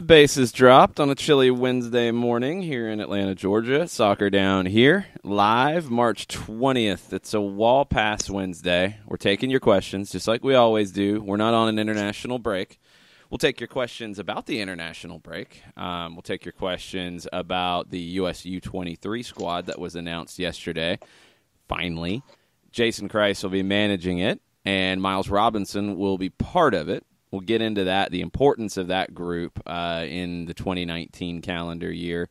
Bases dropped on a chilly Wednesday morning here in Atlanta, Georgia. Soccer Down here, live March 20th. It's a Wall Pass Wednesday. We're taking your questions, just like we always do. We're not on an international break. We'll take your questions about the international break. We'll take your questions about the US U23 squad that was announced yesterday. Finally, Jason Christ will be managing it, and Miles Robinson will be part of it. We'll get into that, the importance of that group in the 2019 calendar year.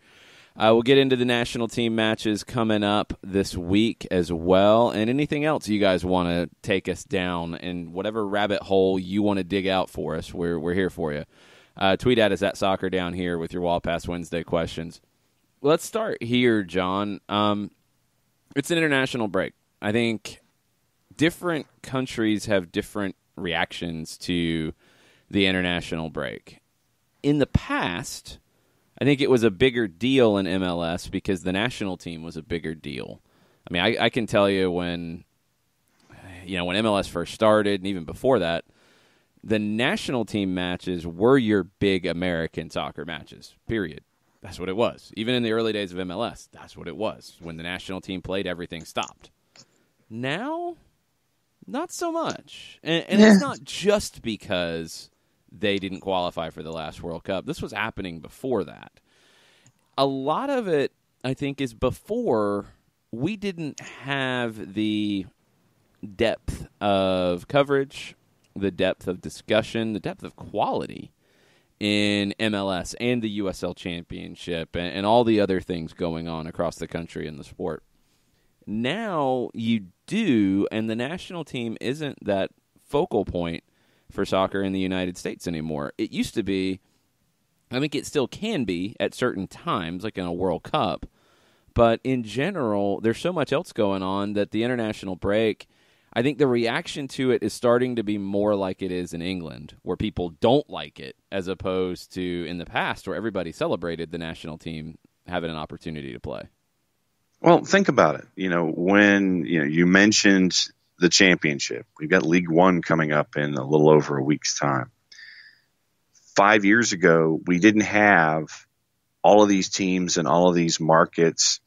We'll get into the national team matches coming up this week as well, and anything else you guys want to take us down, and whatever rabbit hole you want to dig out for us, we're here for you. Tweet at us at Soccer Down Here with your Wall Pass Wednesday questions. Let's start here, John. It's an international break. I think different countries have different reactions to the international break. In the past, I think it was a bigger deal in MLS because the national team was a bigger deal. I mean, I can tell you when MLS first started, and even before that, the national team matches were your big American soccer matches, period. That's what it was. Even in the early days of MLS, that's what it was. When the national team played, everything stopped. Now, not so much. And it's not just because they didn't qualify for the last World Cup. This was happening before that. A lot of it, I think, is before we didn't have the depth of coverage, the depth of discussion, the depth of quality in MLS and the USL Championship and all the other things going on across the country in the sport. Now you do, and the national team isn't that focal point for soccer in the United States anymore. It used to be, I think it still can be at certain times, like in a World Cup, but in general, there's so much else going on that the international break, I think the reaction to it is starting to be more like it is in England, where people don't like it, as opposed to in the past where everybody celebrated the national team having an opportunity to play. Well, think about it. When you mentioned the championship, we've got League One coming up in a little over a week's time. 5 years ago, we didn't have all of these teams and all of these markets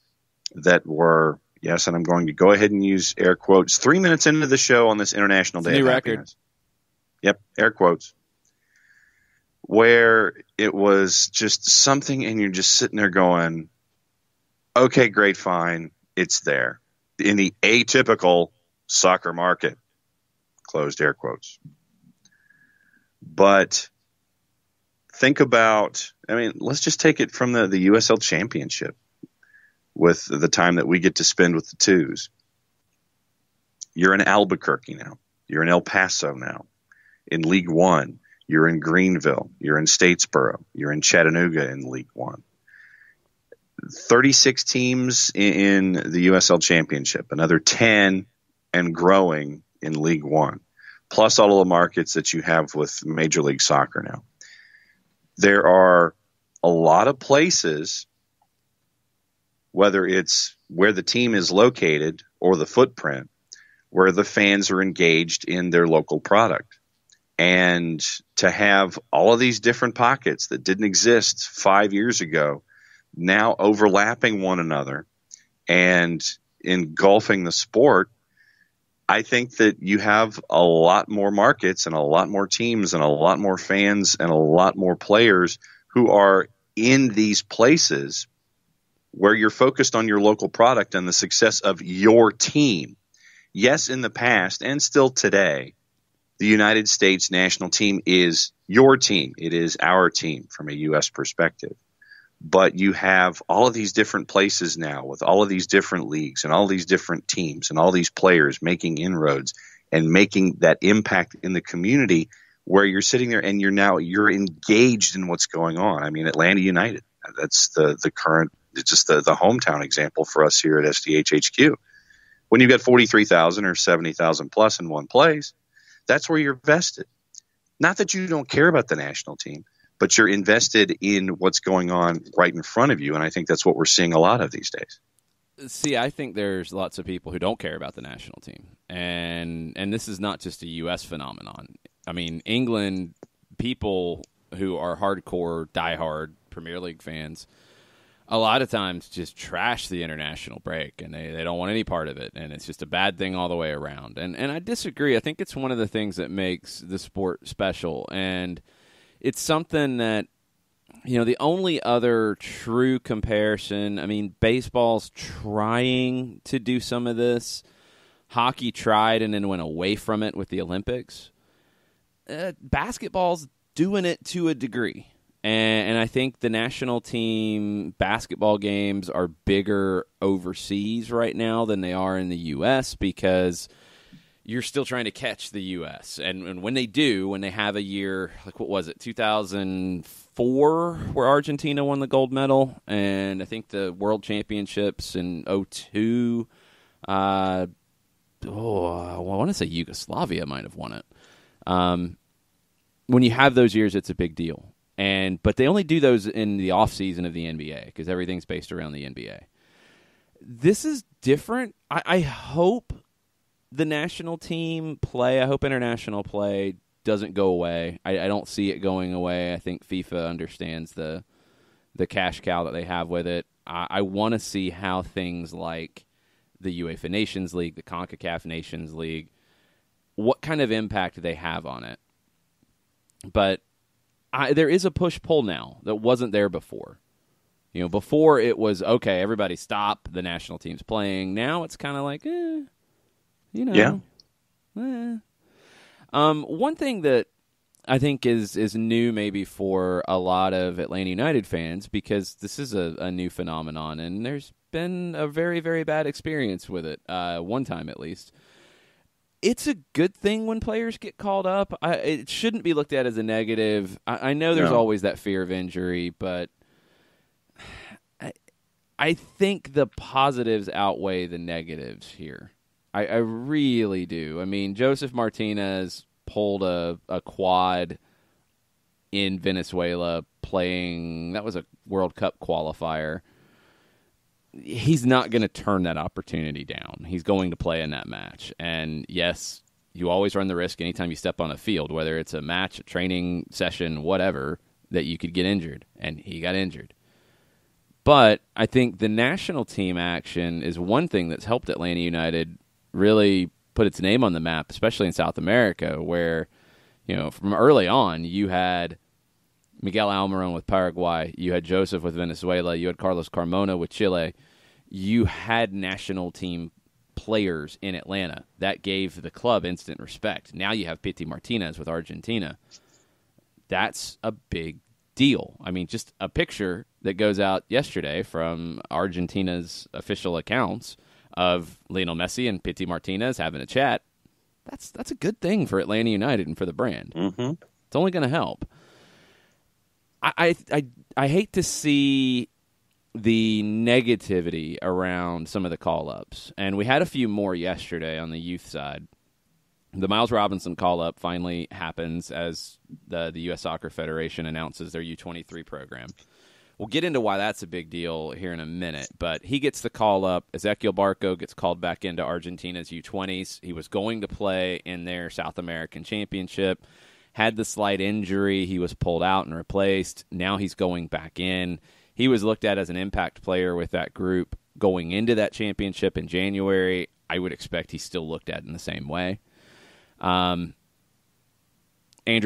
that were, yes, and I'm going to go ahead and use air quotes, 3 minutes into the show on this International Day of Happiness. Yep, air quotes. Where it was just something and you're just sitting there going, okay, great, fine, it's there. In the atypical soccer market, closed air quotes. But think about, let's just take it from the USL Championship with the time that we get to spend with the twos. You're in Albuquerque now. You're in El Paso now. In League One, you're in Greenville. You're in Statesboro. You're in Chattanooga in League One. 36 teams in the USL Championship, another 10 and growing in League One, plus all of the markets that you have with Major League Soccer now. There are a lot of places, whether it's where the team is located or the footprint, where the fans are engaged in their local product. And to have all of these different pockets that didn't exist 5 years ago now overlapping one another and engulfing the sport, I think that you have a lot more markets and a lot more teams and a lot more fans and a lot more players who are in these places where you're focused on your local product and the success of your team. Yes, in the past and still today, the United States national team is your team. It is our team from a U.S. perspective. But you have all of these different places now with all of these different leagues and all these different teams and all these players making inroads and making that impact in the community where you're sitting there and you're engaged in what's going on. Atlanta United, that's the current It's just the hometown example for us here at SDH HQ. When you get 43,000 or 70,000 plus in one place, that's where you're vested. Not that you don't care about the national team, but you're invested in what's going on right in front of you. And I think that's what we're seeing a lot of these days. See, I think there's lots of people who don't care about the national team. And this is not just a U.S. phenomenon. I mean, England, people who are hardcore, diehard Premier League fans, a lot of times just trash the international break, and they don't want any part of it, and it's just a bad thing all the way around. And I disagree. I think it's one of the things that makes the sport special, and it's something that, the only other true comparison, I mean, baseball's trying to do some of this. Hockey tried and then went away from it with the Olympics. Basketball's doing it to a degree. And I think the national team basketball games are bigger overseas right now than they are in the U.S. because you're still trying to catch the U.S. And when they do, when they have a year, like what was it, 2004, where Argentina won the gold medal, and I think the World Championships in 2002, I want to say Yugoslavia might have won it. When you have those years, it's a big deal. But they only do those in the off season of the NBA because everything's based around the NBA. This is different. I hope the national team play, I hope international play doesn't go away. I don't see it going away. I think FIFA understands the cash cow that they have with it. I want to see how things like the UEFA Nations League, the CONCACAF Nations League, what kind of impact they have on it. But there is a push-pull now that wasn't there before. Before it was, okay, everybody stop, the national team's playing. Now it's kind of like, Yeah. One thing that I think is new maybe for a lot of Atlanta United fans, because this is a new phenomenon, and there's been a very, very bad experience with it, one time at least. It's a good thing when players get called up. It shouldn't be looked at as a negative. I know there's always that fear of injury, but I think the positives outweigh the negatives here. I really do. I mean, Joseph Martinez pulled a quad in Venezuela playing. That was a World Cup qualifier. He's not going to turn that opportunity down. He's going to play in that match. And yes, you always run the risk anytime you step on a field, whether it's a match, a training session, whatever, that you could get injured. And he got injured. But I think the national team action is one thing that's helped Atlanta United really put its name on the map, especially in South America, where, from early on, you had Miguel Almiron with Paraguay, you had Joseph with Venezuela, you had Carlos Carmona with Chile. You had national team players in Atlanta. That gave the club instant respect. Now you have Pity Martinez with Argentina. That's a big deal. I mean, just a picture that goes out yesterday from Argentina's official accounts of Lionel Messi and Pity Martinez having a chat. That's a good thing for Atlanta United and for the brand. Mm-hmm. It's only going to help. I hate to see the negativity around some of the call-ups, and we had a few more yesterday on the youth side. The Miles Robinson call-up finally happens as the U.S. Soccer Federation announces their U23 program. We'll get into why that's a big deal here in a minute, but he gets the call-up. Ezequiel Barco gets called back into Argentina's U20s. He was going to play in their South American Championship. Had the slight injury. He was pulled out and replaced. Now he's going back in. He was looked at as an impact player with that group going into that championship in January. I would expect he's still looked at in the same way. Andrew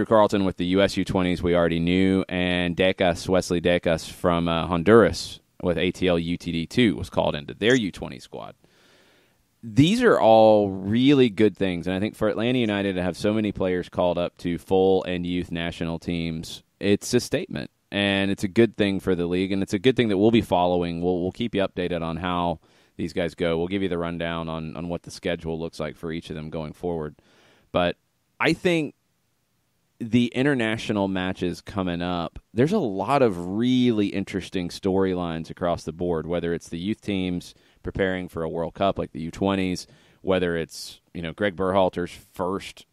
Carlton with the U.S. U20s we already knew, and Wesley Decas from Honduras with ATL UTD2 was called into their U20 squad. These are all really good things, and I think for Atlanta United to have so many players called up to full and youth national teams, it's a statement, and it's a good thing for the league, and it's a good thing that we'll be following. We'll keep you updated on how these guys go. We'll give you the rundown on what the schedule looks like for each of them going forward. But I think the international matches coming up, there's a lot of really interesting storylines across the board, whether it's the youth teams preparing for a World Cup like the U20s, whether it's, Greg Berhalter's first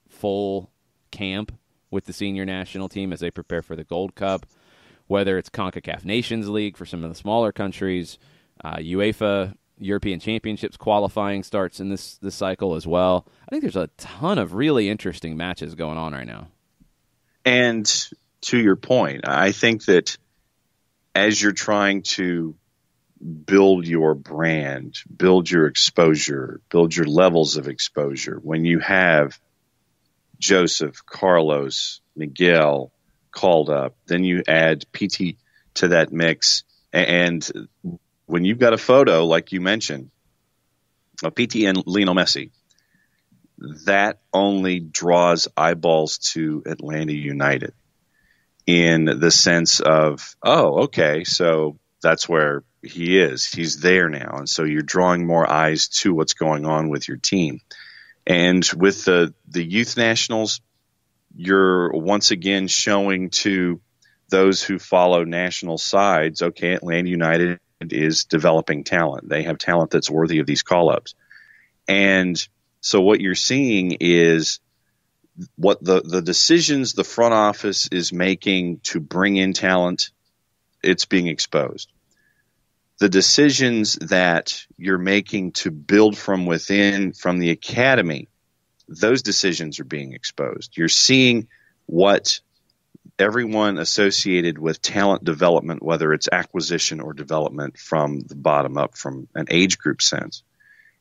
full camp with the senior national team as they prepare for the Gold Cup, whether it's CONCACAF Nations League for some of the smaller countries, UEFA European Championships qualifying starts in this cycle as well. I think there's a ton of really interesting matches going on right now. And to your point, I think that as you're trying to build your brand, build your exposure, build your levels of exposure, when you have Joseph, Carlos, Miguel called up, then you add PT to that mix. And when you've got a photo, like you mentioned, of PT and Lionel Messi, that only draws eyeballs to Atlanta United in the sense of, oh, okay, so that's where he is. He's there now. And so you're drawing more eyes to what's going on with your team. And with the youth nationals, you're once again showing to those who follow national sides, okay, Atlanta United is developing talent. They have talent that's worthy of these call-ups. And so what you're seeing is what the decisions the front office is making to bring in talent, it's being exposed. The decisions that you're making to build from within, from the academy, those decisions are being exposed. You're seeing what everyone associated with talent development, whether it's acquisition or development from the bottom up, from an age group sense.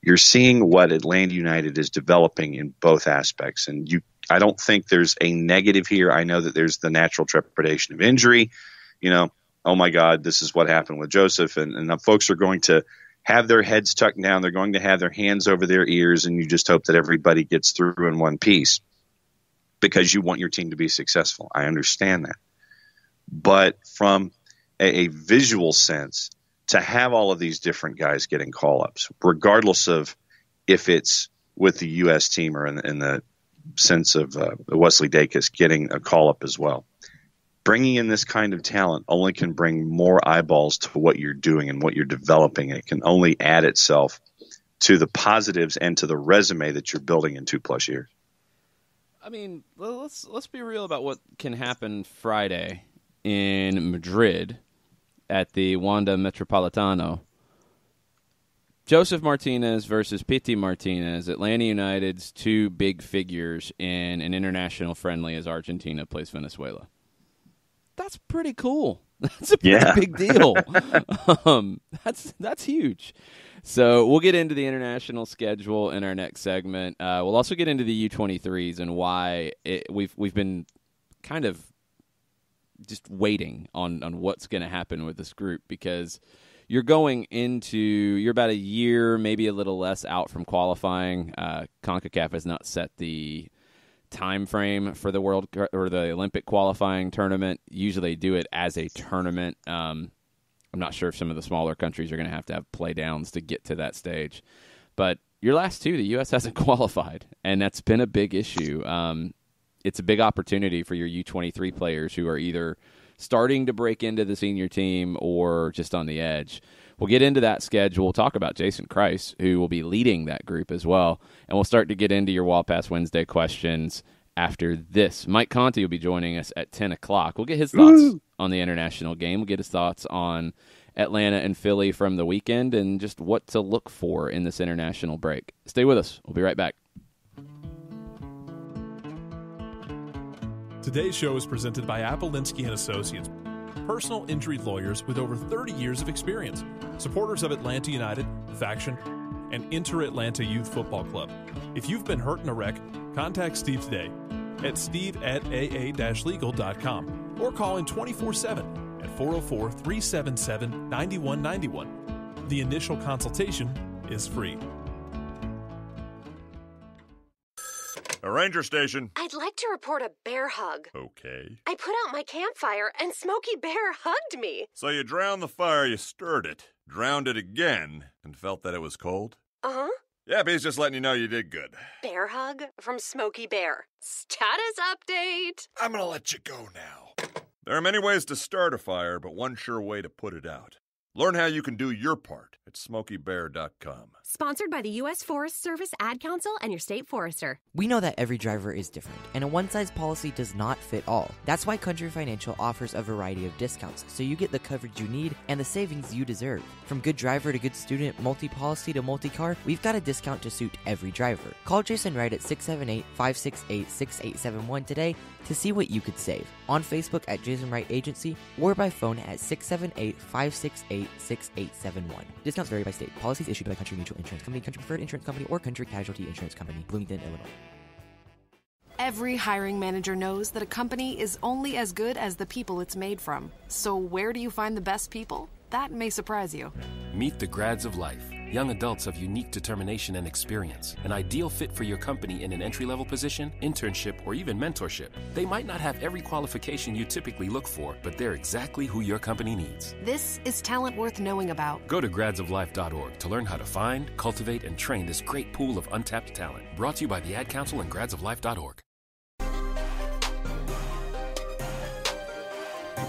You're seeing what Atlanta United is developing in both aspects. And I don't think there's a negative here. I know that there's the natural trepidation of injury. Oh my God, this is what happened with Joseph. And folks are going to have their heads tucked down. They're going to have their hands over their ears. And you just hope that everybody gets through in one piece because you want your team to be successful. I understand that. But from a visual sense, to have all of these different guys getting call-ups, regardless of if it's with the U.S. team or in the sense of Wesley Dacus getting a call-up as well. Bringing in this kind of talent only can bring more eyeballs to what you're doing and what you're developing. It can only add itself to the positives and to the resume that you're building in 2+ years. I mean, let's be real about what can happen Friday in Madrid at the Wanda Metropolitano. Joseph Martinez versus Pity Martinez, Atlanta United's two big figures in an international friendly as Argentina plays Venezuela. That's pretty cool. That's a pretty big deal. That's huge. So we'll get into the international schedule in our next segment. We'll also get into the U23s and why we've been kind of just waiting on what's going to happen with this group, because you're about a year, maybe a little less out from qualifying. CONCACAF has not set the time frame for the World or the Olympic qualifying tournament. Usually they do it as a tournament. I'm not sure if some of the smaller countries are going to have play downs to get to that stage. But your last two, the U.S. hasn't qualified, and that's been a big issue. It's a big opportunity for your U23 players who are either starting to break into the senior team or just on the edge. We'll get into that schedule. We'll talk about Jason Kreis, who will be leading that group as well. And we'll start to get into your Wall Pass Wednesday questions after this. Mike Conti will be joining us at 10 o'clock. We'll get his thoughts on the international game. We'll get his thoughts on Atlanta and Philly from the weekend and just what to look for in this international break. Stay with us. We'll be right back. Today's show is presented by Appolinsky & Associates, personal injury lawyers with over 30 years of experience, supporters of Atlanta United, Faction, and Inter-Atlanta Youth Football Club. If you've been hurt in a wreck, contact Steve today at steve@aa-legal.com or call in 24/7 at 404-377-9191. The initial consultation is free. A ranger station. I'd like to report a bear hug. Okay. I put out my campfire and Smokey Bear hugged me. So you drowned the fire, you stirred it, drowned it again, and felt that it was cold? Uh-huh. Yeah, but he's just letting you know you did good. Bear hug from Smokey Bear. Status update. I'm gonna let you go now. There are many ways to start a fire, but one sure way to put it out. Learn how you can do your part at SmokeyBear.com. Sponsored by the U.S. Forest Service Ad Council and your state forester. We know that every driver is different, and a one-size policy does not fit all. That's why Country Financial offers a variety of discounts, so you get the coverage you need and the savings you deserve. From good driver to good student, multi-policy to multi-car, we've got a discount to suit every driver. Call Jason Wright at 678-568-6871 today to see what you could save. On Facebook at Jason Wright Agency or by phone at 678-568-6871. Discounts vary by state. Policies issued by Country Mutual Insurance Company, Country Preferred Insurance Company, or Country Casualty Insurance Company, Bloomington, Illinois. Every hiring manager knows that a company is only as good as the people it's made from. So where do you find the best people? That may surprise you. Meet the grads of life. Young adults of unique determination and experience. An ideal fit for your company in an entry-level position, internship, or even mentorship. They might not have every qualification you typically look for, but they're exactly who your company needs. This is talent worth knowing about. Go to gradsoflife.org to learn how to find, cultivate, and train this great pool of untapped talent. Brought to you by the Ad Council and gradsoflife.org.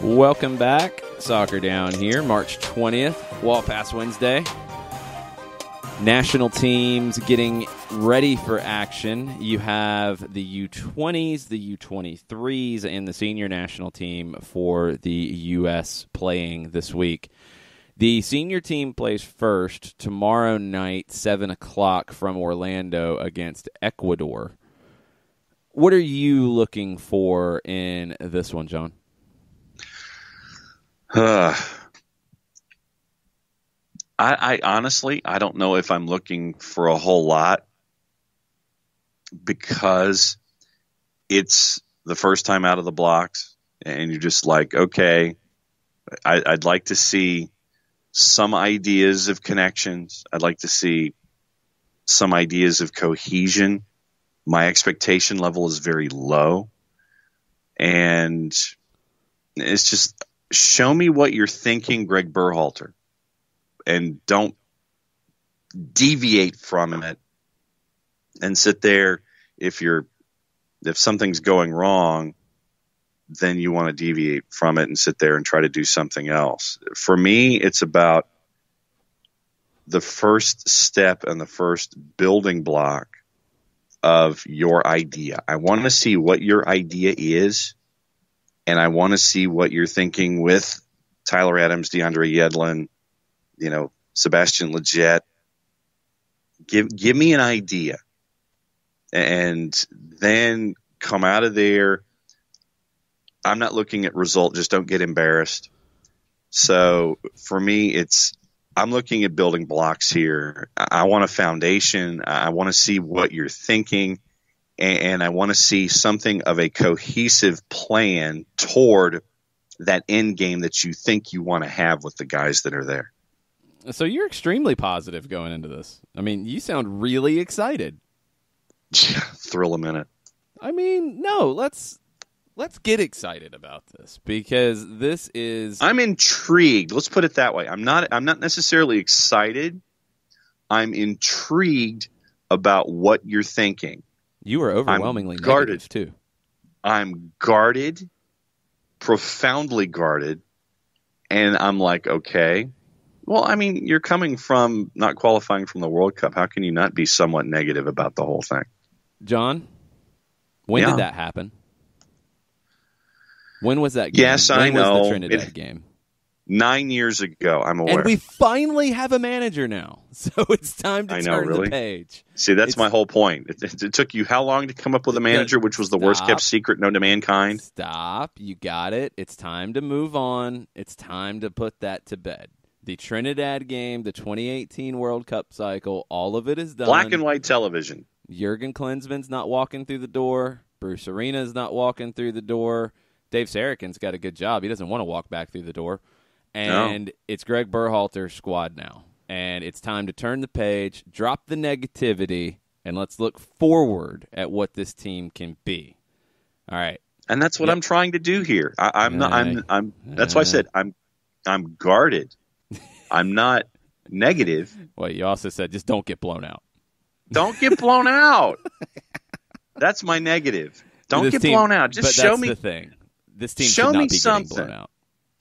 Welcome back. Soccer Down here, March 20th, Wall Pass Wednesday. National teams getting ready for action. You have the U20s, the U23s, and the senior national team for the U.S. playing this week. The senior team plays first tomorrow night, 7 o'clock from Orlando against Ecuador. What are you looking for in this one, John? I honestly, I don't know if I'm looking for a whole lot because it's the first time out of the blocks and you're just like, okay, I'd like to see some ideas of connections. I'd like to see some ideas of cohesion. My expectation level is very low. And it's just, show me what you're thinking, Greg Berhalter, and don't deviate from it and sit there. If something's going wrong, then you want to deviate from it and sit there and try to do something else. For me, it's about the first step and the first building block of your idea. I want to see what your idea is, and I want to see what you're thinking with Tyler Adams, DeAndre Yedlin, Sebastian Lletget. Give me an idea, and then come out of there. I'm not looking at result. Just don't get embarrassed. So for me, I'm looking at building blocks here. I want a foundation. I want to see what you're thinking, and I want to see something of a cohesive plan toward that end game that you think you want to have with the guys that are there. So you're extremely positive going into this. I mean, you sound really excited. Thrill a minute. I mean, no, let's get excited about this because this is. I'm intrigued. Let's put it that way. I'm not necessarily excited. I'm intrigued about what you're thinking. You are overwhelmingly negative too. I'm guarded, profoundly guarded, and I'm like, okay. Well, I mean, you're coming from not qualifying from the World Cup. How can you not be somewhat negative about the whole thing? John, when did that happen? When was that game? Yes, I know. When was the Trinidad game? 9 years ago, I'm aware. And we finally have a manager now. So it's time to turn the page. See, that's my whole point. It took you how long to come up with a manager, which was the worst-kept secret known to mankind? Stop. You got it. It's time to move on. It's time to put that to bed. The Trinidad game, the 2018 World Cup cycle, all of it is done. Black and white television. Jurgen Klinsmann's not walking through the door. Bruce Arena's not walking through the door. Dave Sarakin's got a good job. He doesn't want to walk back through the door. And It's Greg Berhalter's squad now. And it's time to turn the page, drop the negativity, and let's look forward at what this team can be. All right. And that's what I'm trying to do here. That's why I said I'm guarded. I'm not negative. Well, you also said just don't get blown out. Don't get blown out. That's my negative. Don't get blown out. Just show me. That's the thing. This team should not be getting blown out.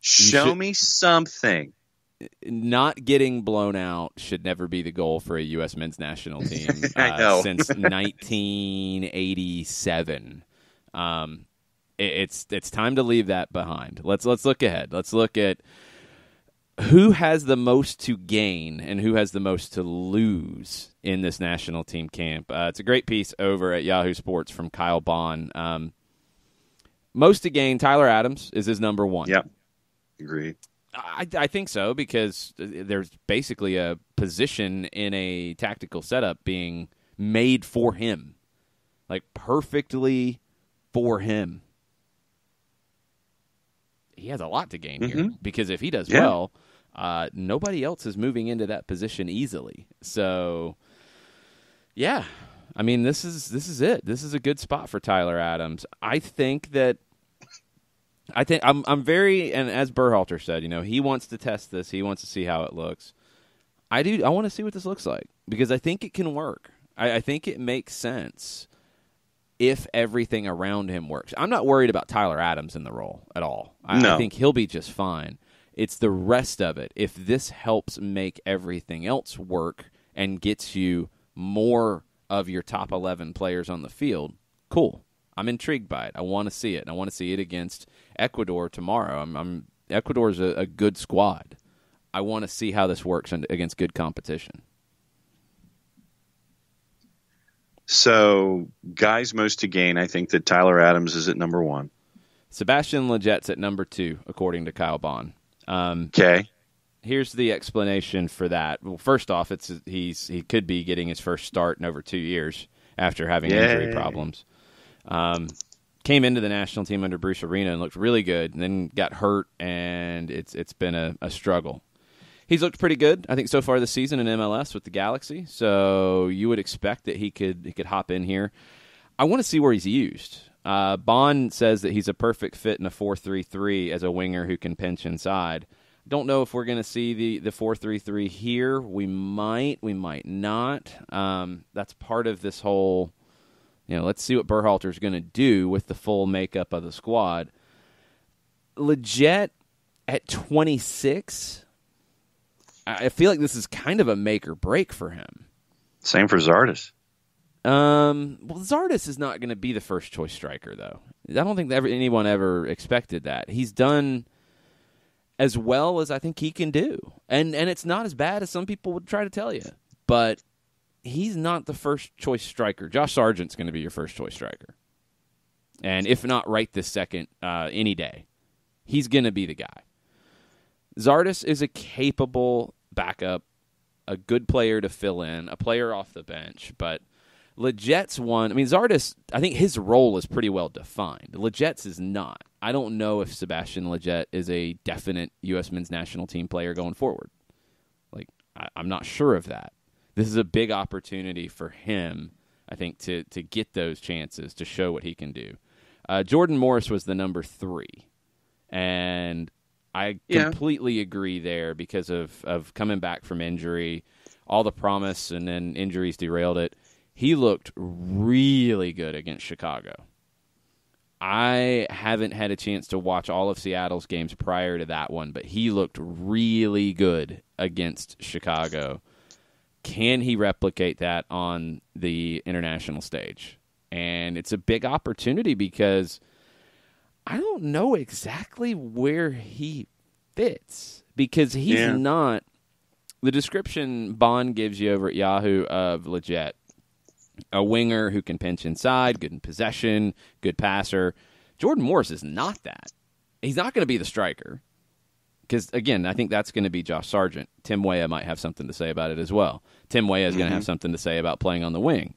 Show me something. Not getting blown out should never be the goal for a U.S. men's national team I know. since 1987. It's time to leave that behind. Let's look ahead. Let's look at who has the most to gain and who has the most to lose in this national team camp. It's a great piece over at Yahoo Sports from Kyle Bond. Most to gain, Tyler Adams is his number one. Yep, agreed. I think so, because there's basically a position in a tactical setup being made for him, like perfectly for him. He has a lot to gain here, because if he does well, nobody else is moving into that position easily. So, yeah, I mean, this is it. This is a good spot for Tyler Adams. I'm very, and as Berhalter said, he wants to test this. He wants to see how it looks. I want to see what this looks like, because I think it can work. I think it makes sense if everything around him works. I'm not worried about Tyler Adams in the role at all. I think he'll be just fine. It's the rest of it. If this helps make everything else work and gets you more of your top 11 players on the field, cool. I'm intrigued by it. I want to see it, and I want to see it against Ecuador tomorrow. Ecuador's a good squad. I want to see how this works against good competition. So, guys most to gain, I think that Tyler Adams is at number one. Sebastian Leget's at number two, according to Kyle Bond. Okay. Here's the explanation for that. Well, first off, he could be getting his first start in over 2 years after having injury problems. Came into the national team under Bruce Arena and looked really good, and then got hurt, and it's been a struggle. He's looked pretty good, I think, so far this season in MLS with the Galaxy, so you would expect that he could hop in here. I want to see where he's used. Bond says that he's a perfect fit in a 4-3-3 as a winger who can pinch inside. Don't know if we're going to see the 4-3-3 here. We might not. That's part of this whole, let's see what Berhalter's going to do with the full makeup of the squad. Leggett at 26, I feel like this is kind of a make or break for him. Same for Zardes. Well, Zardes is not going to be the first choice striker, though. I don't think anyone ever expected that. He's done as well as I think he can do, and it's not as bad as some people would try to tell you. But he's not the first choice striker. Josh Sargent's going to be your first choice striker, and if not right this second, any day, he's going to be the guy. Zardes is a capable backup, a good player to fill in, a player off the bench, but Leget's one. I mean, Zardes, I think his role is pretty well defined. Leget's is not. I don't know if Sebastian Leggett is a definite U.S. men's national team player going forward. I'm not sure of that. This is a big opportunity for him, I think, to get those chances, to show what he can do. Jordan Morris was the number 3, and I completely agree there because of coming back from injury, all the promise, and then injuries derailed it. He looked really good against Chicago. I haven't had a chance to watch all of Seattle's games prior to that one, but he looked really good against Chicago. Can he replicate that on the international stage? And it's a big opportunity because I don't know exactly where he fits, because he's not the description Bond gives you over at Yahoo of Leggett. A winger who can pinch inside, good in possession, good passer. Jordan Morris is not that. He's not going to be the striker because, again, I think that's going to be Josh Sargent. Tim Weah might have something to say about it as well. Tim Weah is going to have something to say about playing on the wing.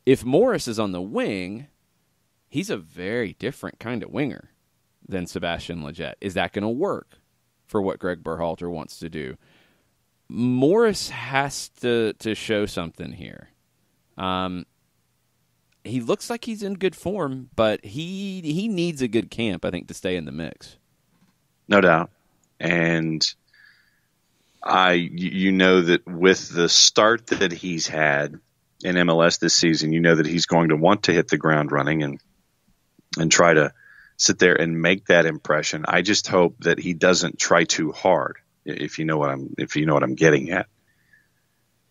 If Morris is on the wing, he's a very different kind of winger than Sebastian Leggett. Is that going to work for what Greg Berhalter wants to do? Morris has to show something here. He looks like he's in good form, but he needs a good camp, I think, to stay in the mix. No doubt. And you know that with the start that he's had, in MLS this season, you know that he's going to want to hit the ground running and try to sit there and make that impression. I just hope that he doesn't try too hard, if you know what I'm getting at.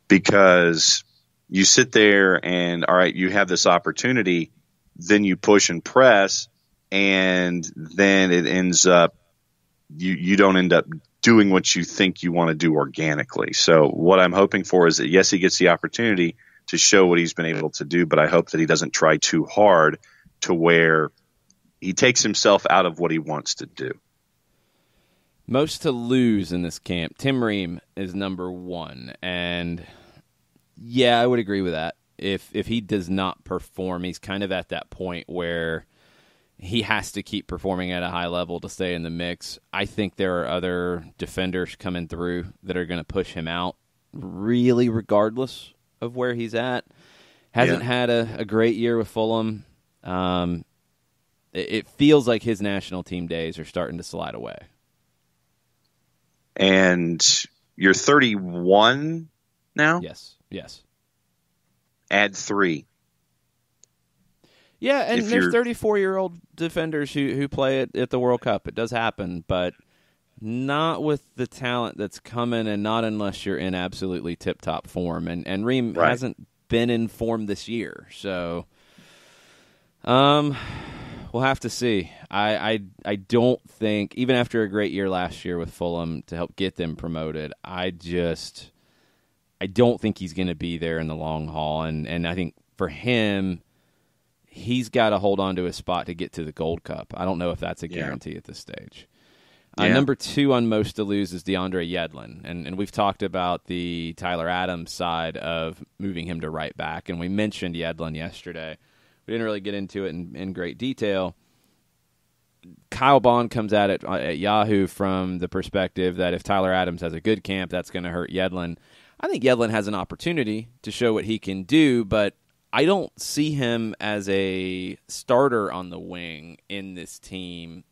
Because you sit there and, all right, you have this opportunity, then you push and press, and then it ends up you don't end up doing what you think you want to do organically. So what I'm hoping for is that, yes, he gets the opportunity to show what he's been able to do, but I hope that he doesn't try too hard to where he takes himself out of what he wants to do. Most to lose in this camp. Tim Ream is number 1, and yeah, I would agree with that. If he does not perform, he's kind of at that point where he has to keep performing at a high level to stay in the mix. I think there are other defenders coming through that are going to push him out, really regardless of where he's at. Hasn't had a great year with Fulham. It feels like his national team days are starting to slide away. And you're 31 now? Yes. Add 3. Yeah, and there's 34-year-old defenders who play at the World Cup. It does happen, but not with the talent that's coming, and not unless you're in absolutely tip-top form. And Ream hasn't been in form this year, so we'll have to see. I don't think, even after a great year last year with Fulham to help get them promoted, I don't think he's going to be there in the long haul. And I think for him, he's got to hold on to his spot to get to the Gold Cup. I don't know if that's a guarantee at this stage. Number 2 on most to lose is DeAndre Yedlin. And we've talked about the Tyler Adams side of moving him to right back, and we mentioned Yedlin yesterday. We didn't really get into it in great detail. Kyle Bond comes at it at Yahoo from the perspective that if Tyler Adams has a good camp, that's going to hurt Yedlin. I think Yedlin has an opportunity to show what he can do, but I don't see him as a starter on the wing in this team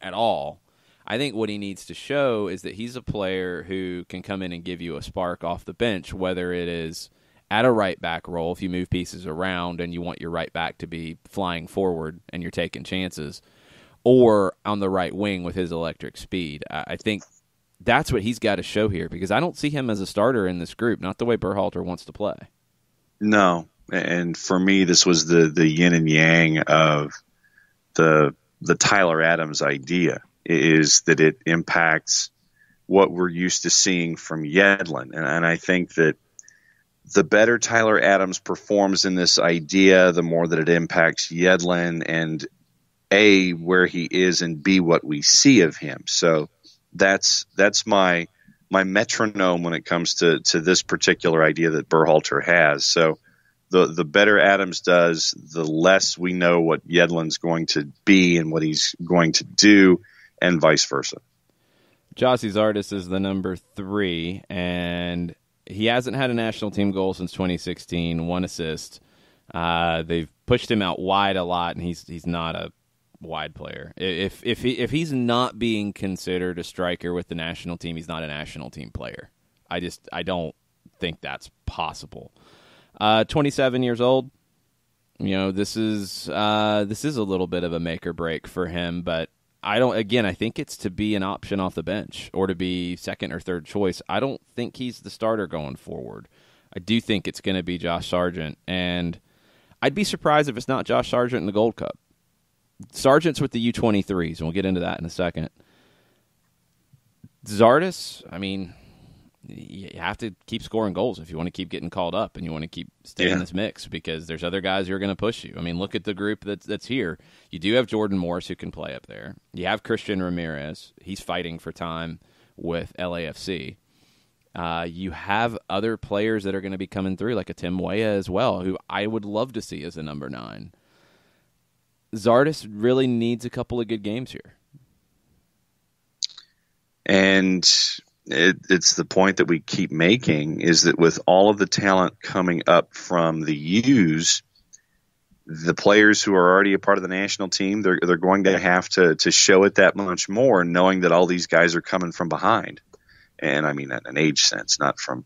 at all. I think what he needs to show is that he's a player who can come in and give you a spark off the bench, whether it is at a right back role if you move pieces around and you want your right back to be flying forward and you're taking chances, or on the right wing with his electric speed. I think that's what he's got to show here, because I don't see him as a starter in this group, not the way Berhalter wants to play. No, and for me, this was the yin and yang of the Tyler Adams idea, is that it impacts what we're used to seeing from Yedlin. And I think that the better Tyler Adams performs in this idea, the more that it impacts Yedlin and A, where he is, and B, what we see of him. So that's my metronome when it comes to this particular idea that Berhalter has. So the better Adams does, the less we know what Yedlin's going to be and what he's going to do, and vice versa. Jossie Zardes is the number 3, and he hasn't had a national team goal since 2016, 1 assist. They've pushed him out wide a lot, and he's not a wide player. If he's not being considered a striker with the national team, he's not a national team player. I don't think that's possible. 27 years old. You know, this is a little bit of a make or break for him, but I think it's to be an option off the bench or to be second or third choice. I don't think he's the starter going forward. I do think it's going to be Josh Sargent, and I'd be surprised if it's not Josh Sargent in the Gold Cup. Sargent's with the U23s, and we'll get into that in a second. Zardes, I mean, you have to keep scoring goals if you want to keep getting called up and you want to keep staying in this mix, because there's other guys who are going to push you. I mean, look at the group that's here. You do have Jordan Morris who can play up there. You have Christian Ramirez. He's fighting for time with LAFC. You have other players that are going to be coming through, like a Tim Weah as well, who I would love to see as a number 9. Zardes really needs a couple of good games here. And it's the point that we keep making, is that with all of the talent coming up from the U's, the players who are already a part of the national team, they're going to have to show it that much more, knowing that all these guys are coming from behind. And I mean that in an age sense, not from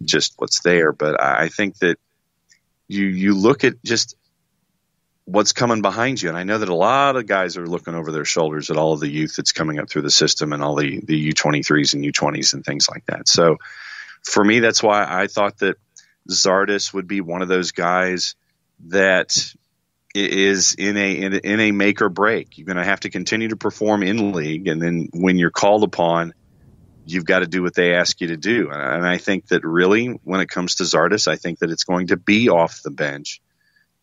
just what's there. But I think that you look at just what's coming behind you. And I know that a lot of guys are looking over their shoulders at all of the youth that's coming up through the system and all the U23s and U20s and things like that. So for me, that's why I thought that Zardes would be one of those guys that is in a make or break. You're going to have to continue to perform in league. And then when you're called upon, you've got to do what they ask you to do. And I think that really when it comes to Zardes, I think that it's going to be off the bench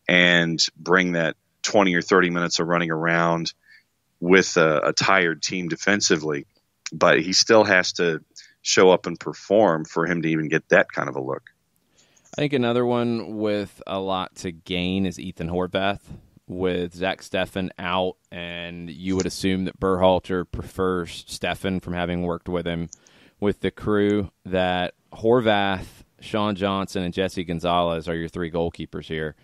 and bring that 20 or 30 minutes of running around with a tired team defensively. But he still has to show up and perform for him to even get that kind of a look. I think another one with a lot to gain is Ethan Horvath. With Zach Steffen out, and you would assume that Berhalter prefers Steffen from having worked with him with the crew, that Horvath, Sean Johnson, and Jesse Gonzalez are your three goalkeepers here.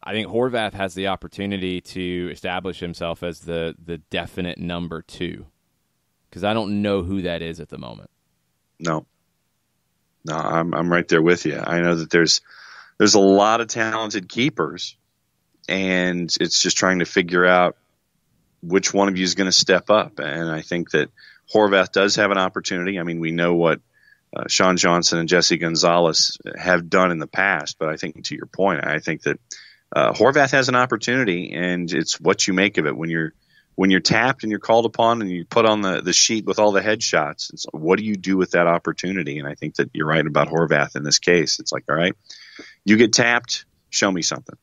I think Horvath has the opportunity to establish himself as the definite number two, because I don't know who that is at the moment. No, I'm right there with you. I know that there's a lot of talented keepers, and it's just trying to figure out which one of you is going to step up. And I think that Horvath does have an opportunity. I mean, we know what Sean Johnson and Jesse Gonzalez have done in the past, but I think to your point, I think that Horvath has an opportunity, and it's what you make of it. When you're tapped and you're called upon and you put on the sheet with all the headshots, it's what do you do with that opportunity? And I think that you're right about Horvath in this case. It's like, all right, you get tapped, show me something.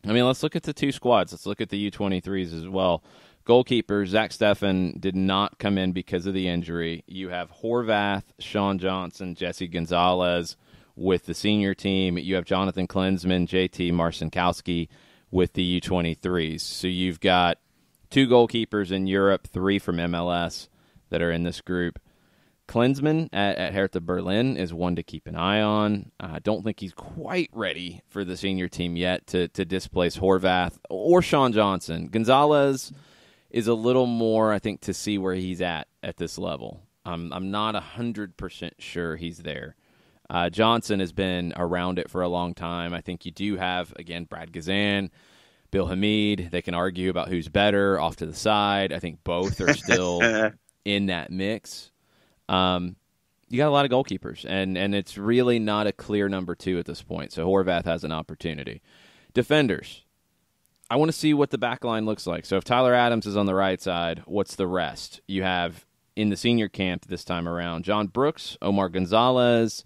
I mean, let's look at the two squads. Let's look at the U23s as well. Goalkeeper, Zach Steffen did not come in because of the injury. You have Horvath, Sean Johnson, Jesse Gonzalez with the senior team. You have Jonathan Klinsmann, JT Marcinkowski with the U23s. So you've got two goalkeepers in Europe, three from MLS that are in this group. Klinsmann at Hertha Berlin is one to keep an eye on. I don't think he's quite ready for the senior team yet to displace Horvath or Sean Johnson. Gonzalez is a little more, I think, to see where he's at this level. I'm not 100% sure he's there. Johnson has been around it for a long time. I think you do have, again, Brad Gazan, Bill Hamid. They can argue about who's better off to the side. I think both are still in that mix. You got a lot of goalkeepers, and it's really not a clear number two at this point, so Horvath has an opportunity. Defenders, I want to see what the back line looks like. So if Tyler Adams is on the right side, what's the rest? You have, in the senior camp this time around, John Brooks, Omar Gonzalez,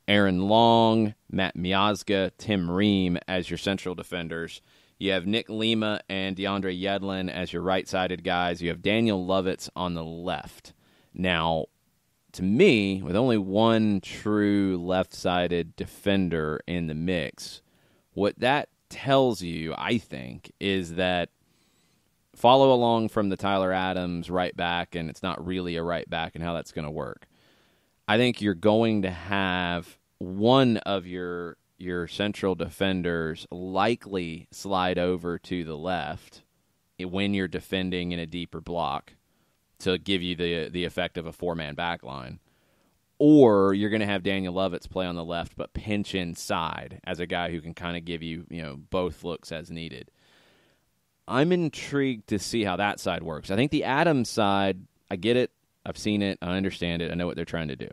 Aaron Long, Matt Miazga, Tim Ream as your central defenders. You have Nick Lima and DeAndre Yedlin as your right-sided guys. You have Daniel Lovitz on the left. Now, to me, with only one true left-sided defender in the mix, what that tells you, I think, is that follow along from the Tyler Adams right back, and it's not really a right back and how that's going to work. I think you're going to have one of your central defenders likely slide over to the left when you're defending in a deeper block to give you the effect of a four-man back line. Or you're going to have Daniel Lovitz play on the left but pinch inside as a guy who can kind of give you, both looks as needed. I'm intrigued to see how that side works. I think the Adams side, I get it. I've seen it. I understand it. I know what they're trying to do.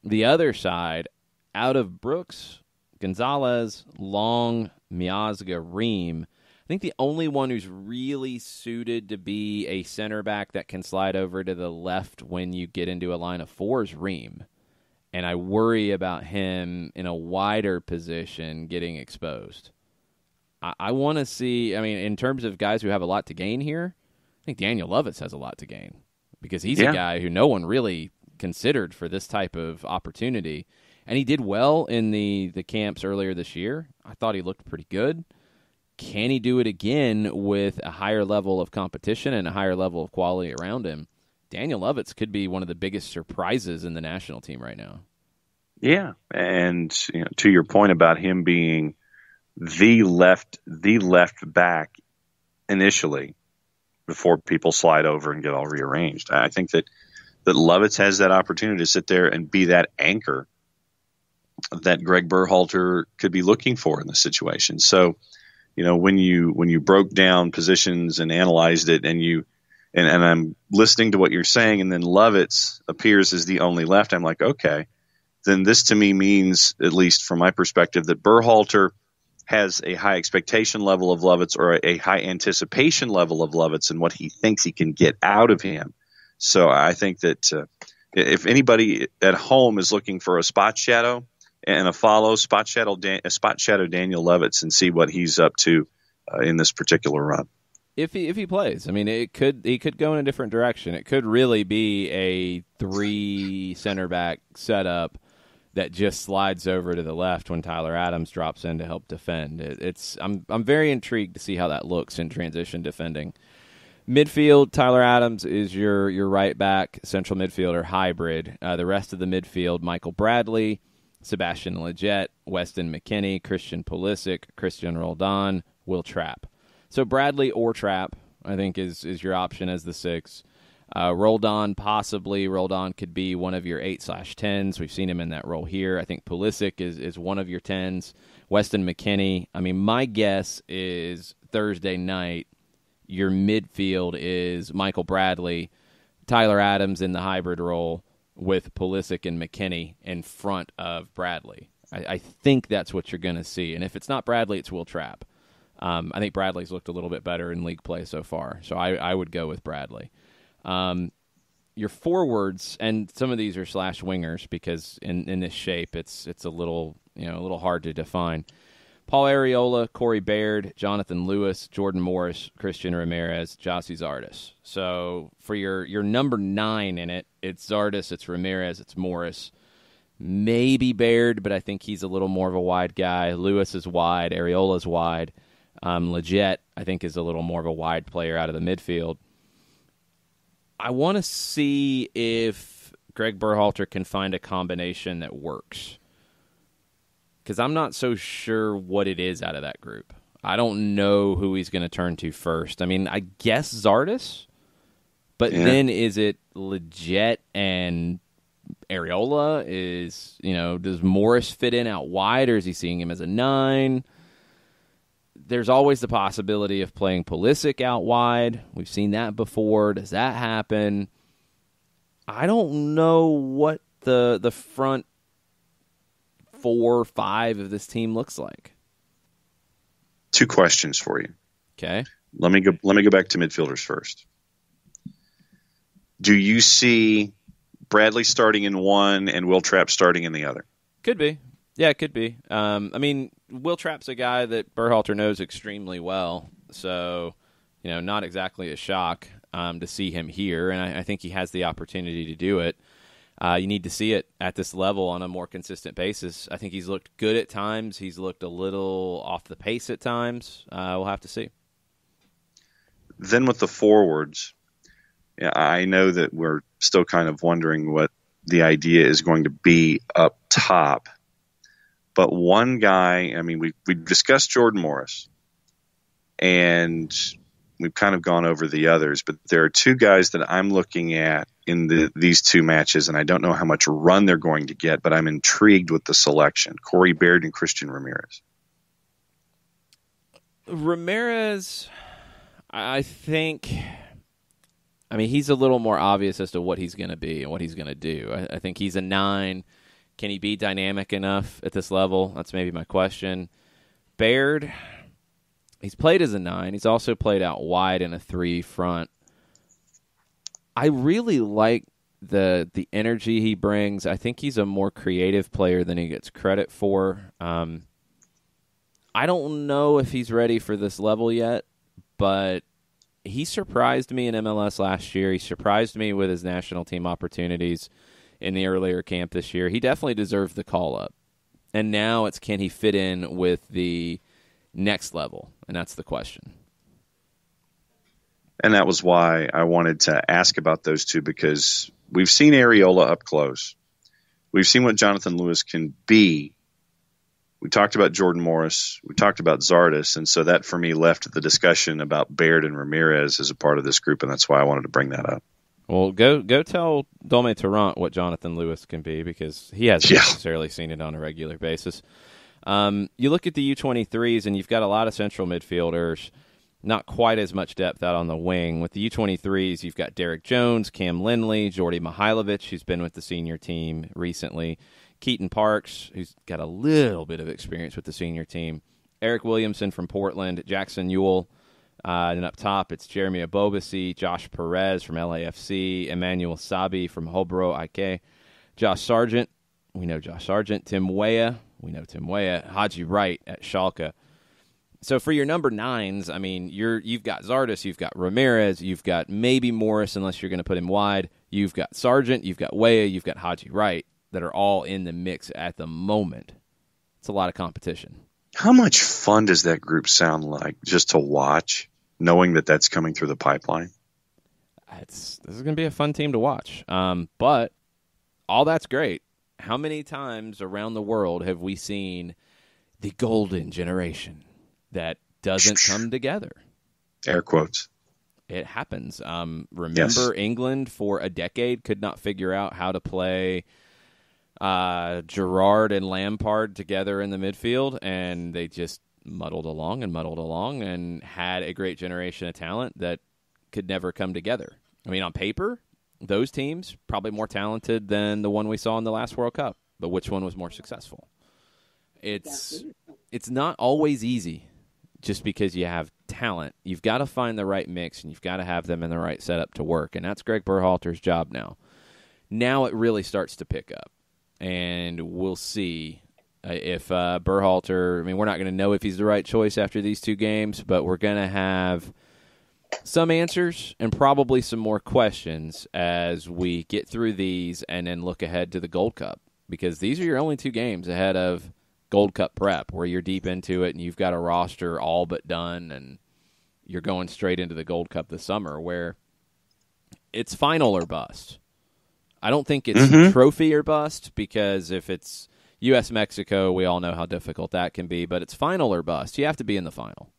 The other side, out of Brooks, Gonzalez, Long, Miazga, Ream, I think the only one who's really suited to be a center back that can slide over to the left when you get into a line of four is Ream. And I worry about him in a wider position getting exposed. I want to see, in terms of guys who have a lot to gain here, I think Daniel Lovitz has a lot to gain because he's a guy who no one really considered for this type of opportunity. And he did well in the camps earlier this year. I thought he looked pretty good. Can he do it again with a higher level of competition and a higher level of quality around him? Daniel Lovitz could be one of the biggest surprises in the national team right now. Yeah, and to your point about him being the left back initially before people slide over and get all rearranged, I think that Lovitz has that opportunity to sit there and be that anchor that Greg Berhalter could be looking for in this situation. So, when you broke down positions and analyzed it, and I'm listening to what you're saying, and then Lovitz appears as the only left, I'm like, okay, then this to me means, at least from my perspective, that Berhalter has a high expectation level of Lovitz, or a high anticipation level of Lovitz, and what he thinks he can get out of him. So I think that if anybody at home is looking for a spot shadow and a follow, spot shadow Daniel Lovitz and see what he's up to in this particular run. If he plays, I mean, he could go in a different direction. It could really be a 3 center back setup that just slides over to the left when Tyler Adams drops in to help defend. I'm very intrigued to see how that looks in transition defending. Midfield, Tyler Adams is your right back, central midfielder hybrid. The rest of the midfield, Michael Bradley, Sebastian Lletget, Weston McKennie, Christian Pulisic, Christian Roldan, Will Trapp. So Bradley or Trapp, I think, is your option as the 6. Roldan, possibly. Roldan could be one of your 8/10s. We've seen him in that role here. I think Pulisic is one of your 10s. Weston McKennie. I mean, my guess is Thursday night, your midfield is Michael Bradley, Tyler Adams in the hybrid role with Pulisic and McKennie in front of Bradley. I think that's what you're going to see. And if it's not Bradley, it's Will Trapp. I think Bradley's looked a little bit better in league play so far, so I would go with Bradley. Your forwards, and some of these are slash wingers because in this shape it's a little hard to define. Paul Arriola, Corey Baird, Jonathan Lewis, Jordan Morris, Christian Ramirez, Jossie Zardes. So for your number 9 in it, it's Zardes, it's Ramirez, it's Morris. Maybe Baird, but I think he's a little more of a wide guy. Lewis is wide, Arriola's wide. Lletget, I think, is a little more of a wide player out of the midfield. I want to see if Greg Berhalter can find a combination that works, because I'm not so sure what it is out of that group. I don't know who he's going to turn to first. I mean, I guess Zardes, but then is it Lletget and Arriola? Does Morris fit in out wide, or is he seeing him as a 9? There's always the possibility of playing Pulisic out wide. We've seen that before. Does that happen? I don't know what the front 4 or 5 of this team looks like. 2 questions for you. Okay. Let me go back to midfielders first. Do you see Bradley starting in one and Will Trapp starting in the other? Could be. Yeah, it could be. I mean, Will Trapp's a guy that Berhalter knows extremely well, so not exactly a shock to see him here, and I think he has the opportunity to do it. You need to see it at this level on a more consistent basis. I think he's looked good at times. He's looked a little off the pace at times. We'll have to see. Then with the forwards, I know that we're still kind of wondering what the idea is going to be up top. But one guy, I mean, we discussed Jordan Morris, and we've kind of gone over the others, but there are 2 guys that I'm looking at in these 2 matches, and I don't know how much run they're going to get, but I'm intrigued with the selection. Corey Baird and Christian Ramirez. Ramirez, I think, he's a little more obvious as to what he's going to be and what he's going to do. I think he's a 9. Can he be dynamic enough at this level? That's maybe my question. Baird, he's played as a 9. He's also played out wide in a 3 front. I really like the energy he brings. I think he's a more creative player than he gets credit for. I don't know if he's ready for this level yet, but he surprised me in MLS last year. He surprised me with his national team opportunities in the earlier camp this year. He definitely deserved the call-up. And now it's, can he fit in with the next level? And that's the question. And that was why I wanted to ask about those 2, because we've seen Arriola up close. We've seen what Jonathan Lewis can be. We talked about Jordan Morris. We talked about Zardes. And so that, for me, left the discussion about Baird and Ramirez as a part of this group, and that's why I wanted to bring that up. Well, go tell Dome Tarrant what Jonathan Lewis can be, because he hasn't necessarily seen it on a regular basis. You look at the U23s, and you've got a lot of central midfielders, not quite as much depth out on the wing. With the U23s, you've got Derek Jones, Cam Lindley, Jordy Mihailovic, who's been with the senior team recently, Keaton Parks, who's got a little bit of experience with the senior team, Eric Williamson from Portland, Jackson Ewell, and up top it's Jeremy Abobasi, Josh Perez from LAFC, Emmanuel Sabi from Hobro Ike, Josh Sargent, we know Josh Sargent, Tim Weah, we know Tim Weah, Haji Wright at Schalke. So for your number 9s, I mean, you've got Zardes, you've got Ramirez, you've got maybe Morris unless you're going to put him wide, you've got Sargent, you've got Weah, you've got Haji Wright that are all in the mix at the moment. It's a lot of competition. How much fun does that group sound like just to watch, knowing that that's coming through the pipeline? This is going to be a fun team to watch. But all that's great. How many times around the world have we seen the golden generation that doesn't come together? Air quotes. It happens. Remember, England for a decade could not figure out how to play Gerrard and Lampard together in the midfield, and they just muddled along and had a great generation of talent that could never come together. I mean, on paper, those teams probably more talented than the one we saw in the last World Cup, but which one was more successful? It's not always easy just because you have talent. You've got to find the right mix, and you've got to have them in the right setup to work, and that's Greg Berhalter's job now. Now it really starts to pick up, and we'll see if Berhalter, I mean, we're not going to know if he's the right choice after these 2 games, but we're going to have some answers and probably some more questions as we get through these and then look ahead to the Gold Cup, because these are your only 2 games ahead of Gold Cup prep where you're deep into it and you've got a roster all but done and you're going straight into the Gold Cup this summer where it's final or bust. I don't think it's trophy or bust, because if it's U.S.-Mexico, we all know how difficult that can be, but it's final or bust. You have to be in the final.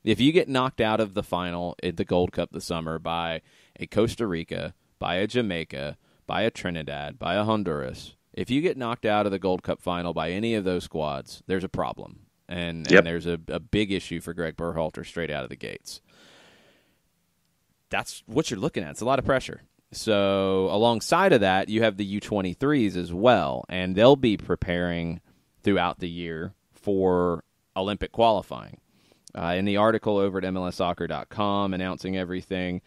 If you get knocked out of the final at the Gold Cup this summer by a Costa Rica, by a Jamaica, by a Trinidad, by a Honduras, if you get knocked out of the Gold Cup final by any of those squads, there's a problem. And there's a big issue for Greg Berhalter straight out of the gates. That's what you're looking at. It's a lot of pressure. So alongside of that, you have the U23s as well, and they'll be preparing throughout the year for Olympic qualifying. In the article over at MLSsoccer.com announcing everything,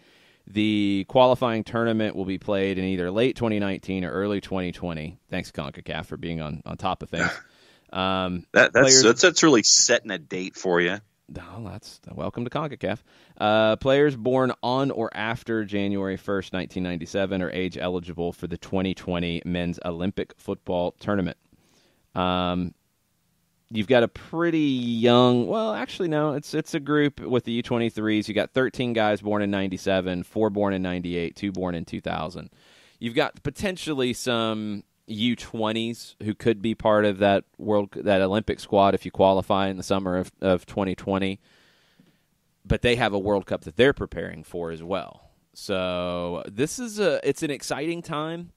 the qualifying tournament will be played in either late 2019 or early 2020. Thanks, CONCACAF, for being on top of things. That's really setting a date for you. Oh, that's welcome to CONCACAF. Players born on or after January 1st, 1997 are age eligible for the 2020 Men's Olympic Football Tournament. You've got a pretty young, well, actually, no, it's a group with the U23s. You got 13 guys born in 97, 4 born in 98, 2 born in 2000. You've got potentially some U20s who could be part of that Olympic squad if you qualify in the summer of 2020. But they have a World Cup that they're preparing for as well. So it's an exciting time.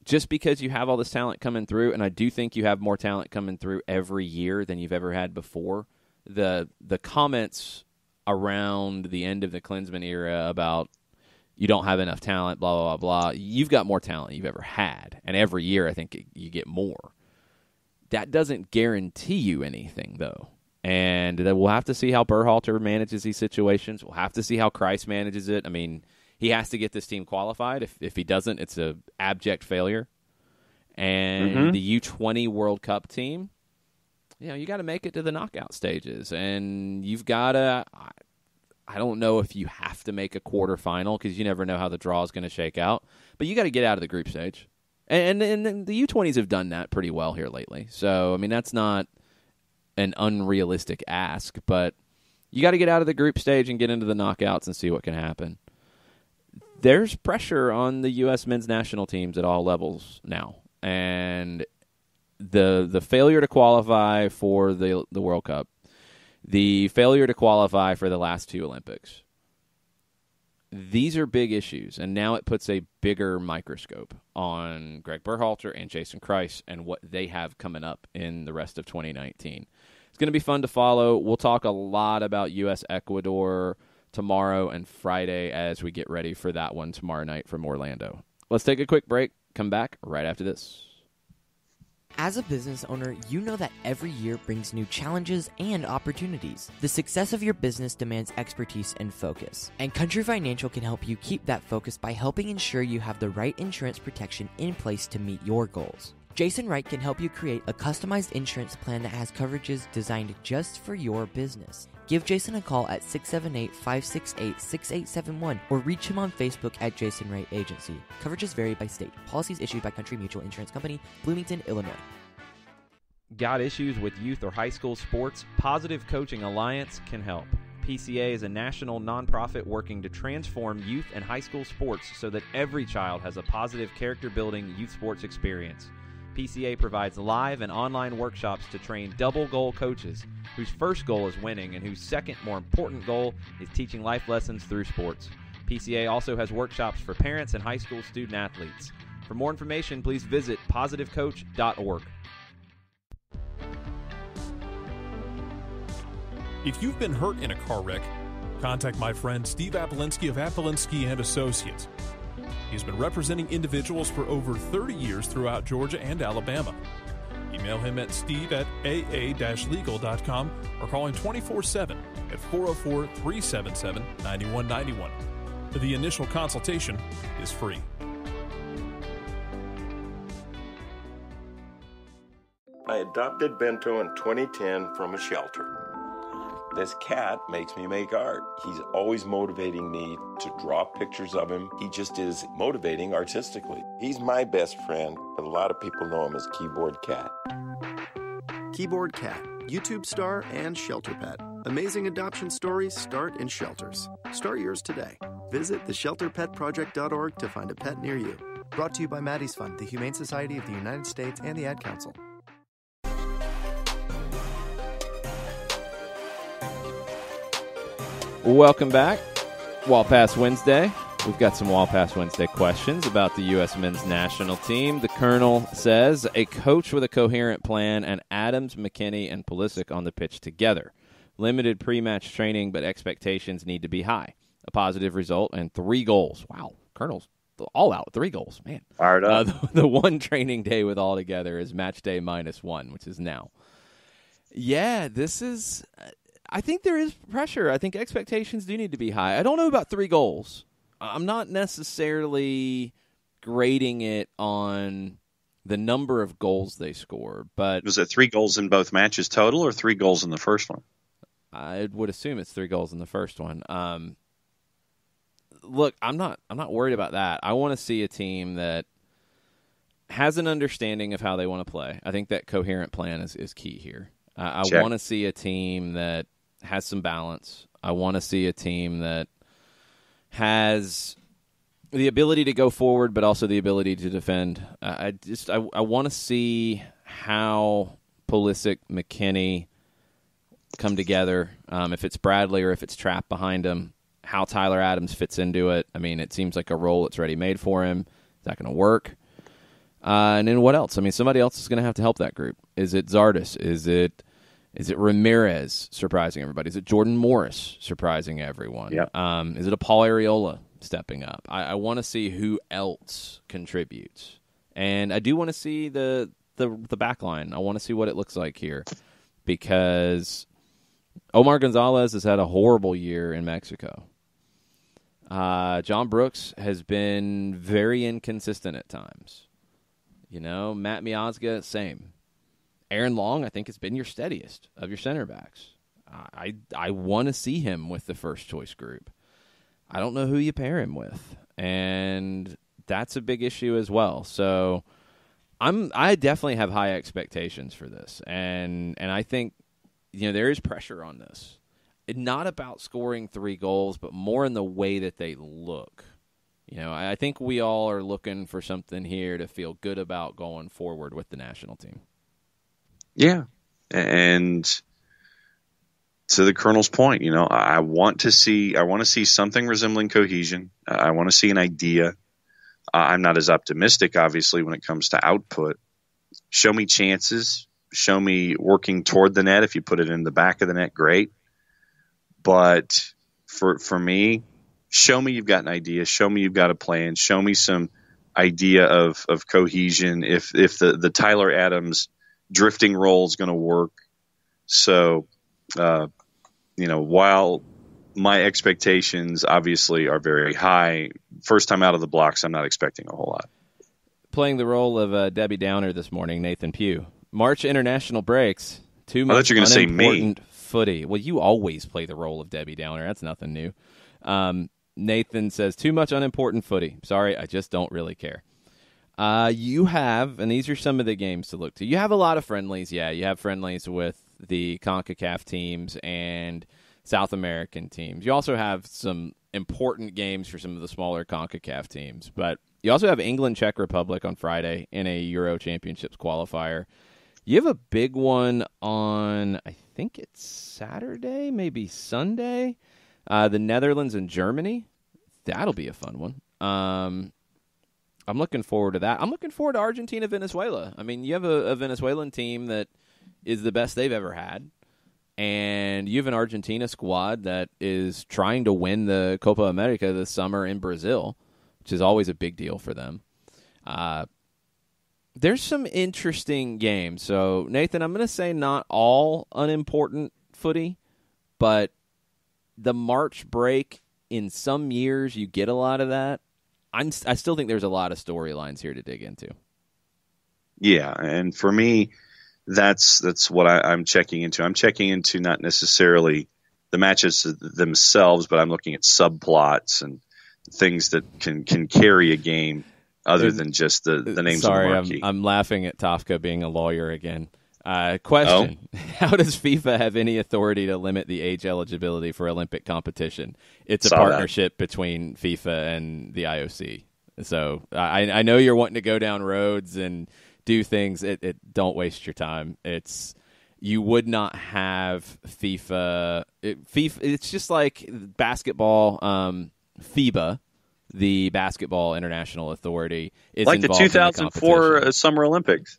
Just because you have all this talent coming through, and I do think you have more talent coming through every year than you've ever had before. The comments around the end of the Klinsmann era about you don't have enough talent, blah, blah, blah, blah. You've got more talent than you've ever had, and every year I think you get more. That doesn't guarantee you anything, though. And we'll have to see how Berhalter manages these situations. We'll have to see how Kreis manages it. I mean, he has to get this team qualified. If he doesn't, it's an abject failure. And the U20 World Cup team, you got to make it to the knockout stages. And you've got to, I don't know if you have to make a quarterfinal because you never know how the draw is going to shake out. But you got to get out of the group stage. And the U20s have done that pretty well here lately. So, I mean, that's not an unrealistic ask. But you got to get out of the group stage and get into the knockouts and see what can happen. There's pressure on the U.S. men's national teams at all levels now. And the failure to qualify for the World Cup, the failure to qualify for the last 2 Olympics, these are big issues, and now it puts a bigger microscope on Greg Berhalter and Jason Kreis and what they have coming up in the rest of 2019. It's going to be fun to follow. We'll talk a lot about U.S.-Ecuador tomorrow and Friday as we get ready for that one tomorrow night from Orlando. Let's take a quick break. Come back right after this. As a business owner, you know that every year brings new challenges and opportunities. The success of your business demands expertise and focus. And Country Financial can help you keep that focus by helping ensure you have the right insurance protection in place to meet your goals. Jason Wright can help you create a customized insurance plan that has coverages designed just for your business. Give Jason a call at 678-568-6871 or reach him on Facebook at Jason Wright Agency. Coverages vary by state. Policies issued by Country Mutual Insurance Company, Bloomington, Illinois. Got issues with youth or high school sports? Positive Coaching Alliance can help. PCA is a national nonprofit working to transform youth and high school sports so that every child has a positive character-building youth sports experience. PCA provides live and online workshops to train double-goal coaches whose first goal is winning and whose second, more important goal is teaching life lessons through sports. PCA also has workshops for parents and high school student athletes. For more information, please visit positivecoach.org. If you've been hurt in a car wreck, contact my friend Steve Apolinski of Apolinski and Associates. He's been representing individuals for over 30 years throughout Georgia and Alabama. Email him at steve@aa-legal.com or call him 24/7 at 404-377-9191. The initial consultation is free. I adopted Bento in 2010 from a shelter. This cat makes me make art. He's always motivating me to draw pictures of him. He just is motivating artistically. He's my best friend, but a lot of people know him as Keyboard Cat. Keyboard Cat, YouTube star and shelter pet. Amazing adoption stories start in shelters. Start yours today. Visit theshelterpetproject.org to find a pet near you. Brought to you by Maddie's Fund, the Humane Society of the United States, and the Ad Council. Welcome back. Wall Pass Wednesday. We've got some Wall Pass Wednesday questions about the U.S. men's national team. The Colonel says, a coach with a coherent plan and Adams, McKinney, and Pulisic on the pitch together. Limited pre-match training, but expectations need to be high. A positive result and 3 goals. Wow, Colonel's all out. 3 goals, man. Fired up. The one training day with all together is match day -1, which is now. Yeah, this is... I think there is pressure. I think expectations do need to be high. I don't know about 3 goals. I'm not necessarily grading it on the number of goals they score, but was it 3 goals in both matches total, or 3 goals in the first one? I would assume it's 3 goals in the first one. Look, I'm not worried about that. I want to see a team that has an understanding of how they want to play. I think that coherent plan is key here. I want to see a team that has some balance. I want to see a team that has the ability to go forward, but also the ability to defend. I want to see how Pulisic, McKinney come together. If it's Bradley or if it's Trapp behind him, how Tyler Adams fits into it. I mean, it seems like a role that's already made for him. Is that going to work? And then what else? I mean, somebody else is going to have to help that group. Is it Zardes? Is it Ramirez surprising everybody? Is it Jordan Morris surprising everyone? Yep. Is it a Paul Arriola stepping up? I want to see who else contributes. And I do want to see the back line. I want to see what it looks like here, because Omar Gonzalez has had a horrible year in Mexico. John Brooks has been very inconsistent at times. You know, Matt Miazga, same. Aaron Long, I think, has been your steadiest of your center backs. I want to see him with the first choice group. I don't know who you pair him with, and that's a big issue as well. So I definitely have high expectations for this, and I think there is pressure on this. It's not about scoring 3 goals, but more in the way that they look. I think we all are looking for something here to feel good about going forward with the national team. Yeah, and to the Colonel's point, I want to see something resembling cohesion. I want to see an idea. I'm not as optimistic, obviously, when it comes to output. Show me chances. Show me working toward the net. If you put it in the back of the net, great. But for me, show me you've got an idea. Show me you've got a plan. Show me some idea of cohesion. If the Tyler Adams drifting role is going to work. So, while my expectations obviously are very high, first time out of the blocks, I'm not expecting a whole lot. Playing the role of Debbie Downer this morning, Nathan Pugh. March international breaks. Too much unimportant footy. Well, you always play the role of Debbie Downer. That's nothing new. Nathan says, too much unimportant footy. Sorry, I just don't really care. You have, and these are some of the games to look to, you have a lot of friendlies. Yeah, you have friendlies with the CONCACAF teams and South American teams. You also have some important games for some of the smaller CONCACAF teams. But you also have England, Czech Republic on Friday in a Euro Championships qualifier. You have a big one on, I think it's Saturday, maybe Sunday. The Netherlands and Germany. That'll be a fun one. I'm looking forward to that. I'm looking forward to Argentina, Venezuela. I mean, you have a Venezuelan team that is the best they've ever had. And you have an Argentina squad that is trying to win the Copa America this summer in Brazil, which is always a big deal for them. There's some interesting games. So, Nathan, I'm going to say not all unimportant footy, but the March break, in some years, you get a lot of that. I still think there's a lot of storylines here to dig into. Yeah, and for me, that's what I'm checking into. I'm checking into not necessarily the matches themselves, but I'm looking at subplots and things that can carry a game other than just the names of the marquee. I'm laughing at Tofka being a lawyer again. Question. Oh? How does FIFA have any authority to limit the age eligibility for Olympic competition? It's a partnership between FIFA and the IOC. So I know you're wanting to go down roads and do things. Don't waste your time. You would not have FIFA. It's just like basketball. FIBA, the Basketball International Authority, is like the 2004 Summer Olympics.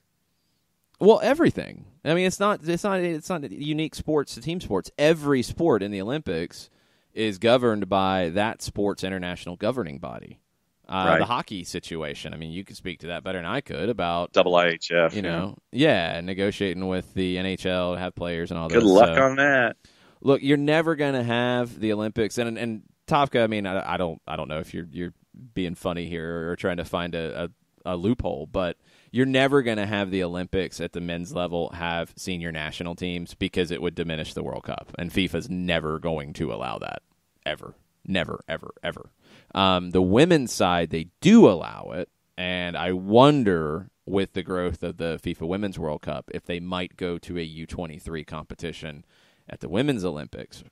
Well, everything. I mean, it's not unique sports to team sports. Every sport in the Olympics is governed by that sport's international governing body. Right. The hockey situation. I mean, you could speak to that better than I could about IHF. Negotiating with the NHL to have players and all that. Good luck on that. Look, you're never going to have the Olympics, and Tofka. I mean, I don't know if you're being funny here or trying to find a loophole, but you're never going to have the Olympics at the men's level have senior national teams because it would diminish the World Cup, and FIFA's never going to allow that ever. Never, ever, ever. The women's side, they do allow it, and I wonder, with the growth of the FIFA Women's World Cup, if they might go to a U23 competition at the Women's Olympics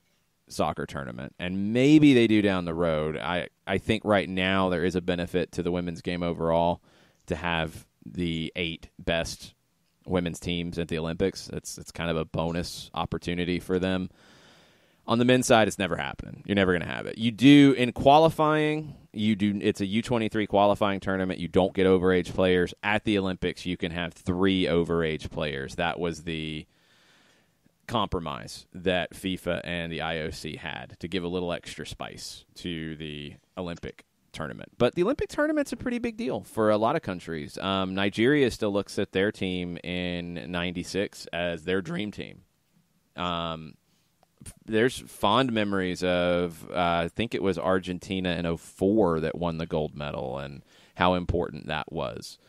soccer tournament, and maybe they do down the road. I think right now there is a benefit to the women's game overall to have the 8 best women's teams at the Olympics. It's kind of a bonus opportunity for them. On the men's side, it's never happening. You're never going to have it. You do in qualifying. It's a U23 qualifying tournament. You don't get overage players. At the Olympics, you can have 3 overage players. That was the compromise that FIFA and the IOC had to give a little extra spice to the Olympic tournament. But the Olympic tournament's a pretty big deal for a lot of countries. Nigeria still looks at their team in '96 as their dream team. There's fond memories of, I think it was Argentina in 2004 that won the gold medal and how important that was.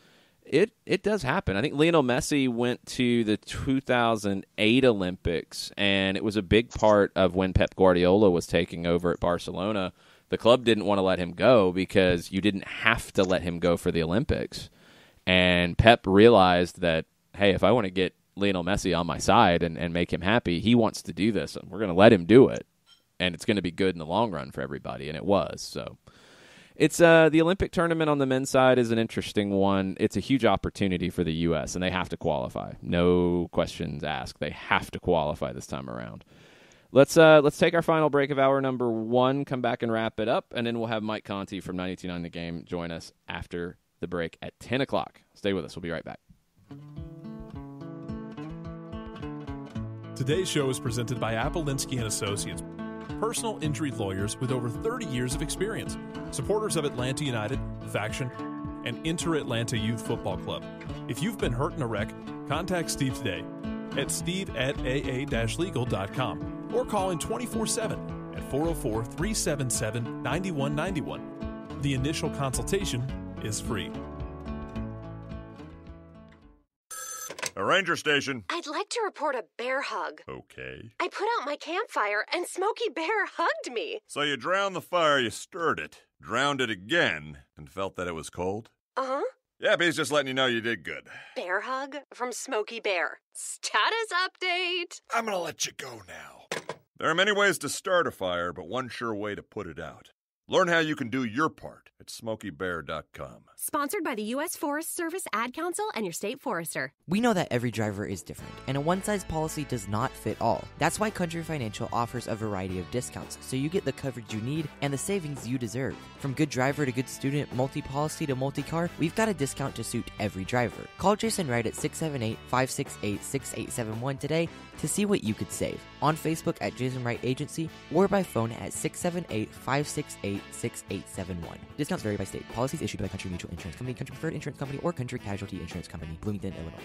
It does happen. I think Lionel Messi went to the 2008 Olympics, and it was a big part of when Pep Guardiola was taking over at Barcelona. The club didn't want to let him go because you didn't have to let him go for the Olympics. And Pep realized that, hey, if I want to get Lionel Messi on my side and make him happy, he wants to do this, and we're going to let him do it, and it's going to be good in the long run for everybody, and it was. So it's the Olympic tournament on the men's side is an interesting one. It's a huge opportunity for the U.S., and they have to qualify. No questions asked. They have to qualify this time around. Let's take our final break of hour number 1, come back and wrap it up, and then we'll have Mike Conti from 92.9 The Game join us after the break at 10 o'clock. Stay with us. We'll be right back. Today's show is presented by Appolinsky & Associates, personal injury lawyers with over 30 years of experience, supporters of Atlanta United, Faction, and Inter-Atlanta Youth Football Club. If you've been hurt in a wreck, contact Steve today at steve@aa-legal.com or call in 24/7 at 404-377-9191. The initial consultation is free. A ranger station. I'd like to report a bear hug. Okay. I put out my campfire and Smokey Bear hugged me. So you drowned the fire, you stirred it, drowned it again, and felt that it was cold? Uh-huh. Yeah, but he's just letting you know you did good. Bear hug from Smokey Bear. Status update. I'm gonna let you go now. There are many ways to start a fire, but one sure way to put it out. Learn how you can do your part at SmokeyBear.com. Sponsored by the U.S. Forest Service, Ad Council, and your state forester. We know that every driver is different, and a one-size policy does not fit all. That's why Country Financial offers a variety of discounts, so you get the coverage you need and the savings you deserve. From good driver to good student, multi-policy to multi-car, we've got a discount to suit every driver. Call Jason Wright at 678-568-6871 today to see what you could save. On Facebook at Jason Wright Agency, or by phone at 678-568-6871. Discounts vary by state. Policies issued by Country Mutual Insurance Company, Country Preferred Insurance Company, or Country Casualty Insurance Company, Bloomington, Illinois.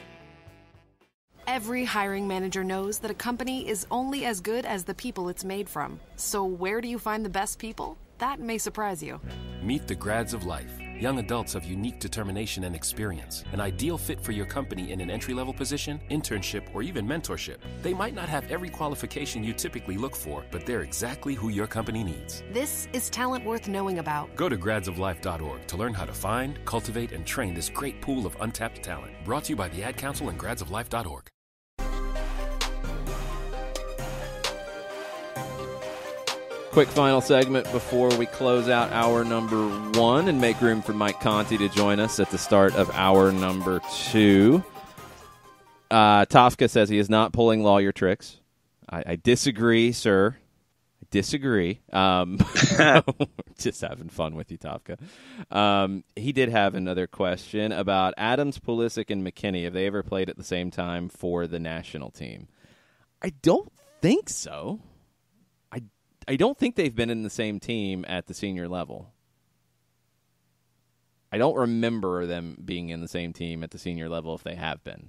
Every hiring manager knows that a company is only as good as the people it's made from. So where do you find the best people? That may surprise you. Meet the grads of life. Young adults of unique determination and experience. An ideal fit for your company in an entry-level position, internship, or even mentorship. They might not have every qualification you typically look for, but they're exactly who your company needs. This is talent worth knowing about. Go to gradsoflife.org to learn how to find, cultivate, and train this great pool of untapped talent. Brought to you by the Ad Council and gradsoflife.org. Quick final segment before we close out hour number 1 and make room for Mike Conti to join us at the start of hour number 2. Tafka says he is not pulling lawyer tricks. I disagree, sir. I disagree. Just having fun with you, Tafka. He did have another question about Adams, Pulisic, and McKinney. Have they ever played at the same time for the national team? I don't think so. I don't think they've been in the same team at the senior level. I don't remember them being in the same team at the senior level if they have been.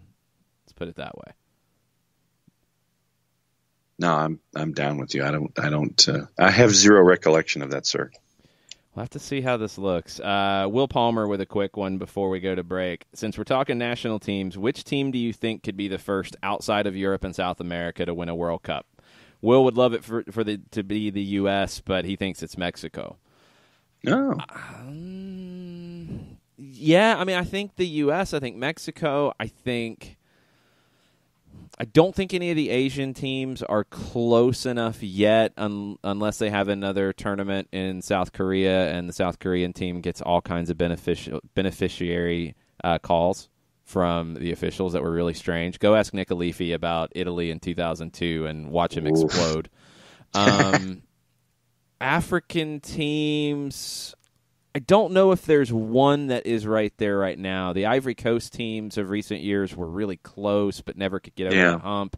Let's put it that way. No, I'm down with you. I have zero recollection of that, sir. We'll have to see how this looks. Will Palmer with a quick one before we go to break. Since we're talking national teams, which team do you think could be the first outside of Europe and South America to win a World Cup? Will would love it to be the U.S., but he thinks it's Mexico. No. Yeah, I mean, I think the U.S., I think Mexico, I don't think any of the Asian teams are close enough yet unless they have another tournament in South Korea and the South Korean team gets all kinds of beneficiary calls from the officials that were really strange. Go ask Nick Alifi about Italy in 2002 and watch him explode. African teams, I don't know if there's one that is right there right now. The Ivory Coast teams of recent years were really close but never could get over the hump.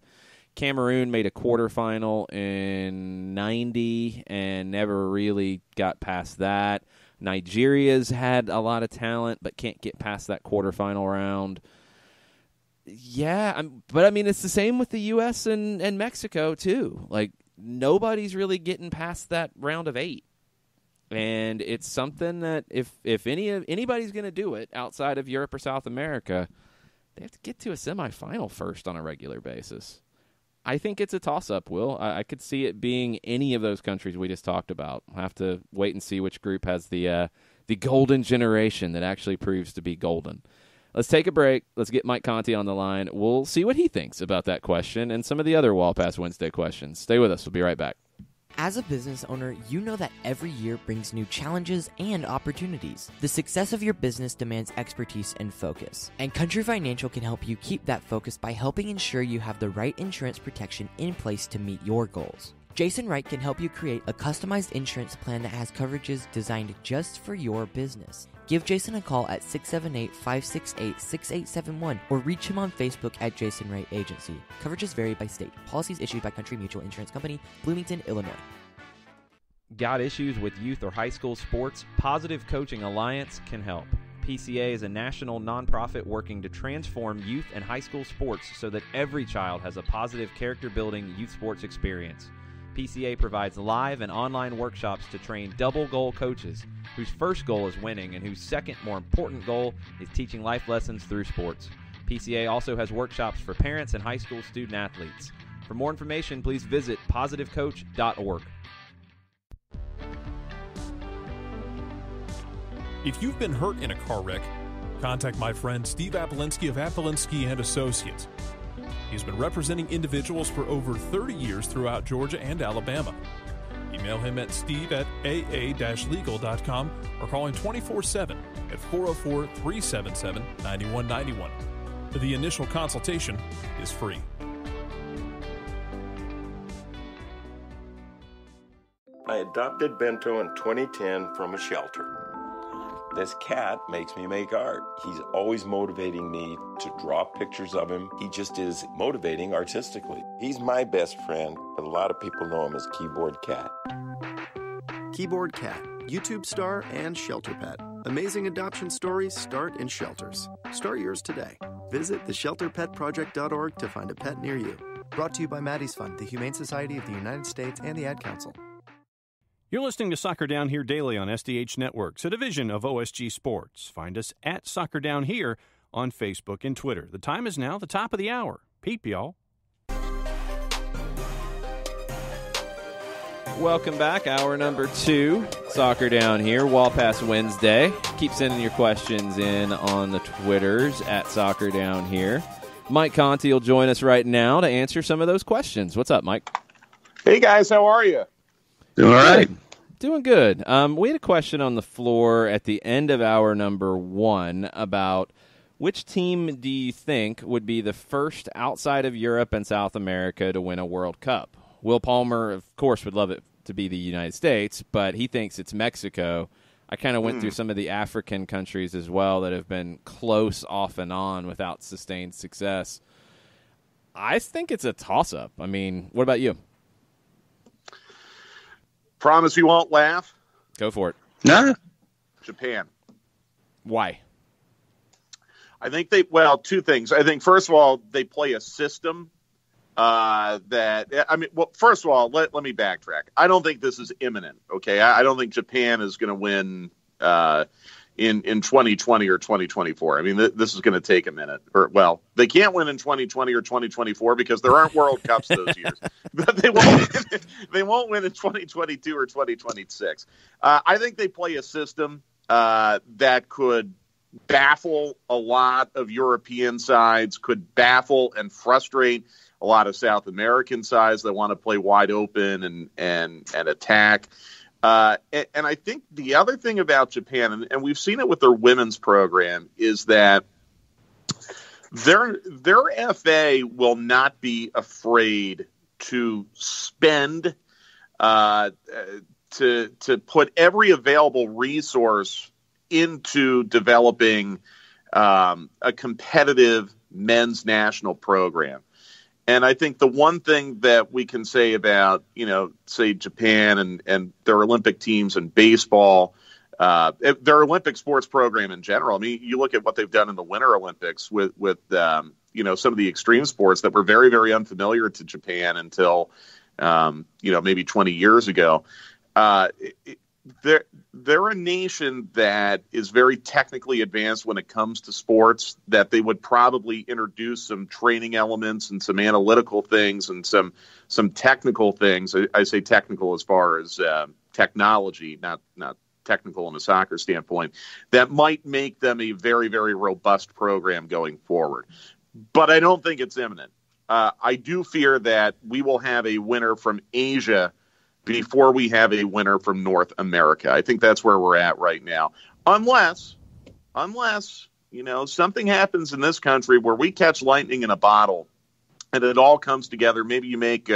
Cameroon made a quarterfinal in 90 and never really got past that. Nigeria's had a lot of talent but can't get past that quarterfinal round. Yeah, but I mean, it's the same with the U.S. and Mexico, too. Like, nobody's really getting past that round of 8. And it's something that if anybody's going to do it outside of Europe or South America, they have to get to a semifinal first on a regular basis. I think it's a toss-up, Will. I could see it being any of those countries we just talked about. We'll have to wait and see which group has the golden generation that actually proves to be golden. Let's take a break. Let's get Mike Conti on the line. We'll see what he thinks about that question and some of the other Wall Pass Wednesday questions. Stay with us. We'll be right back. As a business owner, you know that every year brings new challenges and opportunities. The success of your business demands expertise and focus, and Country Financial can help you keep that focus by helping ensure you have the right insurance protection in place to meet your goals. Jason Wright can help you create a customized insurance plan that has coverages designed just for your business. Give Jason a call at 678-568-6871 or reach him on Facebook at Jason Wright Agency. Coverages vary by state. Policies issued by Country Mutual Insurance Company, Bloomington, Illinois. Got issues with youth or high school sports? Positive Coaching Alliance can help. PCA is a national nonprofit working to transform youth and high school sports so that every child has a positive character-building youth sports experience. PCA provides live and online workshops to train double goal coaches whose first goal is winning and whose second, more important goal is teaching life lessons through sports. PCA also has workshops for parents and high school student athletes. For more information, please visit positivecoach.org. If you've been hurt in a car wreck, contact my friend Steve Apolinsky of Apolinsky & Associates. He's been representing individuals for over 30 years throughout Georgia and Alabama. Email him at steve@aa-legal.com or call him 24/7 at 404-377-9191. The initial consultation is free. I adopted Bento in 2010 from a shelter. This cat makes me make art. He's always motivating me to draw pictures of him. He just is motivating artistically. He's my best friend, but a lot of people know him as Keyboard Cat. Keyboard Cat, YouTube star and shelter pet. Amazing adoption stories start in shelters. Start yours today. Visit theshelterpetproject.org to find a pet near you. Brought to you by Maddie's Fund, the Humane Society of the United States, and the Ad Council. You're listening to Soccer Down Here daily on SDH Networks, a division of OSG Sports. Find us at Soccer Down Here on Facebook and Twitter. The time is now the top of the hour. Peep, y'all. Welcome back. Hour number 2, Soccer Down Here, Wall Pass Wednesday. Keep sending your questions in on the Twitters at Soccer Down Here. Mike Conti will join us right now to answer some of those questions. What's up, Mike? Hey, guys. How are you? Doing all right. Doing good. We had a question on the floor at the end of hour number 1 about which team do you think would be the first outside of Europe and South America to win a World Cup? Will Palmer, of course, would love it to be the United States, but he thinks it's Mexico. I kind of went through some of the African countries as well that have been close off and on without sustained success. I think it's a toss-up. I mean, what about you? Promise you won't laugh? Go for it. Nah. Japan. Why? I think two things. I think, first of all, they play a system first of all, let me backtrack. I don't think this is imminent, okay? I don't think Japan is going to win in 2020 or 2024. I mean, this is going to take a minute. They can't win in 2020 or 2024 because there aren't World Cups those years. But they won't win in 2022 or 2026. I think they play a system that could baffle a lot of European sides, could baffle and frustrate a lot of South American sides that want to play wide open and attack. And I think the other thing about Japan, and we've seen it with their women's program, is that their FA will not be afraid to spend to put every available resource into developing a competitive men's national program. And I think the one thing that we can say about, say Japan and their Olympic teams and baseball, their Olympic sports program in general. I mean, you look at what they've done in the Winter Olympics with some of the extreme sports that were very, very unfamiliar to Japan until, maybe 20 years ago. They're a nation that is very technically advanced when it comes to sports, that they would probably introduce some training elements and some analytical things and some technical things. I say technical as far as technology, not technical in a soccer standpoint, that might make them a very, very robust program going forward. But I don't think it's imminent. I do fear that we will have a winner from Asia before we have a winner from North America. I think that's where we're at right now. Unless, something happens in this country where we catch lightning in a bottle and it all comes together. Maybe you make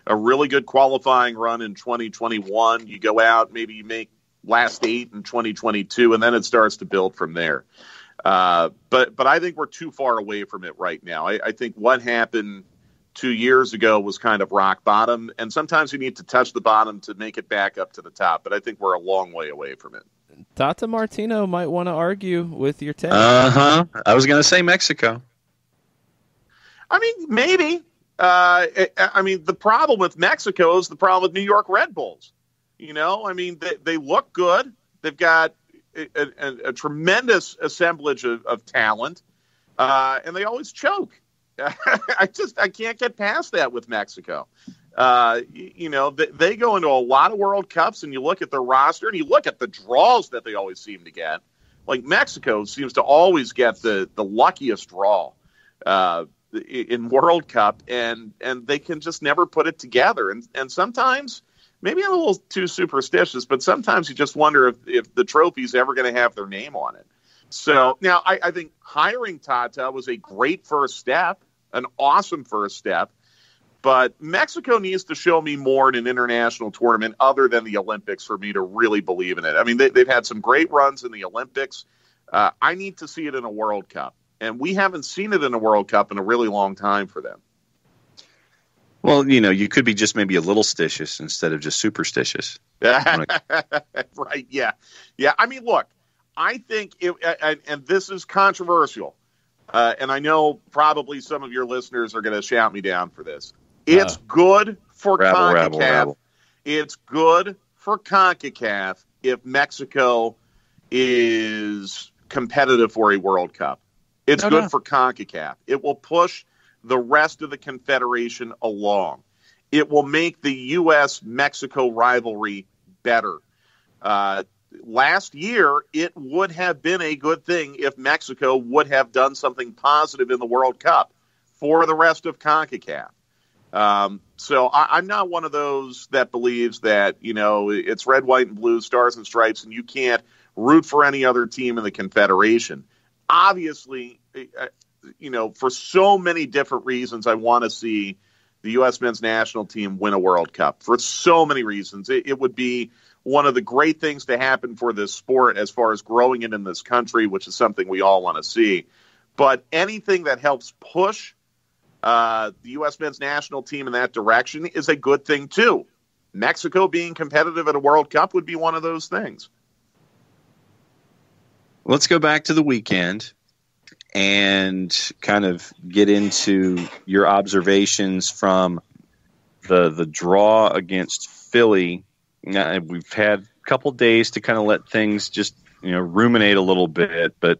a really good qualifying run in 2021. You go out, maybe you make last 8 in 2022, and then it starts to build from there. But I think we're too far away from it right now. I think what happened 2 years ago was kind of rock bottom, and sometimes you need to touch the bottom to make it back up to the top. But I think we're a long way away from it. Tata Martino might want to argue with your take. I was going to say Mexico. I mean, maybe. I mean, the problem with Mexico is the problem with New York Red Bulls. You know, I mean, they look good. They've got a tremendous assemblage of talent, and they always choke. I can't get past that with Mexico. You know, they go into a lot of World Cups, and you look at their roster, and you look at the draws that they always seem to get. Like Mexico seems to always get the luckiest draw in World Cup, and they can just never put it together. And sometimes, maybe I'm a little too superstitious, but sometimes you just wonder if the trophy's ever going to have their name on it. So now I think hiring Tata was a great first step, an awesome first step. But Mexico needs to show me more in an international tournament other than the Olympics for me to really believe in it. I mean, they've had some great runs in the Olympics. I need to see it in a World Cup. And we haven't seen it in a World Cup in a really long time for them. Well, you know, you could be just maybe a little stitious instead of just superstitious. Right, yeah. Yeah, I mean, look, I think, and this is controversial, and I know probably some of your listeners are going to shout me down for this. It's good for CONCACAF. Rabble. It's good for CONCACAF if Mexico is competitive for a World Cup. It's good for CONCACAF. It will push the rest of the Confederation along. It will make the U.S.-Mexico rivalry better. Last year, it would have been a good thing if Mexico would have done something positive in the World Cup for the rest of CONCACAF. So I'm not one of those that believes that, you know, it's red, white, and blue, stars and stripes, and you can't root for any other team in the Confederation. Obviously, you know, for so many different reasons, I want to see the U.S. men's national team win a World Cup. For so many reasons. It would be one of the great things to happen for this sport as far as growing it in this country, which is something we all want to see. But anything that helps push the U.S. men's national team in that direction is a good thing, too. Mexico being competitive at a World Cup would be one of those things. Let's go back to the weekend and kind of get into your observations from the draw against Philly. Now, we've had a couple days to kind of let things just, you know, ruminate a little bit, but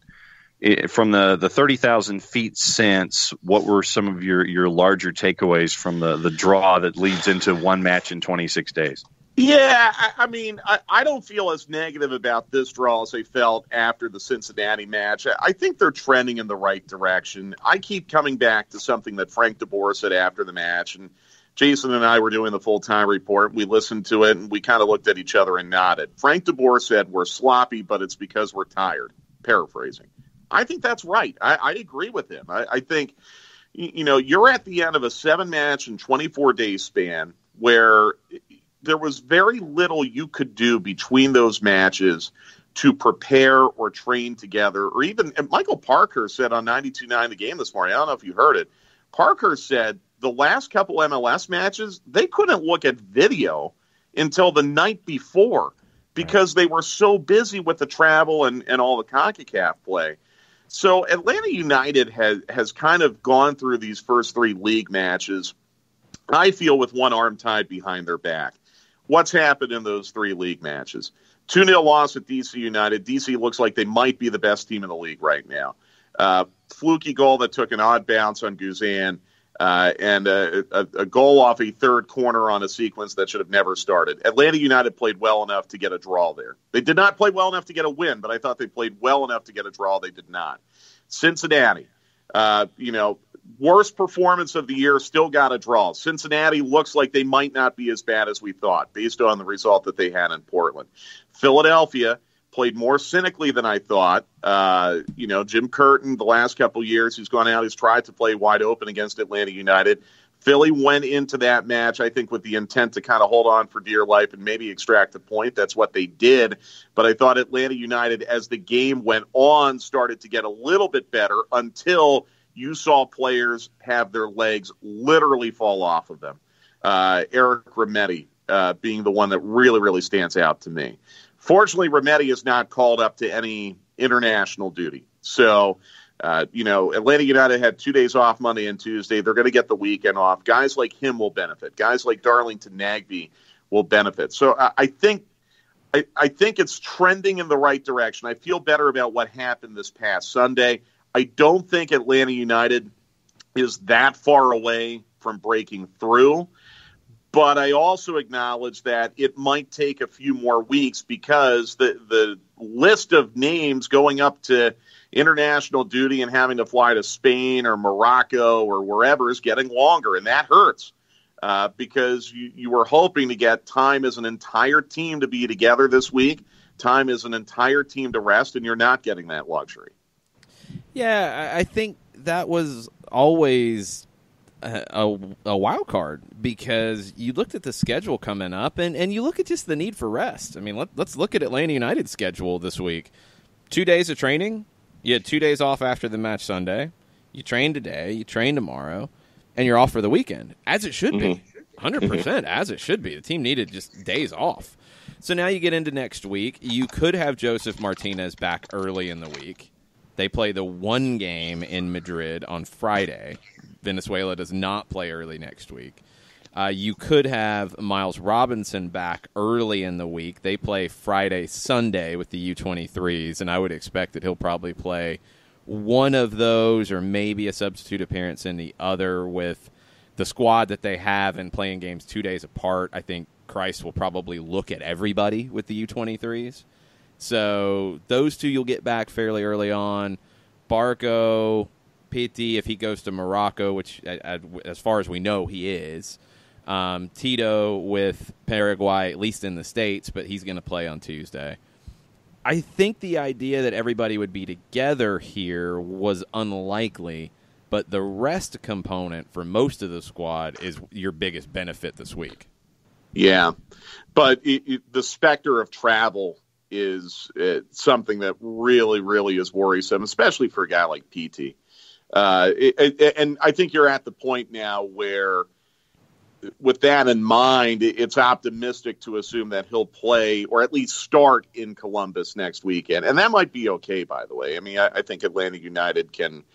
from the 30,000 feet since, what were some of your larger takeaways from the draw that leads into one match in 26 days? Yeah, I mean, I don't feel as negative about this draw as I felt after the Cincinnati match. I think they're trending in the right direction. I keep coming back to something that Frank DeBoer said after the match, and Jason and I were doing the full-time report. We listened to it, and we kind of looked at each other and nodded. Frank DeBoer said, "We're sloppy, but it's because we're tired," paraphrasing. I think that's right. I agree with him. I think, you know, you're at the end of a 7-match and 24-day span where there was very little you could do between those matches to prepare or train together. Or even, and Michael Parker said on 92.9 The Game this morning, I don't know if you heard it, Parker said the last couple MLS matches, they couldn't look at video until the night before because they were so busy with the travel and all the CONCACAF play. So Atlanta United has kind of gone through these first 3 league matches, I feel, with one arm tied behind their back. What's happened in those 3 league matches? 2-0 loss at DC United. DC looks like they might be the best team in the league right now. Fluky goal that took an odd bounce on Guzan, and a goal off a third corner on a sequence that should have never started. Atlanta United played well enough to get a draw there. They did not play well enough to get a win, but I thought they played well enough to get a draw. They did not. Cincinnati, you know, worst performance of the year, still got a draw. Cincinnati looks like they might not be as bad as we thought based on the result that they had in Portland. Philadelphia played more cynically than I thought. You know, Jim Curtin, the last couple years, who's gone out, he's tried to play wide open against Atlanta United, Philly went into that match, I think, with the intent to kind of hold on for dear life and maybe extract a point. That's what they did. But I thought Atlanta United, as the game went on, started to get a little bit better until you saw players have their legs literally fall off of them. Eric Remedi being the one that really, really stands out to me. Fortunately, Remedi is not called up to any international duty. So, Atlanta United had 2 days off, Monday and Tuesday. They're going to get the weekend off. Guys like him will benefit. Guys like Darlington Nagbe will benefit. So I think it's trending in the right direction. I feel better about what happened this past Sunday. I don't think Atlanta United is that far away from breaking through. But I also acknowledge that it might take a few more weeks because the list of names going up to international duty and having to fly to Spain or Morocco or wherever is getting longer, and that hurts because you were hoping to get time as an entire team to be together this week, time as an entire team to rest, and you're not getting that luxury. Yeah, I think that was always a wild card because you looked at the schedule coming up and you look at just the need for rest. I mean, let's look at Atlanta United's schedule this week. 2 days of training. You had 2 days off after the match Sunday. You train today. You train tomorrow. And you're off for the weekend, as it should be. 100% as it should be. The team needed just days off. So now you get into next week. You could have Joseph Martinez back early in the week. They play the one game in Madrid on Friday. Venezuela does not play early next week. You could have Miles Robinson back early in the week. They play Friday, Sunday with the U23s, and I would expect that he'll probably play one of those or maybe a substitute appearance in the other with the squad that they have and playing games 2 days apart. I think Christ will probably look at everybody with the U23s. So those two you'll get back fairly early on. Barco, Pitti, if he goes to Morocco, which as far as we know he is. Tito with Paraguay, at least in the States, but he's going to play on Tuesday. I think the idea that everybody would be together here was unlikely, but the rest component for most of the squad is your biggest benefit this week. Yeah, but the specter of travel is something that really, really is worrisome, especially for a guy like PT. And I think you're at the point now where, with that in mind, it's optimistic to assume that he'll play or at least start in Columbus next weekend. And that might be okay, by the way. I mean, I think Atlanta United can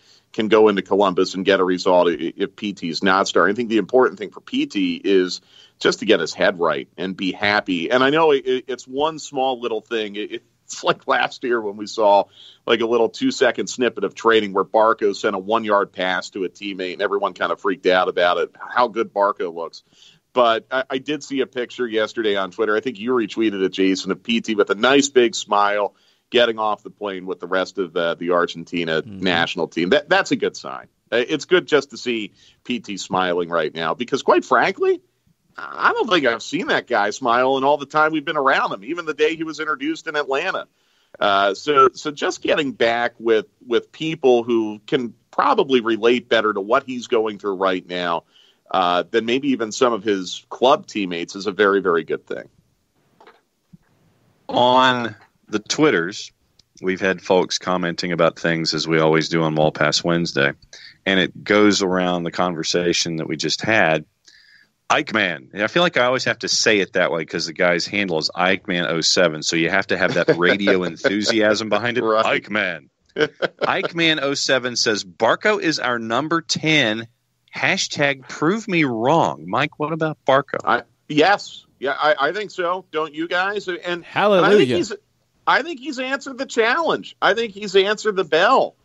go into Columbus and get a result if PT's not starting. I think the important thing for PT is just to get his head right and be happy. And I know it's one small little thing. It's like last year when we saw like a little 2-second snippet of training where Barco sent a 1-yard pass to a teammate and everyone kind of freaked out about it, how good Barco looks. But I did see a picture yesterday on Twitter. I think you retweeted it, Jason, of PT with a nice big smile getting off the plane with the rest of the Argentina national team. That's a good sign. It's good just to see PT smiling right now because, quite frankly, I don't think I've seen that guy smile in all the time we've been around him, even the day he was introduced in Atlanta. So just getting back with people who can probably relate better to what he's going through right now than maybe even some of his club teammates is a very, very good thing. On the Twitters, we've had folks commenting about things as we always do on Wall Pass Wednesday, and it goes around the conversation that we just had. Eichmann. And I feel like I always have to say it that way because the guy's handle is Eichmann07, so you have to have that radio enthusiasm behind it. Right. Eichmann. Eichmann07 says, Barco is our number 10. Hashtag prove me wrong. Mike, what about Barco? Yes. Yeah, I think so. Don't you guys? And hallelujah. And I think he's answered the challenge. I think he's answered the bell.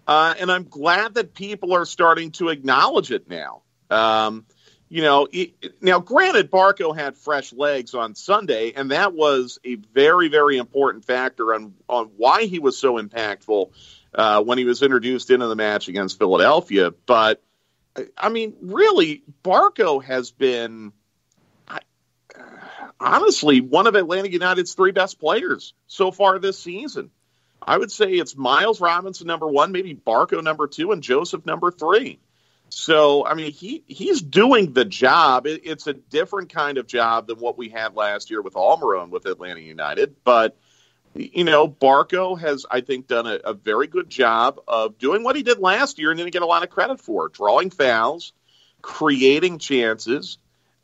And I'm glad that people are starting to acknowledge it now. Now, granted, Barco had fresh legs on Sunday, and that was a very, very important factor on why he was so impactful when he was introduced into the match against Philadelphia. But, I mean, really, Barco has been, honestly, one of Atlanta United's 3 best players so far this season. I would say it's Miles Robinson, number 1, maybe Barco, number 2, and Joseph, number 3. So, I mean, he's doing the job. It's a different kind of job than what we had last year with Almiron with Atlanta United. But, Barco has, I think, done a very good job of doing what he did last year and didn't get a lot of credit for. Drawing fouls, creating chances,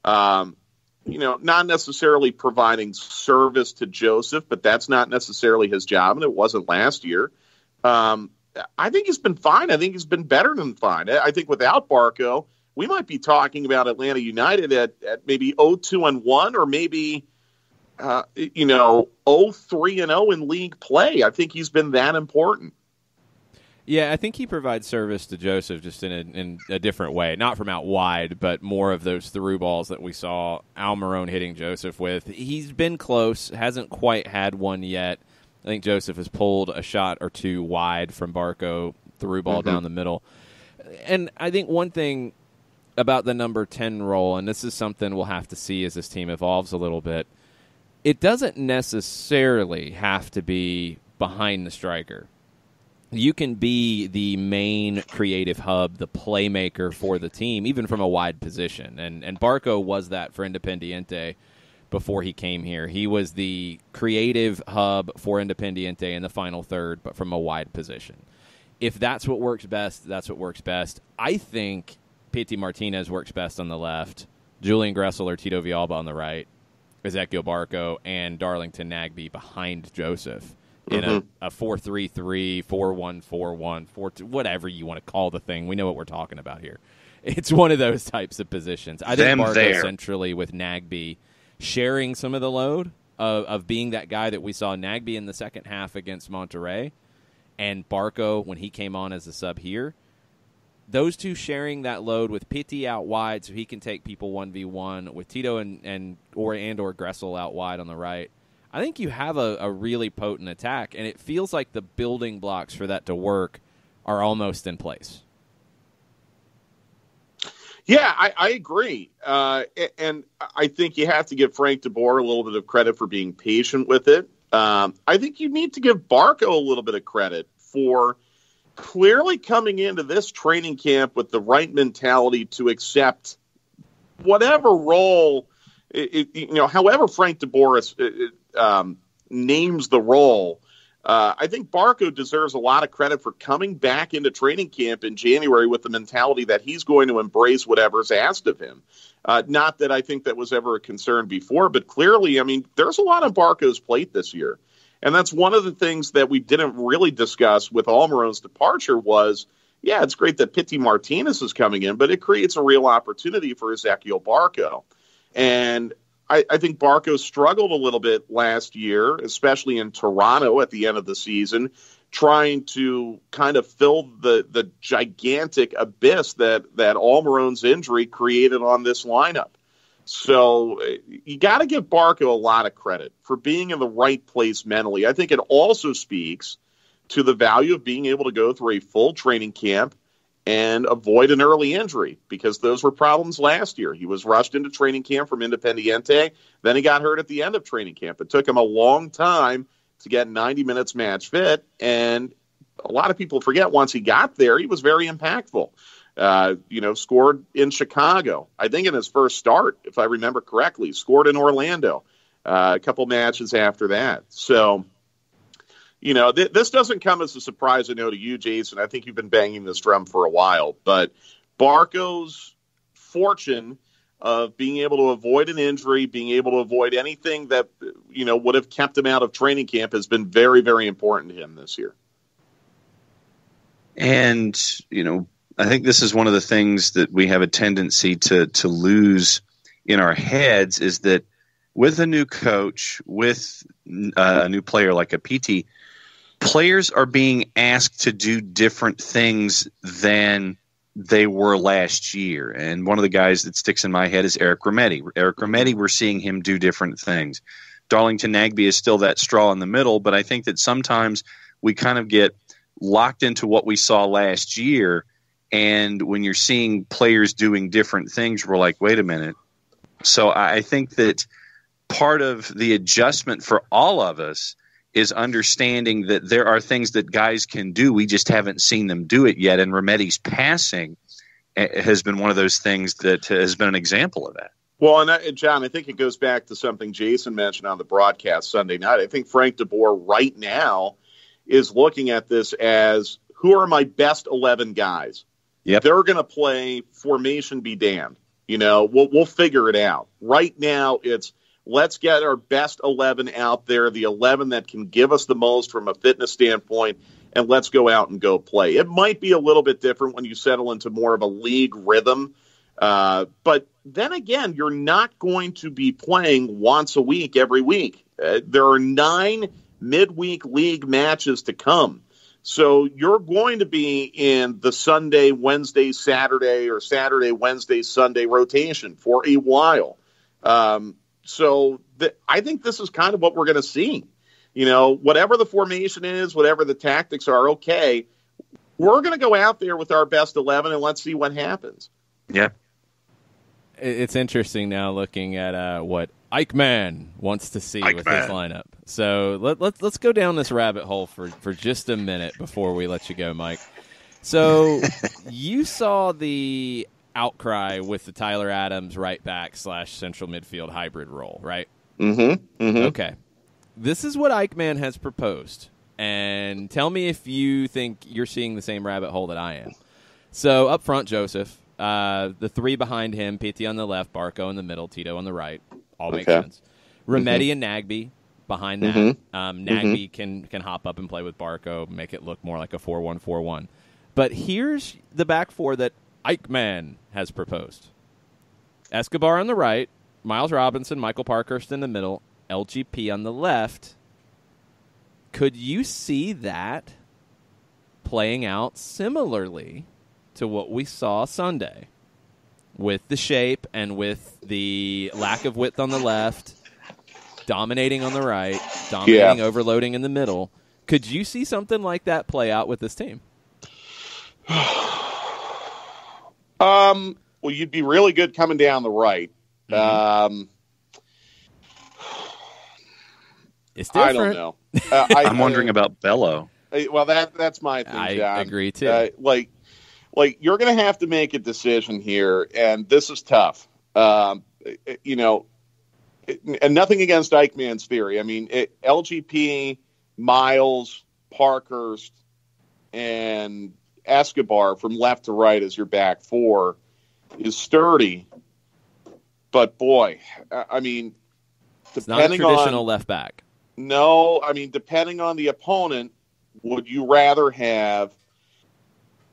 not necessarily providing service to Joseph, but that's not necessarily his job, and it wasn't last year. I think he's been fine. I think he's been better than fine. I think without Barco, we might be talking about Atlanta United at maybe 0-2-1 or maybe, 0-3-0 in league play. I think he's been that important. Yeah, I think he provides service to Joseph just in a different way. Not from out wide, but more of those through balls that we saw Almiron hitting Joseph with. He's been close, hasn't quite had one yet. I think Joseph has pulled a shot or two wide from Barco, through ball down the middle. And I think one thing about the number 10 role, and this is something we'll have to see as this team evolves a little bit, it doesn't necessarily have to be behind the striker. You can be the main creative hub, the playmaker for the team, even from a wide position. And Barco was that for Independiente before he came here. He was the creative hub for Independiente in the final third, but from a wide position. If that's what works best, that's what works best. I think Pity Martinez works best on the left, Julian Gressel or Tito Villalba on the right, Ezequiel Barco, and Darlington Nagbe behind Joseph in a 4-3-3, 4-1-4-1, 4-2, whatever you want to call the thing. We know what we're talking about here. It's one of those types of positions. I think Barco centrally with Nagbe sharing some of the load of being that guy that we saw Nagbe in the second half against Monterrey, and Barco when he came on as a sub here. Those two sharing that load with Pitti out wide so he can take people 1v1, with Tito and or Gressel out wide on the right. I think you have a really potent attack, and it feels like the building blocks for that to work are almost in place. Yeah, I agree. And I think you have to give Frank de Boer a little bit of credit for being patient with it. I think you need to give Barco a little bit of credit for clearly coming into this training camp with the right mentality to accept whatever role, however Frank de Boer names the role. I think Barco deserves a lot of credit for coming back into training camp in January with the mentality that he's going to embrace whatever's asked of him. Not that I think that was ever a concern before, but clearly, I mean, there's a lot on Barco's plate this year. And that's one of the things that we didn't really discuss with Almiron's departure was, yeah, it's great that Pity Martinez is coming in, but it creates a real opportunity for Ezequiel Barco. And I think Barco struggled a little bit last year, especially in Toronto at the end of the season, trying to kind of fill the gigantic abyss that Almiron's injury created on this lineup. So you got to give Barco a lot of credit for being in the right place mentally. I think it also speaks to the value of being able to go through a full training camp and avoid an early injury, because those were problems last year. He was rushed into training camp from Independiente. Then he got hurt at the end of training camp. It took him a long time to get 90 minutes match fit. And a lot of people forget once he got there, he was very impactful. Scored in Chicago, I think in his first start, if I remember correctly, scored in Orlando, a couple matches after that. So, this doesn't come as a surprise, I know, to you, Jason. I think you've been banging this drum for a while. But Barco's fortune of being able to avoid an injury, being able to avoid anything that, would have kept him out of training camp has been very, very important to him this year. And, I think this is one of the things that we have a tendency to lose in our heads is that with a new coach, with a new player like a PT, players are being asked to do different things than they were last year. And one of the guys that sticks in my head is Eric Rometty. Eric Rometty, we're seeing him do different things. Darlington Nagbe is still that straw in the middle, but I think that sometimes we kind of get locked into what we saw last year. And when you're seeing players doing different things, we're like, wait a minute. So I think that part of the adjustment for all of us is understanding that there are things that guys can do. We just haven't seen them do it yet. And Rometty's passing has been one of those things that has been an example of that. Well, and John, I think it goes back to something Jason mentioned on the broadcast Sunday night. I think Frank DeBoer right now is looking at this as, who are my best 11 guys? Yep. They're going to play formation be damned. We'll figure it out. Right now, it's let's get our best 11 out there, the 11 that can give us the most from a fitness standpoint, and let's go out and go play. It might be a little bit different when you settle into more of a league rhythm. But then again, you're not going to be playing once a week every week. There are 9 midweek league matches to come. So you're going to be in the Sunday, Wednesday, Saturday, or Saturday, Wednesday, Sunday rotation for a while. I think this is kind of what we're going to see. Whatever the formation is, whatever the tactics are, okay, we're going to go out there with our best 11 and let's see what happens. Yeah. It's interesting now looking at what Eichmann wants to see with his lineup. So let's go down this rabbit hole for just a minute before we let you go, Mike. So you saw the outcry with the Tyler Adams right back / central midfield hybrid role, right? Mm-hmm. Okay. This is what Eichmann has proposed. And tell me if you think you're seeing the same rabbit hole that I am. So up front, Joseph. The 3 behind him, Pitti on the left, Barco in the middle, Tito on the right. All makes sense. Remedi and Nagbe behind that. Nagbe can hop up and play with Barco, make it look more like a 4-1-4-1. But here's the back 4 that Eichmann has proposed. Escobar on the right, Miles Robinson, Michael Parkhurst in the middle, LGP on the left. Could you see that playing out similarly to what we saw Sunday, with the shape and with the lack of width on the left, dominating on the right, overloading in the middle? Could you see something like that play out with this team? Well, you'd be really good coming down the right. It's different. I don't know. I'm wondering about Bello. Well, that's my thing, John. I agree, too. Like you're going to have to make a decision here, and this is tough. And nothing against Eichmann's theory. I mean, LGP, Miles, Parkhurst, and Escobar from left to right as your back 4 is sturdy. But boy, I mean, it's not a traditional left back. No, I mean, depending on the opponent, would you rather have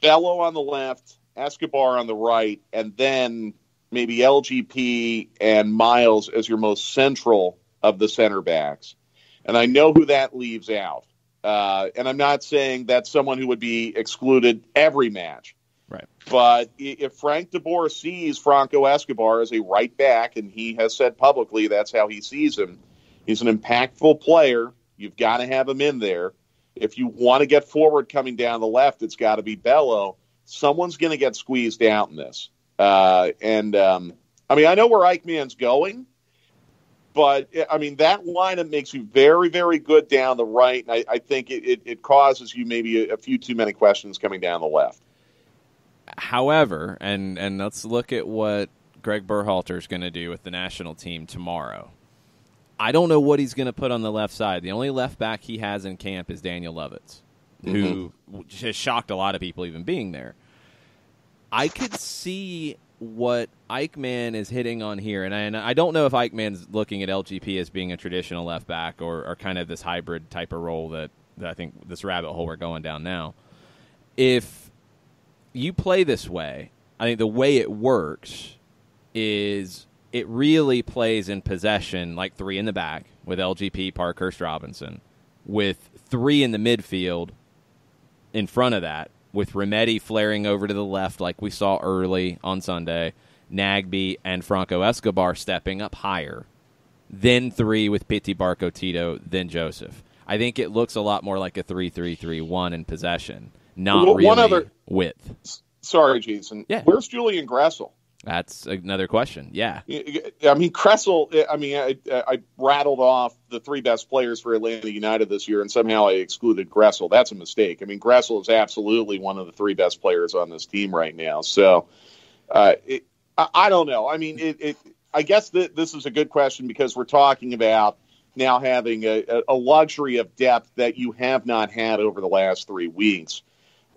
Bello on the left, Escobar on the right, and then maybe LGP and Miles as your most central of the center backs? And I know who that leaves out. And I'm not saying that's someone who would be excluded every match. Right. But if Frank DeBoer sees Franco Escobar as a right back, and he has said publicly that's how he sees him, he's an impactful player. You've got to have him in there. If you want to get forward coming down the left, it's got to be Bello. Someone's going to get squeezed out in this. I mean, I know where Eichmann's going, but, I mean, that lineup makes you very, very good down the right, and I think it causes you maybe a few too many questions coming down the left. However, and let's look at what Greg Berhalter is going to do with the national team tomorrow. I don't know what he's going to put on the left side. The only left back he has in camp is Daniel Lovitz, who has shocked a lot of people even being there. I could see what Eichmann is hitting on here, and I don't know if Eichmann's looking at LGP as being a traditional left back or kind of this hybrid type of role that I think this rabbit hole we're going down now. If you play this way, I think the way it works is it really plays in possession like 3 in the back with LGP, Parkhurst, Robinson, with 3 in the midfield in front of that, with Remedi flaring over to the left like we saw early on Sunday, Nagbe and Franco Escobar stepping up higher, then 3 with Pitti, Barco, Tito, then Joseph. I think it looks a lot more like a 3-3-3-1 in possession, not really width. Sorry, Jason. Yeah. Where's Julian Gressel? That's another question. Yeah. I mean, Kressel, I rattled off the 3 best players for Atlanta United this year, and somehow I excluded Gressel. That's a mistake. I mean, Gressel is absolutely one of the 3 best players on this team right now. So I don't know. I mean, I guess this is a good question because we're talking about now having a luxury of depth that you have not had over the last 3 weeks.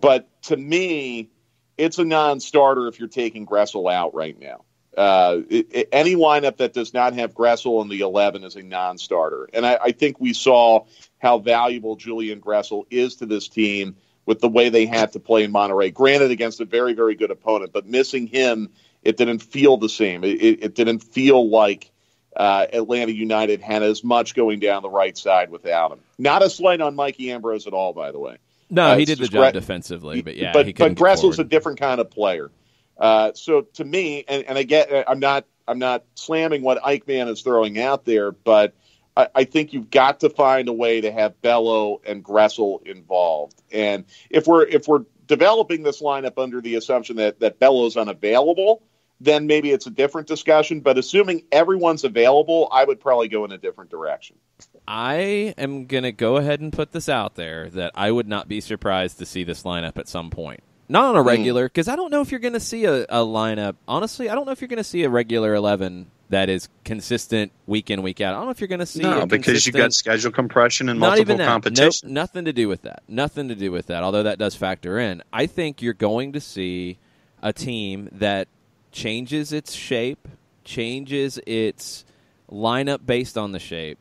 But to me, it's a non-starter if you're taking Gressel out right now. Any lineup that does not have Gressel in the 11 is a non-starter. And I think we saw how valuable Julian Gressel is to this team with the way they had to play in Monterrey. Granted, against a very, very good opponent, but missing him, it didn't feel the same. It didn't feel like Atlanta United had as much going down the right side without him. Not a slight on Mikey Ambrose at all, by the way. No, he did the job defensively, but yeah, but Gressel's a different kind of player. So to me, and I get, I'm not slamming what Eichmann is throwing out there, but I think you've got to find a way to have Bello and Gressel involved. And if we're developing this lineup under the assumption that Bello's unavailable, then maybe it's a different discussion. But assuming everyone's available, I would probably go in a different direction. I am going to go ahead and put this out there that I would not be surprised to see this lineup at some point. Not on a regular, because I don't know if you're going to see a lineup. Honestly, I don't know if you're going to see a regular 11 that is consistent week in, week out. I don't know if you're going to see because you got schedule compression and multiple competition. Nope, nothing to do with that. Nothing to do with that, although that does factor in. I think you're going to see a team that changes its shape, changes its lineup based on the shape.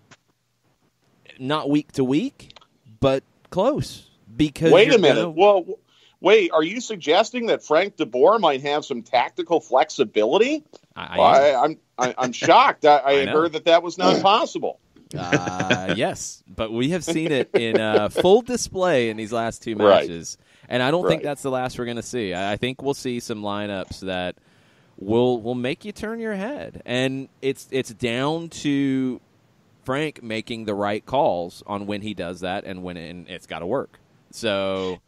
Not week to week, but close. Because wait a minute. Well, wait, are you suggesting that Frank de Boer might have some tactical flexibility? I'm shocked. I heard that was not possible. Yes, but we have seen it in full display in these last 2 matches, and I don't think that's the last we're going to see. I think we'll see some lineups that will make you turn your head, and it's down to Frank making the right calls on when he does that and when it's got to work. So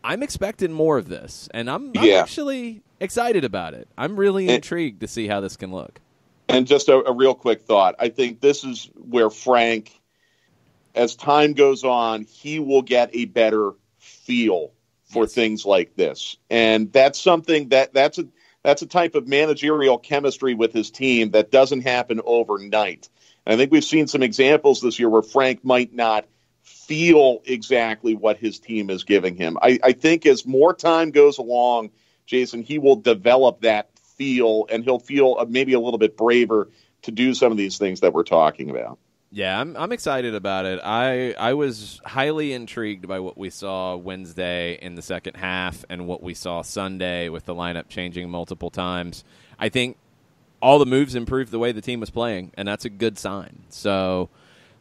I'm expecting more of this, and I'm actually excited about it. I'm really intrigued to see how this can look. And just a real quick thought. I think this is where Frank, as time goes on, he will get a better feel for things like this. And that's something that's a type of managerial chemistry with his team that doesn't happen overnight. And I think we've seen some examples this year where Frank might not feel exactly what his team is giving him. I think as more time goes along, Jason, he will develop that feel, and he'll feel maybe a little bit braver to do some of these things that we're talking about. Yeah, I'm excited about it. I was highly intrigued by what we saw Wednesday in the second half and what we saw Sunday with the lineup changing multiple times. I think all the moves improved the way the team was playing, and that's a good sign. So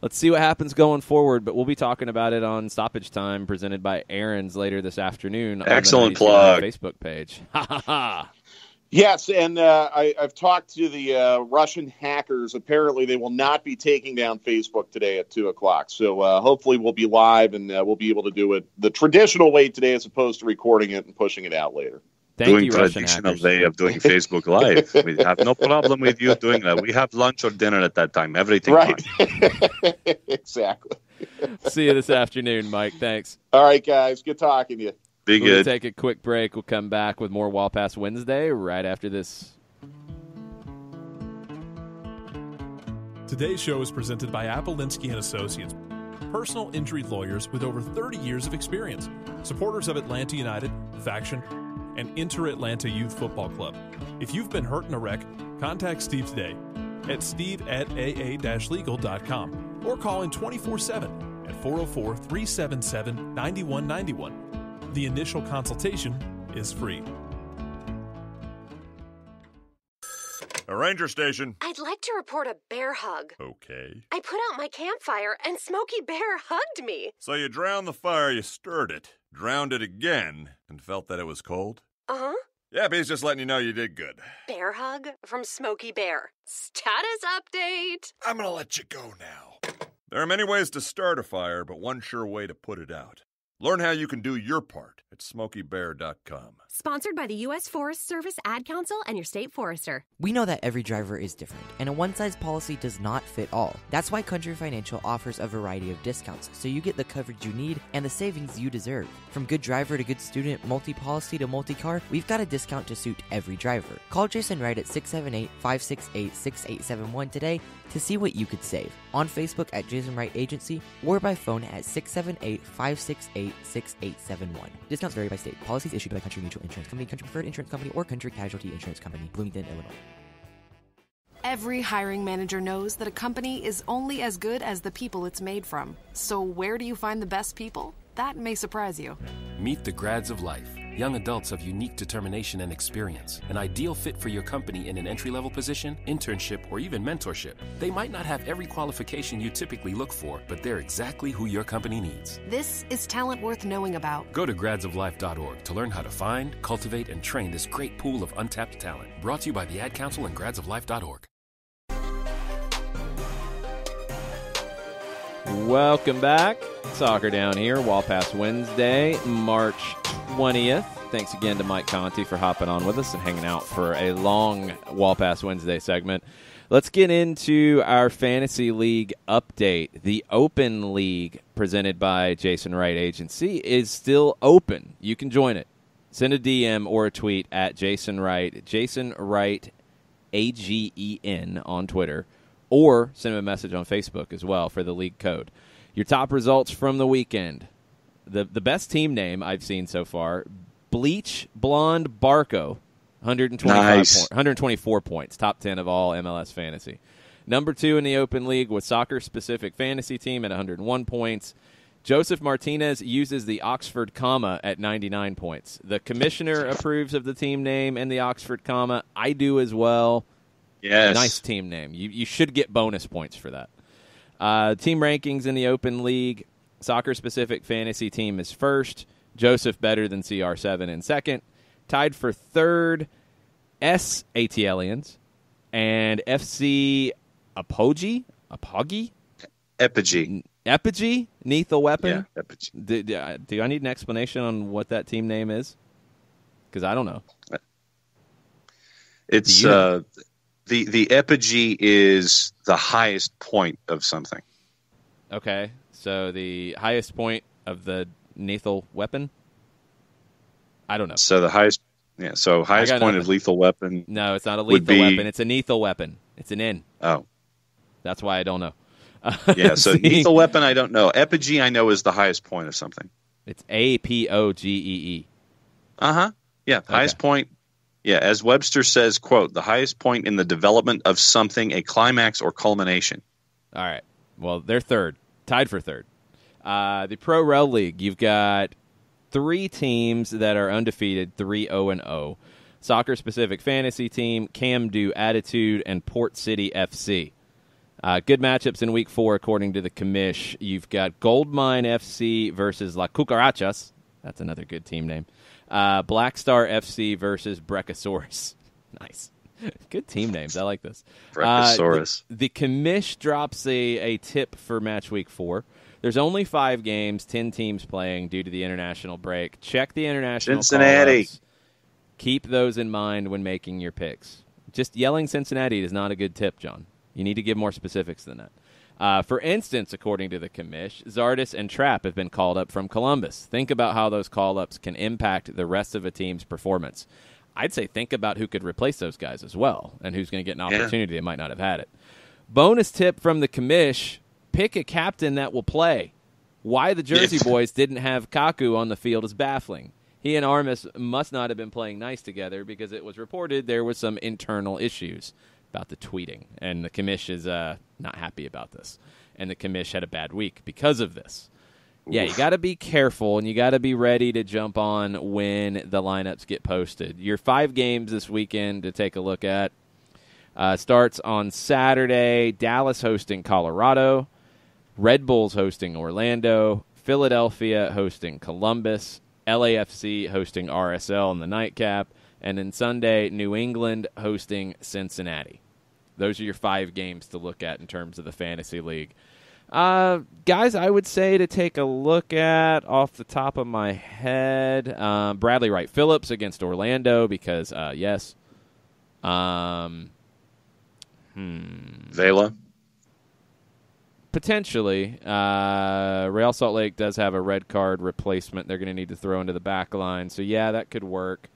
let's see what happens going forward, but we'll be talking about it on Stoppage Time presented by Aaron's later this afternoon. Excellent on the plug. Facebook page. Ha ha ha. Yes, and I've talked to the Russian hackers. Apparently, they will not be taking down Facebook today at 2 o'clock. So hopefully we'll be live, and we'll be able to do it the traditional way today as opposed to recording it and pushing it out later. Thank you, traditional way of doing Facebook Live. We have no problem with you doing that. We have lunch or dinner at that time. Everything right. Exactly. See you this afternoon, Mike. Thanks. All right, guys. Good talking to you. Be We'll good. take a quick break. We'll come back with more Wall Pass Wednesday right after this. Today's show is presented by Appolinsky & Associates, personal injury lawyers with over 30 years of experience, supporters of Atlanta United, Faction, and Inter-Atlanta Youth Football Club. If you've been hurt in a wreck, contact Steve today at steve@aa-legal.com or call in 24/7 at 404-377-9191. The initial consultation is free. A ranger station. I'd like to report a bear hug. Okay. I put out my campfire and Smokey Bear hugged me. So you drowned the fire, you stirred it, drowned it again, and felt that it was cold? Uh-huh. Yeah, he's just letting you know you did good. Bear hug from Smokey Bear. Status update. I'm gonna let you go now. There are many ways to start a fire, but one sure way to put it out. Learn how you can do your part at SmokeyBear.com. Sponsored by the U.S. Forest Service Ad Council and your state forester. We know that every driver is different, and a one-size policy does not fit all. That's why Country Financial offers a variety of discounts, so you get the coverage you need and the savings you deserve. From good driver to good student, multi-policy to multi-car, we've got a discount to suit every driver. Call Jason Wright at 678-568-6871 today to see what you could save. On Facebook at Jason Wright Agency or by phone at 678-568-6871. Discounts vary by state. Policies issued by Country Mutual Insurance Company, Country Preferred Insurance Company, or Country Casualty Insurance Company, Bloomington, Illinois. Every hiring manager knows that a company is only as good as the people it's made from. So where do you find the best people? That may surprise you. Meet the grads of life. Young adults of unique determination and experience. An ideal fit for your company in an entry-level position, internship, or even mentorship. They might not have every qualification you typically look for, but they're exactly who your company needs. This is talent worth knowing about. Go to gradsoflife.org to learn how to find, cultivate, and train this great pool of untapped talent. Brought to you by the Ad Council and gradsoflife.org. Welcome back. Soccer Down here, Wall Pass Wednesday, March 20th. Thanks again to Mike Conti for hopping on with us and hanging out for a long Wall Pass Wednesday segment. Let's get into our Fantasy League update. The Open League, presented by Jason Wright Agency, is still open. You can join it. Send a DM or a tweet at Jason Wright, Jason Wright, AGEN on Twitter, or send him a message on Facebook as well for the league code. Your top results from the weekend. The best team name I've seen so far, Bleach Blonde Barco, 124 points, top 10 of all MLS fantasy. Number 2 in the Open League was Soccer Specific Fantasy Team at 101 points. Joseph Martinez uses the Oxford comma at 99 points. The commissioner approves of the team name and the Oxford comma. I do as well. Yes. Nice team name. You should get bonus points for that. Team rankings in the Open League. Soccer-specific fantasy team is first. Joseph better than CR7 in second. Tied for third, ATLians and FC Apogee? Epigee? Lethal Weapon? Yeah, Epigee. Do I need an explanation on what that team name is? Because I don't know. It's the Epigee is the highest point of something. Okay, so the highest point of the Lethal Weapon? I don't know. So the highest point of Lethal Weapon. No, it's not a lethal weapon. It's a lethal weapon. It's an N. Oh. That's why I don't know. Yeah, so Lethal Weapon I don't know. Epigee I know is the highest point of something. It's APOGEE. Uh-huh. Yeah, highest point. Yeah, as Webster says, quote, the highest point in the development of something, a climax or culmination. All right. Well, they're third. Tied for third. The Pro Rel League, you've got 3 teams that are undefeated, 3-0-0. Soccer-specific fantasy team, Camdo Attitude, and Port City FC. Good matchups in Week 4, according to the commish. You've got Goldmine FC versus La Cucarachas. That's another good team name. Black Star FC versus Brachiosaurus. Nice. Good team names. I like this. Brachiosaurus. The commish drops a tip for match Week 4. There's only 5 games, 10 teams playing due to the international break. Check the international Cincinnati. call-ups. Keep those in mind when making your picks. Just yelling Cincinnati is not a good tip, John. You need to give more specifics than that. For instance, according to the commish, Zardes and Trapp have been called up from Columbus. Think about how those call-ups can impact the rest of a team's performance. I'd say think about who could replace those guys as well and who's going to get an opportunity that might not have had it. Bonus tip from the commish, pick a captain that will play. Why the Jersey Boys didn't have Kaku on the field is baffling. He and Armas must not have been playing nice together because it was reported there was some internal issues about the tweeting, and the commish is not happy about this. And the commish had a bad week because of this. Yeah, you got to be careful, and you got to be ready to jump on when the lineups get posted. Your 5 games this weekend to take a look at starts on Saturday. Dallas hosting Colorado, Red Bulls hosting Orlando, Philadelphia hosting Columbus, LAFC hosting RSL in the nightcap, and then Sunday, New England hosting Cincinnati. Those are your 5 games to look at in terms of the Fantasy League. Guys, I would say to take a look at off the top of my head, Bradley Wright Phillips against Orlando because, yes. Vela? Potentially. Real Salt Lake does have a red card replacement they're going to need to throw into the back line. So, yeah, that could work.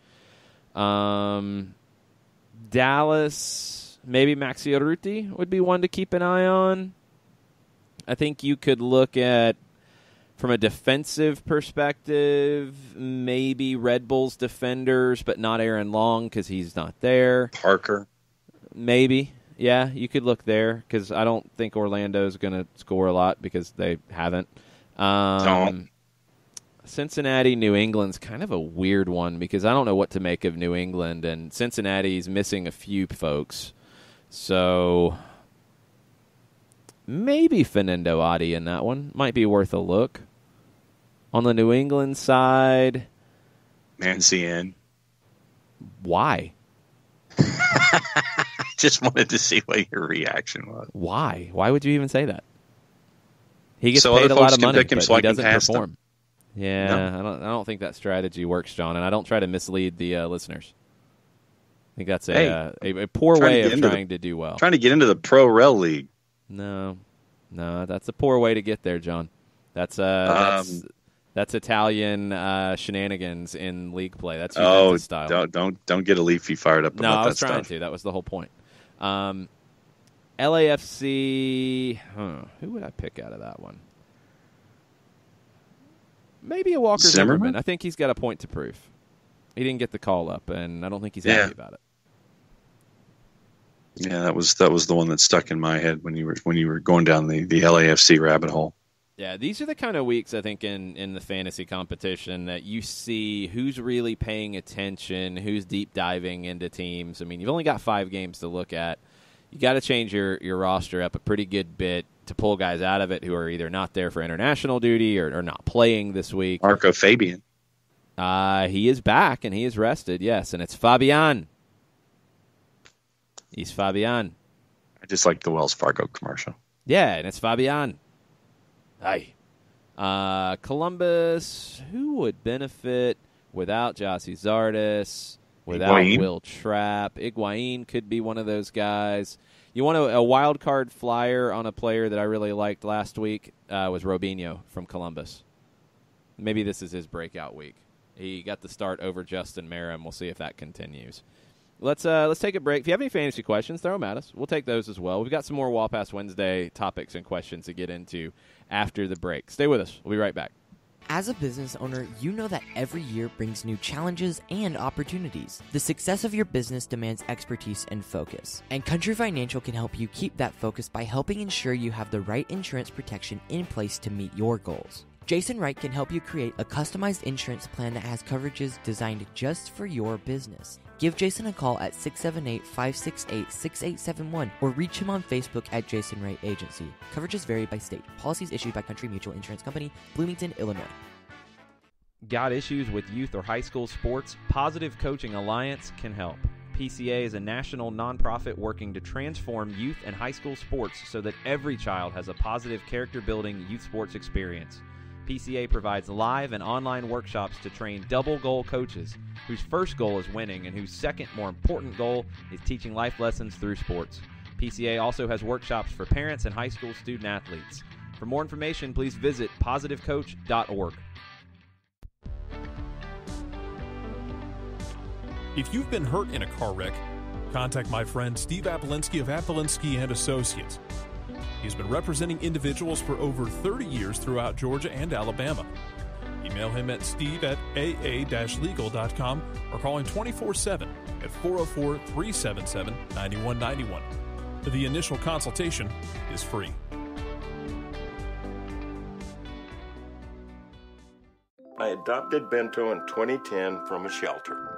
Dallas, maybe Maxi Urruti would be one to keep an eye on. I think you could look at, from a defensive perspective, maybe Red Bulls defenders, but not Aaron Long because he's not there. Parker? Maybe. Yeah, you could look there because I don't think Orlando's going to score a lot because they haven't. Cincinnati, New England's kind of a weird one because I don't know what to make of New England, and Cincinnati's missing a few folks. So maybe Fernando Adi in that one. Might be worth a look. On the New England side, Mancienne. Why? Just wanted to see what your reaction was. Why? Why would you even say that? He gets so paid a lot of money, but so he doesn't perform. Yeah, no. I don't think that strategy works, John, and I don't try to mislead the listeners. I think that's a poor way of trying to do well. Trying to get into the Pro Rel League. No, that's a poor way to get there, John. That's Italian shenanigans in league play. That's Juventus style. Don't get a Leafy fired up. No, about I was that trying stuff. to. That was the whole point. LAFC. Who would I pick out of that one? Maybe a Walker Zimmerman. I think he's got a point to prove. He didn't get the call up, and I don't think he's happy about it. Yeah, that was the one that stuck in my head when you were going down the LAFC rabbit hole. Yeah, these are the kind of weeks, I think, in the fantasy competition that you see who's really paying attention, who's deep diving into teams. I mean, you've only got 5 games to look at. You got to change your roster up a pretty good bit to pull guys out of it who are either not there for international duty or not playing this week. Marco Fabian. He is back, and he is rested, yes, and it's Fabian. He's Fabian. I just like the Wells Fargo commercial. Yeah, and it's Fabian. Hi. Columbus, who would benefit without Jossie Zardes, without Higuain. Will Trapp? Higuain could be one of those guys. You want a wild card flyer on a player that I really liked last week was Robinho from Columbus. Maybe this is his breakout week. He got the start over Justin Merrim. We'll see if that continues. Let's take a break. If you have any fantasy questions, throw them at us. We'll take those as well. We've got some more Wall Pass Wednesday topics and questions to get into after the break. Stay with us. We'll be right back. As a business owner, you know that every year brings new challenges and opportunities. The success of your business demands expertise and focus. And Country Financial can help you keep that focus by helping ensure you have the right insurance protection in place to meet your goals. Jason Wright can help you create a customized insurance plan that has coverages designed just for your business. Give Jason a call at 678-568-6871 or reach him on Facebook at Jason Wright Agency. Coverages vary by state. Policies issued by Country Mutual Insurance Company, Bloomington, Illinois. Got issues with youth or high school sports? Positive Coaching Alliance can help. PCA is a national nonprofit working to transform youth and high school sports so that every child has a positive character-building youth sports experience. PCA provides live and online workshops to train double-goal coaches whose first goal is winning and whose second, more important goal is teaching life lessons through sports. PCA also has workshops for parents and high school student-athletes. For more information, please visit positivecoach.org. If you've been hurt in a car wreck, contact my friend Steve Apolinsky of Apolinsky & Associates. He's been representing individuals for over 30 years throughout Georgia and Alabama. Email him at steve@aa-legal.com or call him 24/7 at 404-377-9191. The initial consultation is free. I adopted Bento in 2010 from a shelter.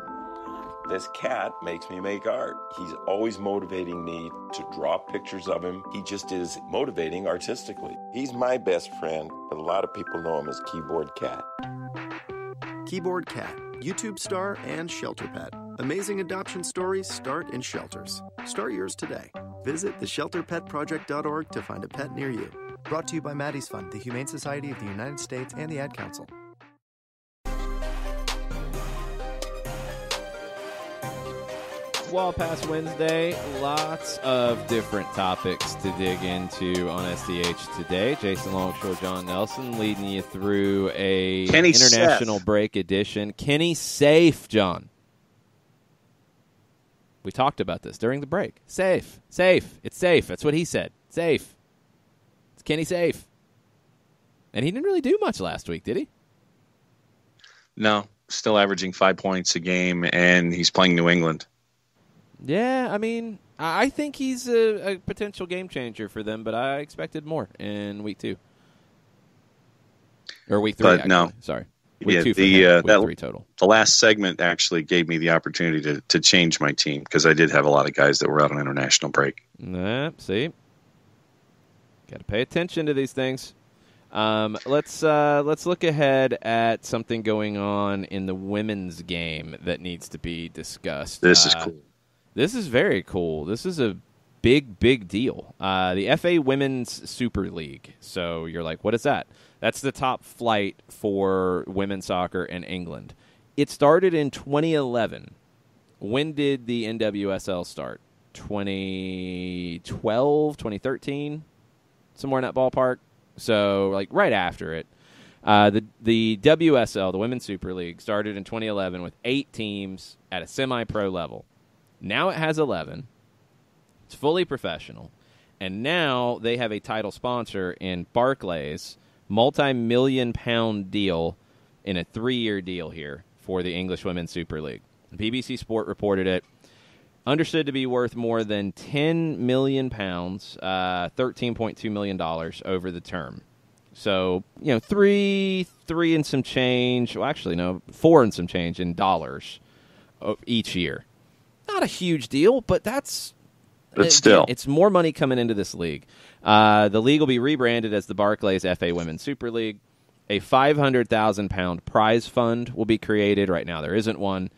This cat makes me make art. He's always motivating me to draw pictures of him. He just is motivating artistically. He's my best friend, but a lot of people know him as Keyboard Cat. Keyboard Cat, YouTube star and shelter pet. Amazing adoption stories start in shelters. Start yours today. Visit theshelterpetproject.org to find a pet near you. Brought to you by Maddie's Fund, the Humane Society of the United States, and the Ad Council. Wall Pass Wednesday, lots of different topics to dig into on SDH today. Jason Longshore, John Nelson leading you through a Kenny international safe. break edition. Kenny safe, John. We talked about this during the break. Safe. It's safe. That's what he said. Safe. It's Kenny safe. And he didn't really do much last week, did he? No, still averaging 5 points a game, and he's playing New England. Yeah, I mean, I think he's a potential game changer for them, but I expected more in week 2. Or week 3, but actually. No. Sorry. Week Yeah, 2 for him, week that, 3 total. The last segment actually gave me the opportunity to change my team because I did have a lot of guys that were out on international break. See? Got to pay attention to these things. Let's look ahead at something going on in the women's game that needs to be discussed. This is cool. This is very cool. This is a big deal. The FA Women's Super League. So you're like, what is that? That's the top flight for women's soccer in England. It started in 2011. When did the NWSL start? 2012, 2013? Somewhere in that ballpark. So, like, right after it. The WSL, the Women's Super League, started in 2011 with 8 teams at a semi-pro level. Now it has 11. It's fully professional. And now they have a title sponsor in Barclays, multi-million-pound deal in a 3-year deal here for the English Women's Super League. BBC Sport reported it. Understood to be worth more than £10 million, $13.2 million over the term. So, three and some change. Well, actually, no, 4 and some change in dollars each year. Not a huge deal, but still, it's more money coming into this league. The league will be rebranded as the Barclays FA Women's Super League. A £500,000 prize fund will be created. Right now, there isn't one.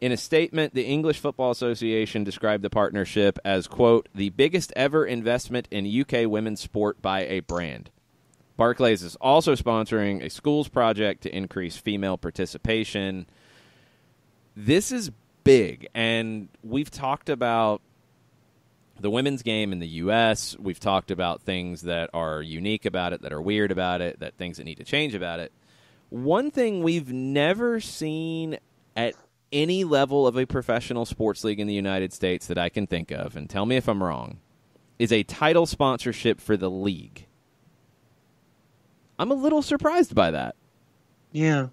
In a statement, the English Football Association described the partnership as, quote, the biggest ever investment in UK women's sport by a brand. Barclays is also sponsoring a schools project to increase female participation. This is big, and we've talked about the women's game in the U.S. We've talked about things that are unique about it, that are weird about it, that things that need to change about it. One thing we've never seen at any level of a professional sports league in the United States that I can think of, and tell me if I'm wrong, is a title sponsorship for the league. I'm a little surprised by that. Yeah.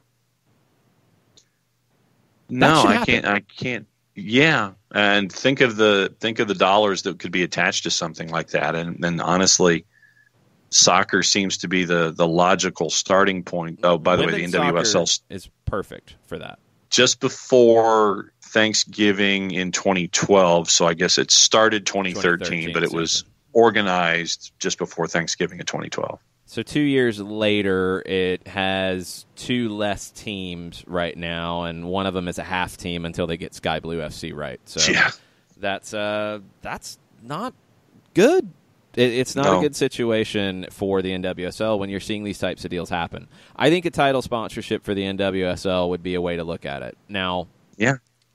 No, I can't. Yeah, and think of the dollars that could be attached to something like that, and honestly, soccer seems to be the logical starting point. Oh, by the way, the NWSL is perfect for that. Just before Thanksgiving in 2012, so I guess it started 2013, but it was organized just before Thanksgiving in 2012. So 2 years later, it has 2 less teams right now, and one of them is a half team until they get Sky Blue FC right. So yeah. That's not good. It's not a good situation for the NWSL when you're seeing these types of deals happen. I think a title sponsorship for the NWSL would be a way to look at it. Now,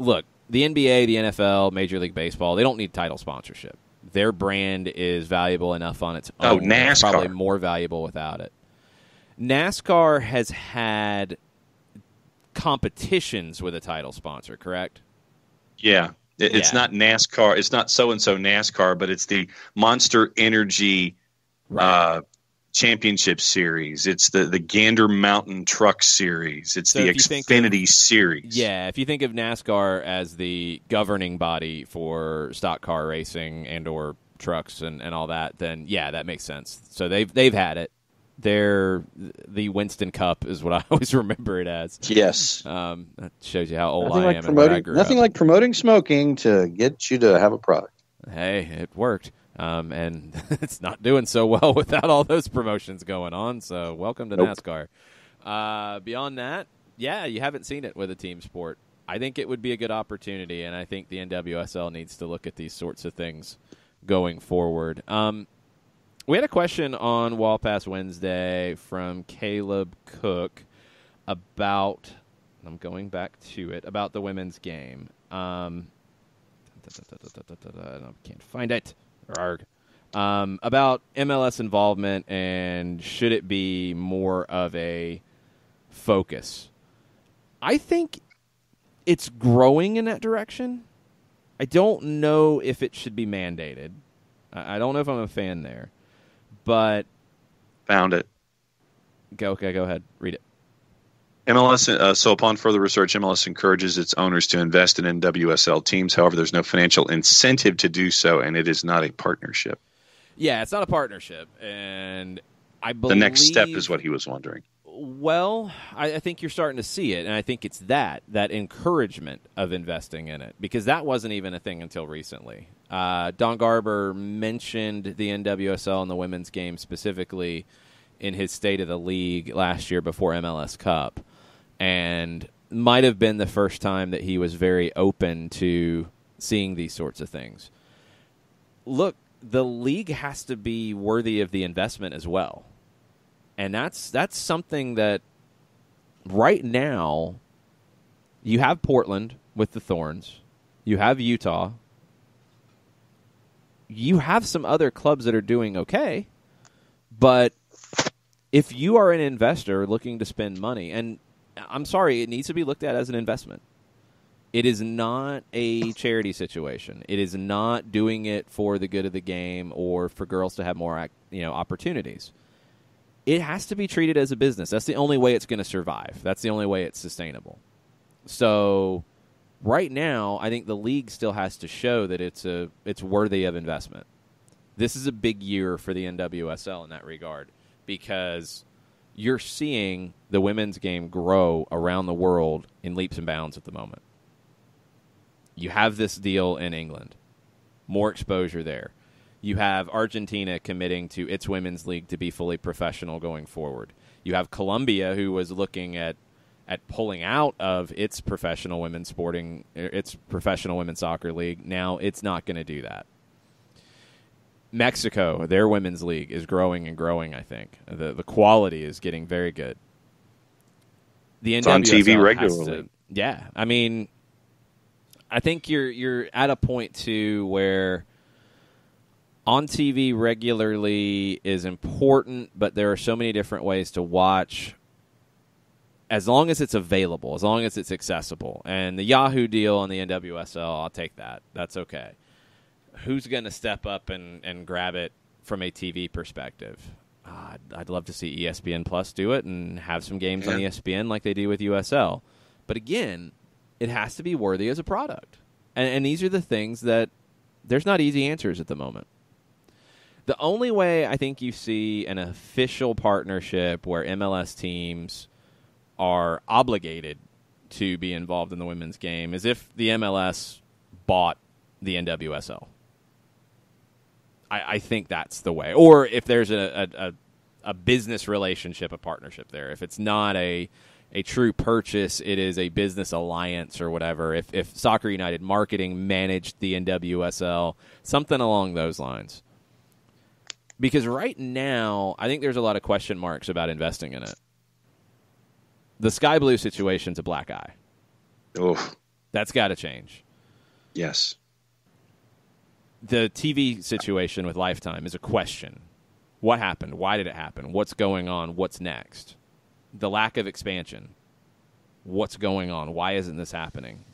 look, the NBA, the NFL, Major League Baseball, they don't need title sponsorship. Their brand is valuable enough on its own. Oh, NASCAR. It's probably more valuable without it. NASCAR has had competitions with a title sponsor, correct? Yeah. It's not NASCAR. It's not so-and-so NASCAR, but it's the Monster Energy Championship Series. It's the Gander Mountain Truck Series. It's the Xfinity Series. Yeah, if you think of NASCAR as the governing body for stock car racing and or trucks and all that, then, yeah, that makes sense. So they've had it. They're the Winston Cup is what I always remember it as. Yes. That shows you how old nothing I am and where I grew up. Nothing like promoting smoking to get you to have a product. Hey, it worked. And it's not doing so well without all those promotions going on, so welcome to NASCAR. Beyond that, yeah, you haven't seen it with a team sport. I think it would be a good opportunity, and I think the NWSL needs to look at these sorts of things going forward. We had a question on Wall Pass Wednesday from Caleb Cook about, I'm going back to it, about the women's game. I can't find it. About MLS involvement and should it be more of a focus. I think it's growing in that direction. I don't know if it should be mandated. I don't know if I'm a fan there. But found it. Go ahead. Read it. MLS. So upon further research, MLS encourages its owners to invest in NWSL teams. However, there's no financial incentive to do so, and it is not a partnership. Yeah, it's not a partnership, and I believe the next step is what he was wondering. Well, I think you're starting to see it, and I think it's that encouragement of investing in it, because that wasn't even a thing until recently. Don Garber mentioned the NWSL and the women's game specifically in his State of the League last year before MLS Cup, and might have been the first time that he was very open to seeing these sorts of things. Look, the league has to be worthy of the investment as well. And that's something that right now you have Portland with the Thorns. You have Utah. You have some other clubs that are doing okay. But if you are an investor looking to spend money, and I'm sorry, it needs to be looked at as an investment. It is not a charity situation. It is not doing it for the good of the game or for girls to have more opportunities. It has to be treated as a business. That's the only way it's going to survive. That's the only way it's sustainable. So right now, I think the league still has to show that it's worthy of investment. This is a big year for the NWSL in that regard, because you're seeing the women's game grow around the world in leaps and bounds at the moment. You have this deal in England, more exposure there. You have Argentina committing to its women's league to be fully professional going forward. You have Colombia, who was looking at pulling out of its professional women's soccer league. Now it's not going to do that. Mexico, their women's league is growing and growing, I think. The quality is getting very good. It's on TV regularly. I mean, I think you're at a point too where on TV regularly is important, but there are so many different ways to watch as long as it's available, as long as it's accessible. And the Yahoo deal on the NWSL, I'll take that. That's okay. Who's going to step up and grab it from a TV perspective? I'd love to see ESPN Plus do it and have some games on ESPN like they do with USL. But again, it has to be worthy as a product. And these are the things that there's not easy answers at the moment. The only way I think you see an official partnership where MLS teams are obligated to be involved in the women's game is if the MLS bought the NWSL. I think that's the way. Or if there's a business relationship, a partnership there. If it's not a true purchase, it is a business alliance or whatever. If Soccer United Marketing managed the NWSL, something along those lines. Because right now, I think there's a lot of question marks about investing in it. The Sky Blue situation's a black eye. Oh, that's got to change. Yes. The TV situation with Lifetime is a question. What happened? Why did it happen? What's going on? What's next? The lack of expansion. What's going on? Why isn't this happening?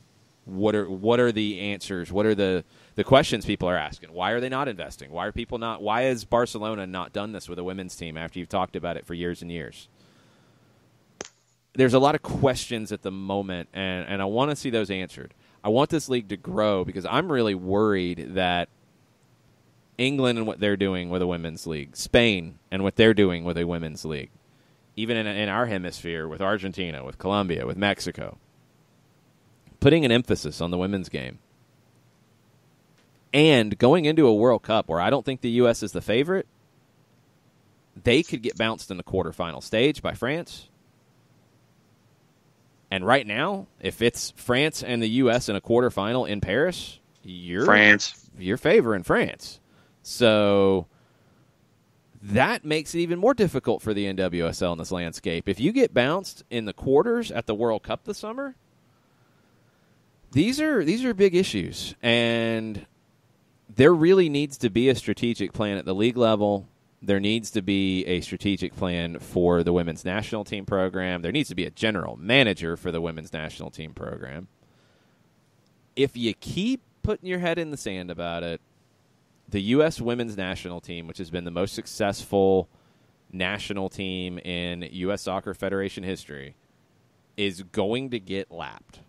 What are the answers? What are the questions people are asking? Why are they not investing? Why are people not? Why has Barcelona not done this with a women's team after you've talked about it for years and years? There's a lot of questions at the moment, and I want to see those answered. I want this league to grow because I'm really worried that England and what they're doing with a women's league, Spain and what they're doing with a women's league, even in our hemisphere with Argentina, with Colombia, with Mexico, putting an emphasis on the women's game. And going into a World Cup where I don't think the U.S. is the favorite, they could get bounced in the quarterfinal stage by France. And right now, if it's France and the U.S. in a quarterfinal in Paris, you're favoring France. So that makes it even more difficult for the NWSL in this landscape. If you get bounced in the quarters at the World Cup this summer, these are big issues, and there really needs to be a strategic plan at the league level. There needs to be a strategic plan for the women's national team program. There needs to be a general manager for the women's national team program. If you keep putting your head in the sand about it, the U.S. women's national team, which has been the most successful national team in U.S. Soccer Federation history, is going to get lapped.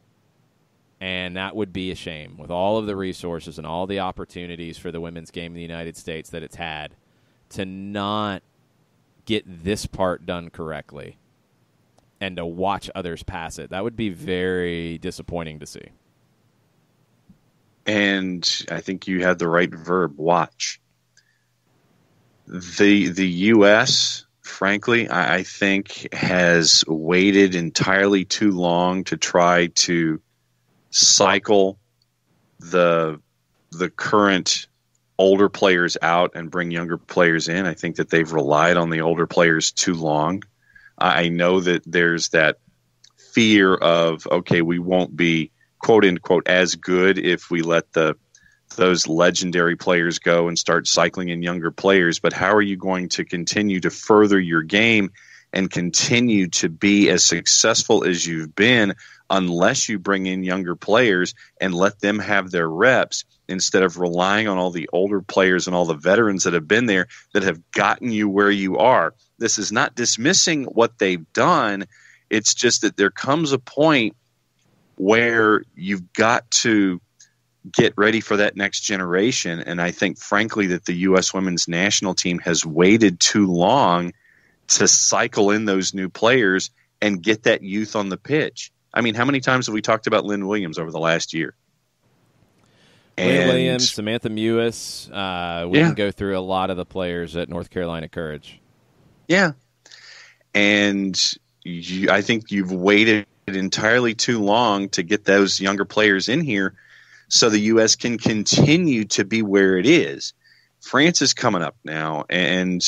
And that would be a shame with all of the resources and all the opportunities for the women's game in the United States that it's had to not get this part done correctly and to watch others pass it. That would be very disappointing to see. And I think you had the right verb, watch. The U.S., frankly, I think has waited entirely too long to try to cycle the current older players out and bring younger players in. I think that they've relied on the older players too long. I know that there's that fear of, okay, we won't be quote unquote as good if we let those legendary players go and start cycling in younger players. But how are you going to continue to further your game and continue to be as successful as you've been unless you bring in younger players and let them have their reps instead of relying on all the older players and all the veterans that have been there that have gotten you where you are? This is not dismissing what they've done. It's just that there comes a point where you've got to get ready for that next generation. And I think, frankly, that the U.S. women's national team has waited too long to cycle in those new players and get that youth on the pitch. I mean, how many times have we talked about Lynn Williams over the last year? Lynn Williams, Samantha Mewis. We can go through a lot of the players at North Carolina Courage. Yeah. And I think you've waited entirely too long to get those younger players in here so the U.S. can continue to be where it is. France is coming up now, and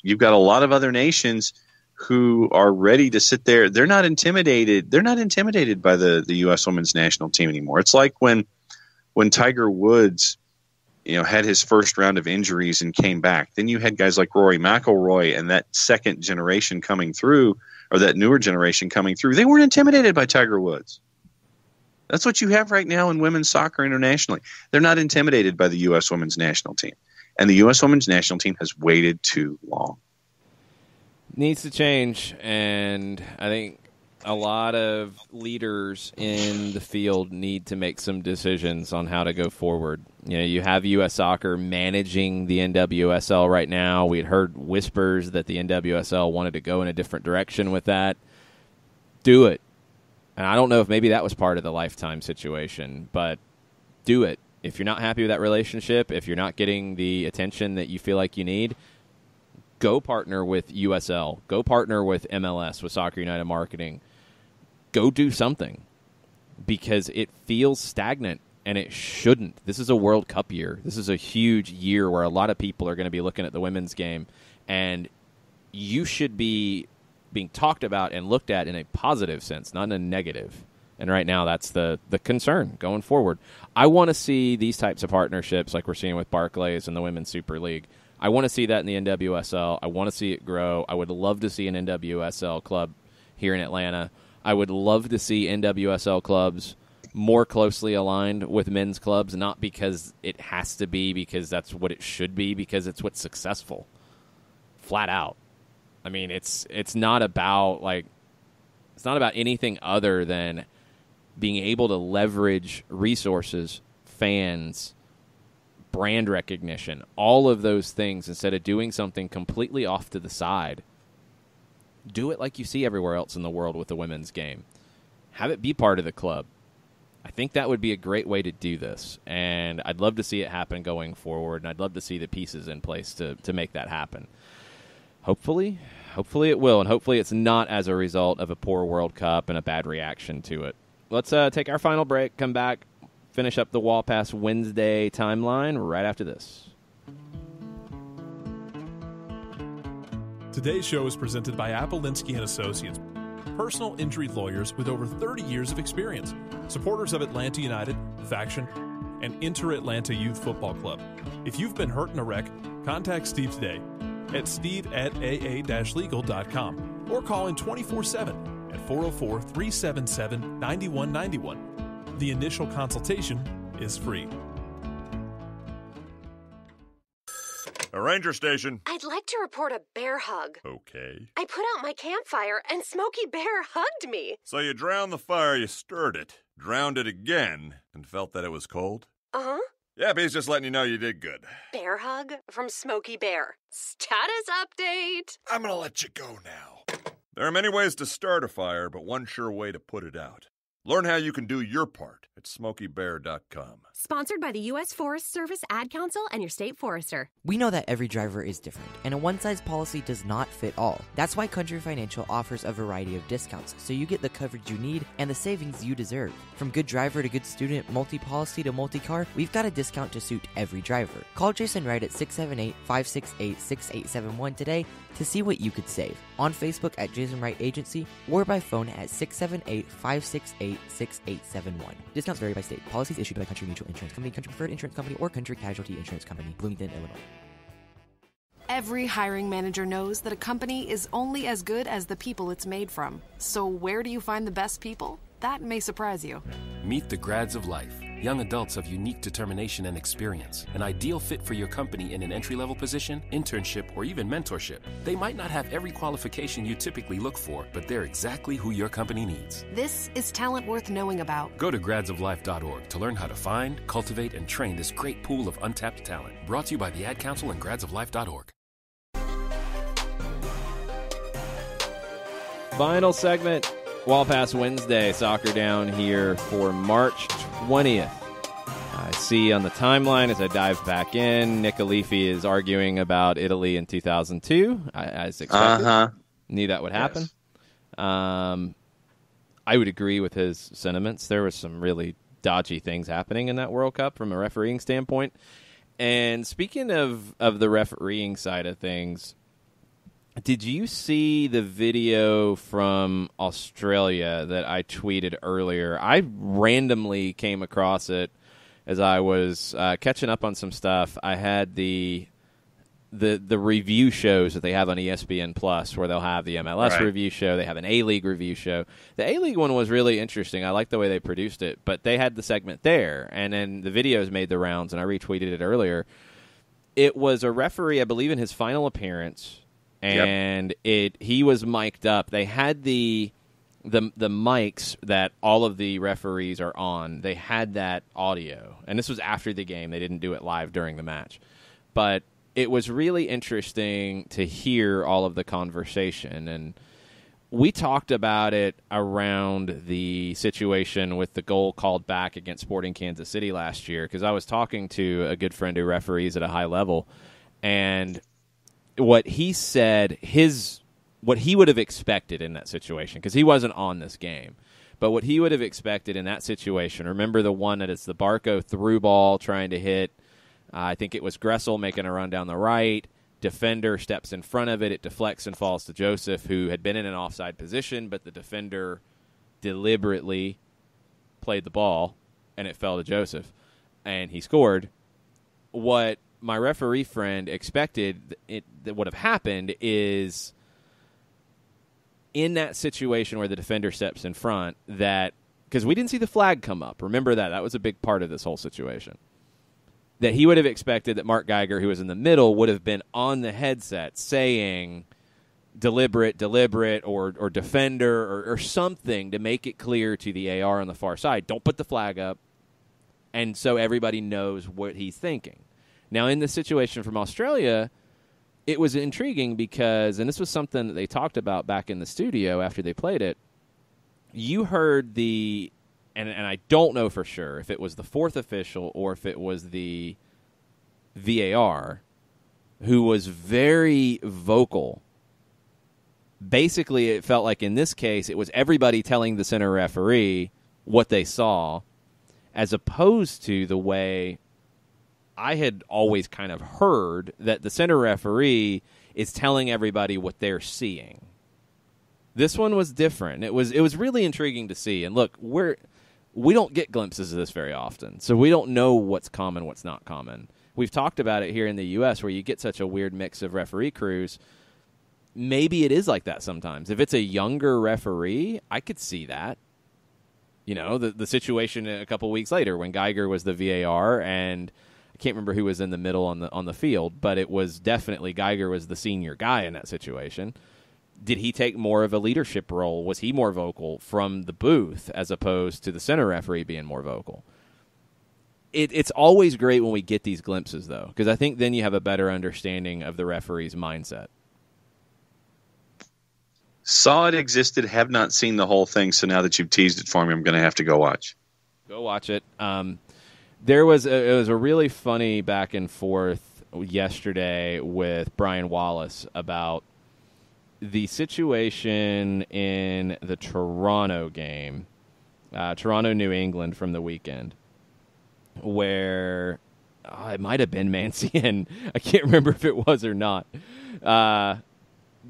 you've got a lot of other nations who are ready to sit there. They're not intimidated. They're not intimidated by the U.S. women's national team anymore. It's like when Tiger Woods, had his first round of injuries and came back. Then you had guys like Rory McIlroy and that second generation coming through, or that newer generation coming through. They weren't intimidated by Tiger Woods. That's what you have right now in women's soccer internationally. They're not intimidated by the U.S. women's national team. And the U.S. women's national team has waited too long. Needs to change, and I think a lot of leaders in the field need to make some decisions on how to go forward. You have U.S. Soccer managing the NWSL right now. We had heard whispers that the NWSL wanted to go in a different direction with that. Do it. And I don't know if maybe that was part of the lifetime situation, but do it. If you're not happy with that relationship, if you're not getting the attention that you feel like you need, go partner with USL. Go partner with MLS, with Soccer United Marketing. Go do something, because it feels stagnant, and it shouldn't. This is a World Cup year. This is a huge year where a lot of people are going to be looking at the women's game, and you should be being talked about and looked at in a positive sense, not in a negative. And right now, that's the concern going forward. I want to see these types of partnerships like we're seeing with Barclays and the Women's Super League. I want to see that in the NWSL. I want to see it grow. I would love to see an NWSL club here in Atlanta. I would love to see NWSL clubs more closely aligned with men's clubs, not because it has to be, because that's what it should be, because it's what's successful. Flat out. I mean, it's not about anything other than being able to leverage resources, fans, brand recognition, all of those things, instead of doing something completely off to the side. Do it like you see everywhere else in the world with the women's game. Have it be part of the club. I think that would be a great way to do this, and I'd love to see it happen going forward, and I'd love to see the pieces in place to make that happen. Hopefully it will, and hopefully it's not as a result of a poor World Cup and a bad reaction to it. Let's take our final break, come back, finish up the Wall Pass Wednesday timeline right after this. Today's show is presented by Appolinsky and Associates, personal injury lawyers with over 30 years of experience, supporters of Atlanta United, Faction, and Inter-Atlanta Youth Football Club. If you've been hurt in a wreck, contact Steve today at steve@aa-legal.com or call in 24/7 at 404-377-9191. The initial consultation is free. A ranger station. I'd like to report a bear hug. Okay. I put out my campfire and Smokey Bear hugged me. So you drowned the fire, you stirred it, drowned it again, and felt that it was cold? Uh-huh. Yeah, but he's just letting you know you did good. Bear hug from Smokey Bear. Status update. I'm gonna let you go now. There are many ways to start a fire, but one sure way to put it out. Learn how you can do your part at SmokeyBear.com. Sponsored by the U.S. Forest Service Ad Council and your state forester. We know that every driver is different, and a one-size policy does not fit all. That's why Country Financial offers a variety of discounts, so you get the coverage you need and the savings you deserve. From good driver to good student, multi-policy to multi-car, we've got a discount to suit every driver. Call Jason Wright at 678-568-6871 today to see what you could save. On Facebook at Jason Wright Agency or by phone at 678-568-6871. Discounts vary by state. Policies issued by Country Mutual Insurance Company, Country Preferred Insurance Company, or Country Casualty Insurance Company, Bloomington, Illinois. Every hiring manager knows that a company is only as good as the people it's made from. So where do you find the best people? That may surprise you. Meet the grads of life. Young adults of unique determination and experience. An ideal fit for your company in an entry-level position, internship, or even mentorship. They might not have every qualification you typically look for, but they're exactly who your company needs. This is talent worth knowing about. Go to gradsoflife.org to learn how to find, cultivate, and train this great pool of untapped talent. Brought to you by the Ad Council and gradsoflife.org. Final segment, Wall Pass Wednesday, soccer down here for March 20th. I see on the timeline as I dive back in, Nick Alifi is arguing about Italy in 2002, as expected. Knew that would happen. Yes. I would agree with his sentiments. There was some really dodgy things happening in that World Cup from a refereeing standpoint. And speaking of the refereeing side of things, did you see the video from Australia that I tweeted earlier? I randomly came across it as I was catching up on some stuff. I had the review shows that they have on ESPN Plus, where they'll have the MLS review show. They have an A-League review show. The A-League one was really interesting. I like the way they produced it, but they had the segment there, and then the videos made the rounds, and I retweeted it earlier. It was a referee, I believe, in his final appearance. And he was mic'd up. They had the mics that all of the referees are on. They had that audio, and this was after the game. They didn't do it live during the match, but it was really interesting to hear all of the conversation. And we talked about it around the situation with the goal called back against Sporting Kansas City last year, because I was talking to a good friend who referees at a high level, and what he said, what he would have expected in that situation, because he wasn't on this game, but what he would have expected in that situation, remember the one that it's the Barco through ball trying to hit, I think it was Gressel making a run down the right, defender steps in front of it, it deflects and falls to Joseph, who had been in an offside position, but the defender deliberately played the ball, and it fell to Joseph, and he scored. What my referee friend expected that would have happened is, in that situation where the defender steps in front, that because we didn't see the flag come up, remember that was a big part of this whole situation, that he would have expected that Mark Geiger, who was in the middle, would have been on the headset saying deliberate, or defender, or something to make it clear to the AR on the far side, don't put the flag up, and so everybody knows what he's thinking. Now, in the situation from Australia, it was intriguing because, and this was something that they talked about back in the studio after they played it, you heard and I don't know for sure if it was the fourth official or if it was the VAR, who was very vocal. Basically, it felt like in this case, it was everybody telling the center referee what they saw, as opposed to the way I had always kind of heard that the center referee is telling everybody what they're seeing. This one was different. It was really intriguing to see. And look, we don't get glimpses of this very often, so we don't know what's common, what's not common. We've talked about it here in the U.S. where you get such a weird mix of referee crews. Maybe it is like that sometimes. If it's a younger referee, I could see that. You know, the situation a couple weeks later when Geiger was the VAR, and I can't remember who was in the middle on the field, but it was definitely Geiger was the senior guy in that situation. Did he take more of a leadership role? Was he more vocal from the booth as opposed to the center referee being more vocal? It's always great when we get these glimpses, though, because I think then you have a better understanding of the referee's mindset. Saw it existed, have not seen the whole thing, so now that you've teased it for me, I'm going to have to go watch. Go watch it. It was a really funny back and forth yesterday with Brian Wallace about the situation in the Toronto game, Toronto-New England from the weekend, where it might have been Mancienne. I can't remember if it was or not.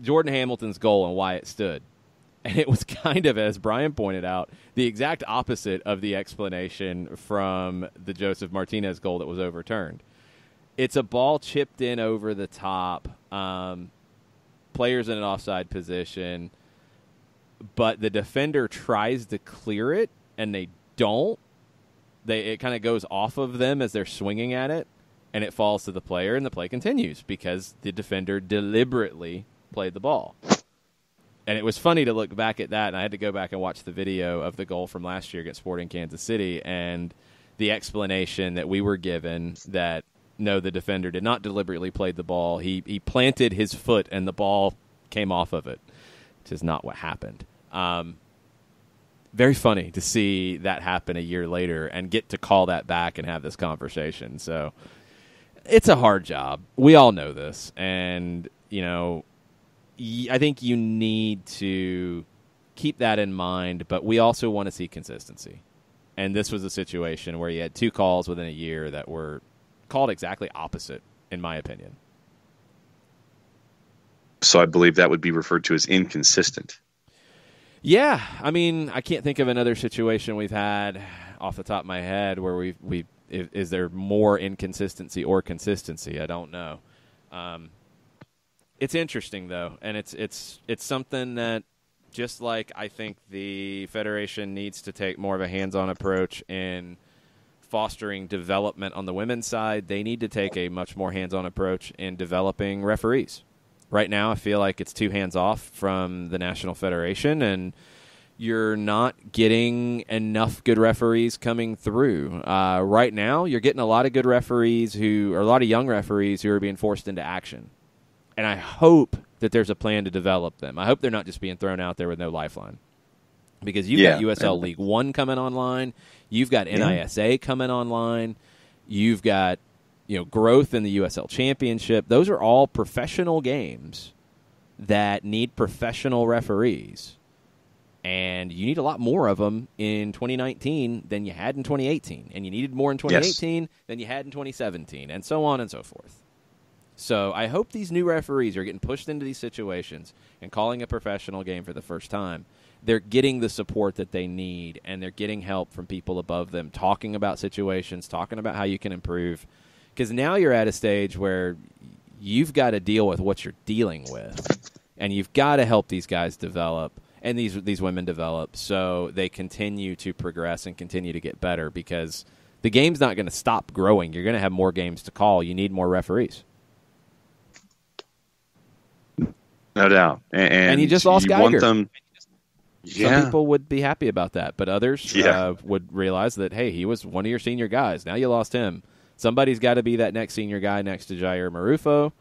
Jordan Hamilton's goal and why it stood. And it was kind of, as Brian pointed out, the exact opposite of the explanation from the Joseph Martinez goal that was overturned. It's a ball chipped in over the top, players in an offside position, but the defender tries to clear it, and they don't. It kind of goes off of them as they're swinging at it, and it falls to the player, and the play continues because the defender deliberately played the ball. And it was funny to look back at that, and I had to go back and watch the video of the goal from last year against Sporting Kansas City, and the explanation that we were given that, no, the defender did not deliberately play the ball. He planted his foot, and the ball came off of it, which is not what happened. Very funny to see that happen a year later and get to call that back and have this conversation. So it's a hard job. We all know this, and, you know, I think you need to keep that in mind, but we also want to see consistency. And this was a situation where you had two calls within a year that were called exactly opposite, in my opinion. So I believe that would be referred to as inconsistent. Yeah, I mean, I can't think of another situation we've had off the top of my head where is there more inconsistency or consistency? I don't know. It's interesting, though, and it's something that, just like I think the Federation needs to take more of a hands-on approach in fostering development on the women's side, they need to take a much more hands-on approach in developing referees. Right now, I feel like it's too hands-off from the National Federation, and you're not getting enough good referees coming through. Right now, you're getting a lot of good referees a lot of young referees who are being forced into action. And I hope that there's a plan to develop them. I hope they're not just being thrown out there with no lifeline. Because you've got USL League One coming online. You've got NISA coming online. You've got growth in the USL Championship. Those are all professional games that need professional referees. And you need a lot more of them in 2019 than you had in 2018. And you needed more in 2018 than you had in 2017, and so on and so forth. So I hope these new referees are getting pushed into these situations and calling a professional game for the first time. They're getting the support that they need, and they're getting help from people above them, talking about situations, talking about how you can improve. Because now you're at a stage where you've got to deal with what you're dealing with, and you've got to help these guys develop and these women develop so they continue to progress and continue to get better, because the game's not going to stop growing. You're going to have more games to call. You need more referees. No doubt. And you just lost Geiger. Want them, Some people would be happy about that, but others would realize that, hey, he was one of your senior guys. Now you lost him. Somebody's got to be that next senior guy next to Jair Marufo,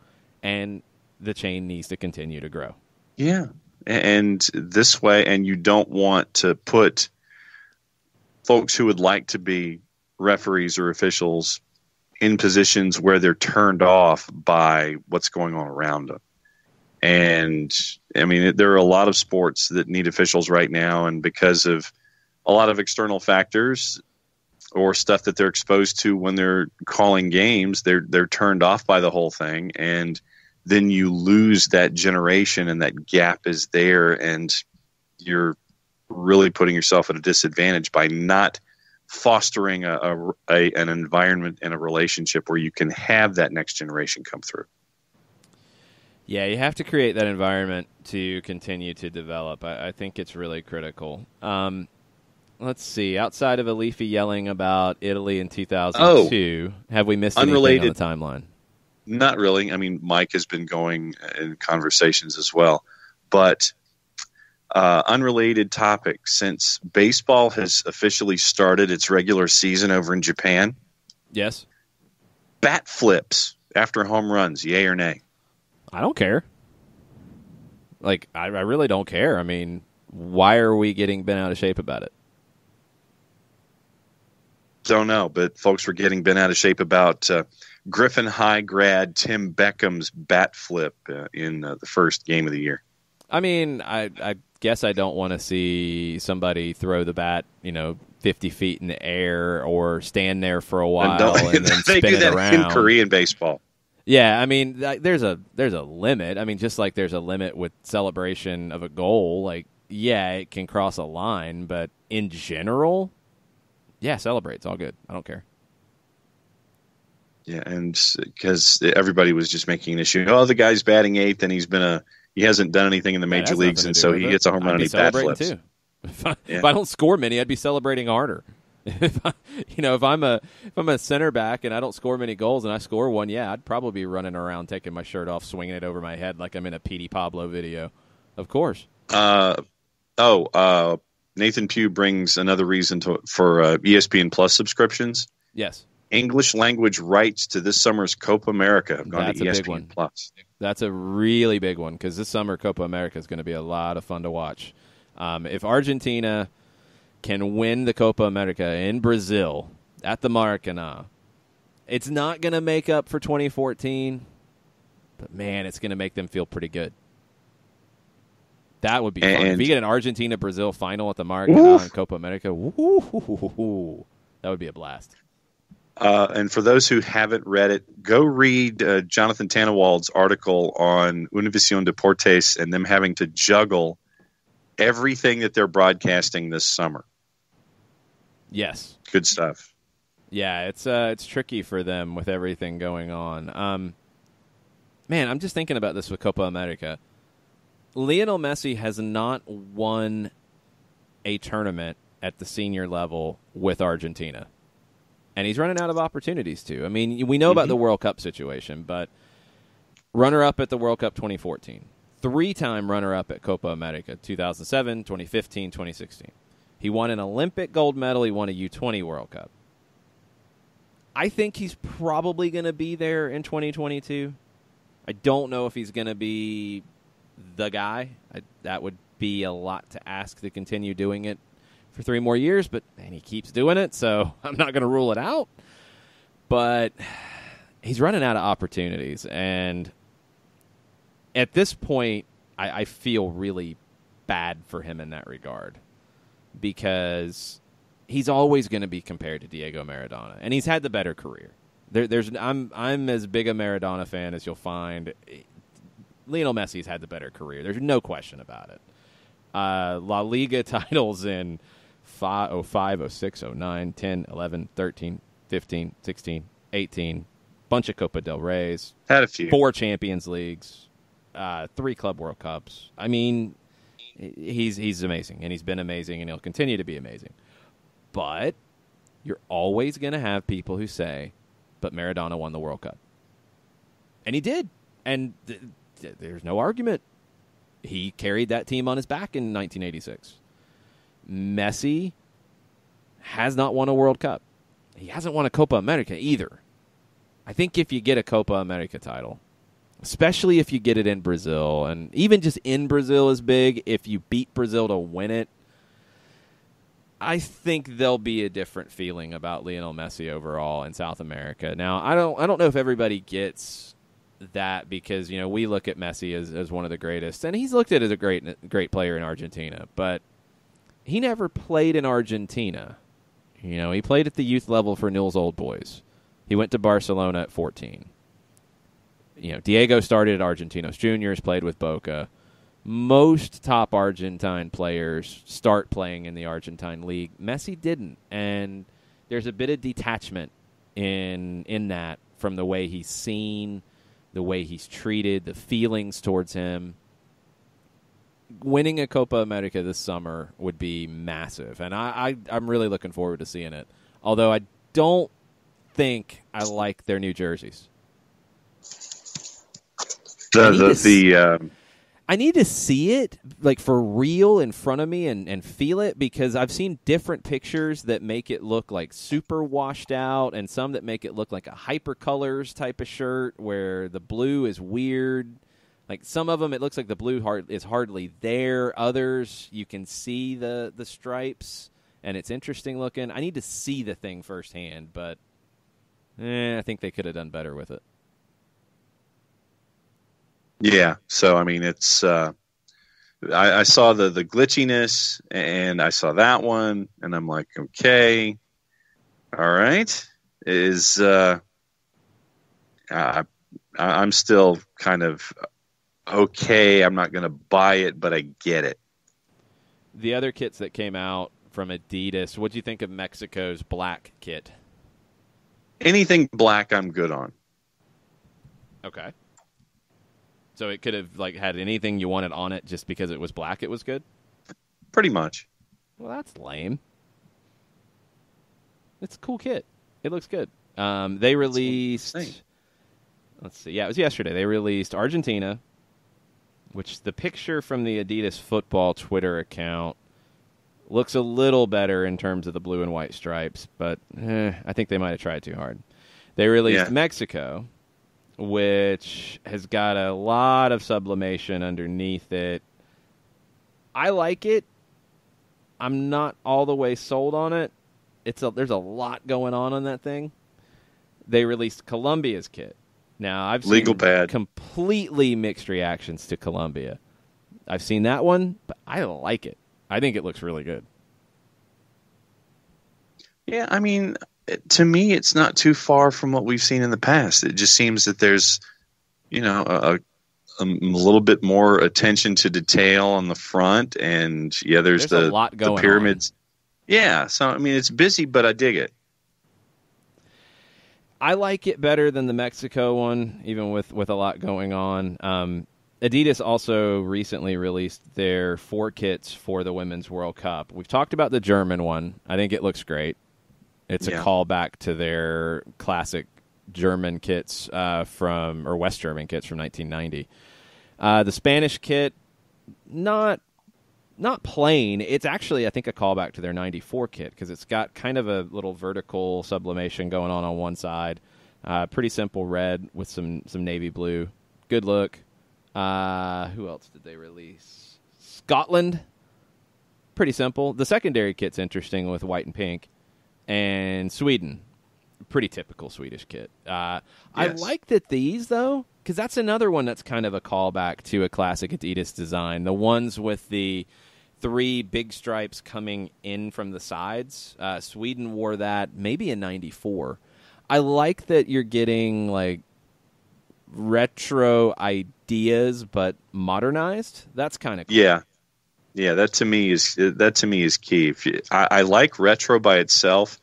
and the chain needs to continue to grow. Yeah. And this way, and you don't want to put folks who would like to be referees or officials in positions where they're turned off by what's going on around them. And, I mean, there are a lot of sports that need officials right now, and because of a lot of external factors, or stuff that they're exposed to when they're calling games, they're turned off by the whole thing, and then you lose that generation, and that gap is there, and you're really putting yourself at a disadvantage by not fostering an environment and a relationship where you can have that next generation come through. Yeah, you have to create that environment to continue to develop. I think it's really critical. Let's see. Outside of Alifi yelling about Italy in 2002, have we missed anything on the timeline? Not really. I mean, Mike has been going in conversations as well. But unrelated topic, since baseball has officially started its regular season over in Japan. Yes. Bat flips after home runs, yay or nay? I don't care. Like, I really don't care. I mean, why are we getting bent out of shape about it? Don't know, but folks were getting bent out of shape about Griffin High grad Tim Beckham's bat flip in the first game of the year. I mean, I guess I don't want to see somebody throw the bat, 50 feet in the air or stand there for a while and then they spin do that it around. in Korean baseball. Yeah, I mean, there's a limit. I mean, just like there's a limit with celebration of a goal. Like, yeah, it can cross a line, but in general, yeah, celebrate. It's all good. I don't care. Yeah, and because everybody was just making an issue. Oh, the guy's batting eighth, and he hasn't done anything in the major leagues, and so he hits a home run and he bat flips. Too. If I don't score many, I'd be celebrating harder. If I'm a center back and I don't score many goals and I score one, yeah, I'd probably be running around taking my shirt off, swinging it over my head like I'm in a Petey Pablo video. Of course. Nathan Pugh brings another reason for ESPN Plus subscriptions. Yes. English language rights to this summer's Copa America have gone to ESPN Plus. That's a really big one because this summer Copa America is going to be a lot of fun to watch. If Argentina can win the Copa America in Brazil at the Maracanã, it's not going to make up for 2014, but, man, it's going to make them feel pretty good. That would be fun. If you get an Argentina-Brazil final at the Maracanã in Copa America, that would be a blast. And for those who haven't read it, go read Jonathan Tannenwald's article on Univision Deportes and them having to juggle everything that they're broadcasting this summer. Yes. Good stuff. Yeah, it's tricky for them with everything going on. Man, I'm just thinking about this with Copa America. Lionel Messi has not won a tournament at the senior level with Argentina. And he's running out of opportunities, too. I mean, we know about the World Cup situation, but runner-up at the World Cup 2014. 3-time runner-up at Copa America, 2007, 2015, 2016. He won an Olympic gold medal. He won a U20 World Cup. I think he's probably going to be there in 2022. I don't know if he's going to be the guy. That would be a lot to ask to continue doing it for 3 more years, but man, he keeps doing it, so I'm not going to rule it out. But he's running out of opportunities, and at this point, I feel really bad for him in that regard because he's always going to be compared to Diego Maradona, and he's had the better career. I'm as big a Maradona fan as you'll find. Lionel Messi's had the better career. There's no question about it. La Liga titles in 05, 06, 09, 10, 11, 13, 15, 16, 18, bunch of Copa del Reys. Had a few. 4 Champions Leagues, 3 Club World Cups. I mean, he's amazing, and he's been amazing, and he'll continue to be amazing. But you're always going to have people who say, but Maradona won the World Cup. And he did. And there's no argument. He carried that team on his back in 1986. Messi has not won a World Cup. He hasn't won a Copa America either. I think if you get a Copa America title, especially if you get it in Brazil, and even just in Brazil is big, if you beat Brazil to win it, I think there'll be a different feeling about Lionel Messi overall in South America. Now, I don't know if everybody gets that because, we look at Messi as one of the greatest, and he's looked at as a great player in Argentina, but he never played in Argentina. You know, he played at the youth level for Newell's Old Boys. He went to Barcelona at 14. You know, Diego started at Argentinos Juniors, played with Boca. Most top Argentine players start playing in the Argentine league. Messi didn't, and there's a bit of detachment in that from the way he's seen, the way he's treated, the feelings towards him. Winning a Copa America this summer would be massive, and I'm really looking forward to seeing it. Although I don't think I like their new jerseys. I need to see it, like, for real in front of me and feel it, because I've seen different pictures that make it look like super washed out and some that make it look like a hypercolors type of shirt where the blue is weird. Like, some of them, it looks like the blue is hardly there. Others, you can see the stripes, and it's interesting looking. I need to see the thing firsthand, but I think they could have done better with it. Yeah, so I mean, it's I saw the glitchiness, and I saw that one, and I'm like, okay, all right, I'm still kind of okay. I'm not going to buy it, but I get it. The other kits that came out from Adidas, what do you think of Mexico's black kit? Anything black, I'm good on. Okay. So it could have had anything you wanted on it just because it was black, it was good? Pretty much. Well, that's lame. It's a cool kit. It looks good. They released... Let's see. Yeah, it was yesterday. They released Argentina, which the picture from the Adidas football Twitter account looks a little better in terms of the blue and white stripes, but I think they might have tried too hard. They released Mexico, which has got a lot of sublimation underneath it. I like it. I'm not all the way sold on it. There's a lot going on that thing. They released Colombia's kit. Now, I've seen completely mixed reactions to Colombia. I've seen that one, but I like it. I think it looks really good. Yeah, I mean, to me, it's not too far from what we've seen in the past. It just seems that there's, a little bit more attention to detail on the front, and there's a lot going the pyramids. On. Yeah, so I mean, it's busy, but I dig it. I like it better than the Mexico one, even with a lot going on. Adidas also recently released their 4 kits for the Women's World Cup. We've talked about the German one. I think it looks great. It's a callback to their classic German kits or West German kits from 1990. The Spanish kit, not plain. It's actually, I think, a callback to their 94 kit because it's got kind of a little vertical sublimation going on one side. Pretty simple red with some navy blue. Good look. Who else did they release? Scotland. Pretty simple. The secondary kit's interesting with white and pink. And Sweden. Pretty typical Swedish kit. I like these, though, because that's another one that's kind of a callback to a classic Adidas design. The ones with the 3 big stripes coming in from the sides. Sweden wore that maybe in 94. I like that you're getting, retro ideas but modernized. That's kind of cool. Yeah, that to me is key. I like retro by itself,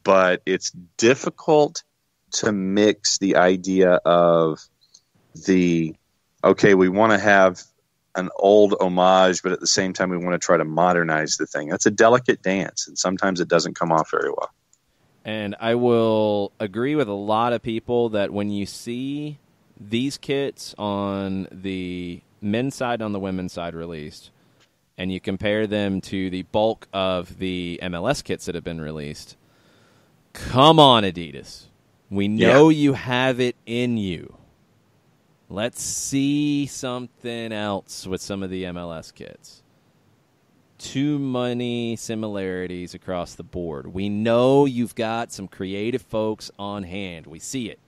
but it's difficult to mix the idea of we want to have an old homage, but at the same time we want to try to modernize the thing. That's a delicate dance, and sometimes it doesn't come off very well. And I will agree with a lot of people that when you see these kits on the men's side, on the women's side released, and you compare them to the bulk of the MLS kits that have been released, come on, Adidas. We know you have it in you. Let's see something else with some of the MLS kits. Too many similarities across the board. We know you've got some creative folks on hand. We see it.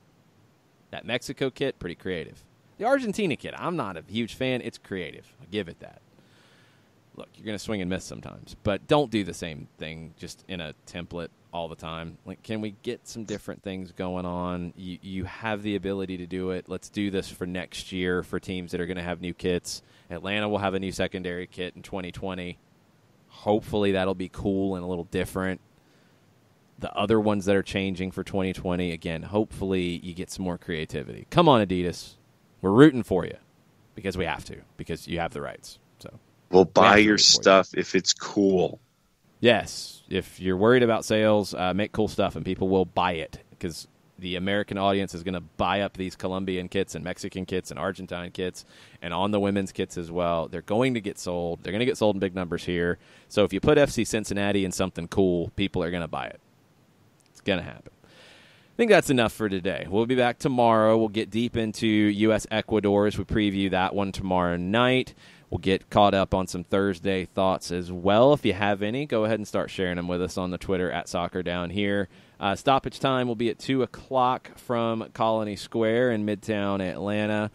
That Mexico kit, pretty creative. The Argentina kit, I'm not a huge fan. It's creative. I give it that. look, you're going to swing and miss sometimes, but don't do the same thing just in a template all the time. Like, can we get some different things going on? You have the ability to do it. Let's do this for next year for teams that are going to have new kits. Atlanta will have a new secondary kit in 2020. Hopefully that'll be cool and a little different. The other ones that are changing for 2020, again, hopefully you get some more creativity. Come on, Adidas. We're rooting for you because we have to, because you have the rights. So we'll buy your stuff if it's cool. Yes. If you're worried about sales, make cool stuff and people will buy it because the American audience is going to buy up these Colombian kits and Mexican kits and Argentine kits and on the women's kits as well. They're going to get sold. They're going to get sold in big numbers here. So if you put FC Cincinnati in something cool, people are going to buy it. It's going to happen. I think that's enough for today. We'll be back tomorrow. We'll get deep into U.S. Ecuador as we preview that one tomorrow night. We'll get caught up on some Thursday thoughts as well. If you have any, go ahead and start sharing them with us on the Twitter at Soccer Down Here. Stoppage time will be at 2 o'clock from Colony Square in Midtown Atlanta.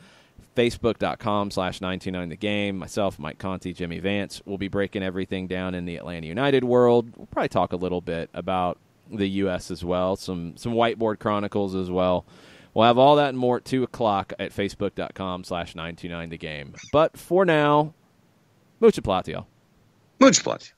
Facebook.com/929thegame. Myself, Mike Conti, Jimmy Vance will be breaking everything down in the Atlanta United world. We'll probably talk a little bit about the U.S. as well, some whiteboard chronicles as well. We'll have all that and more at 2 o'clock at Facebook.com/929thegame. But for now, mucha plata, y'all. Mucha plata.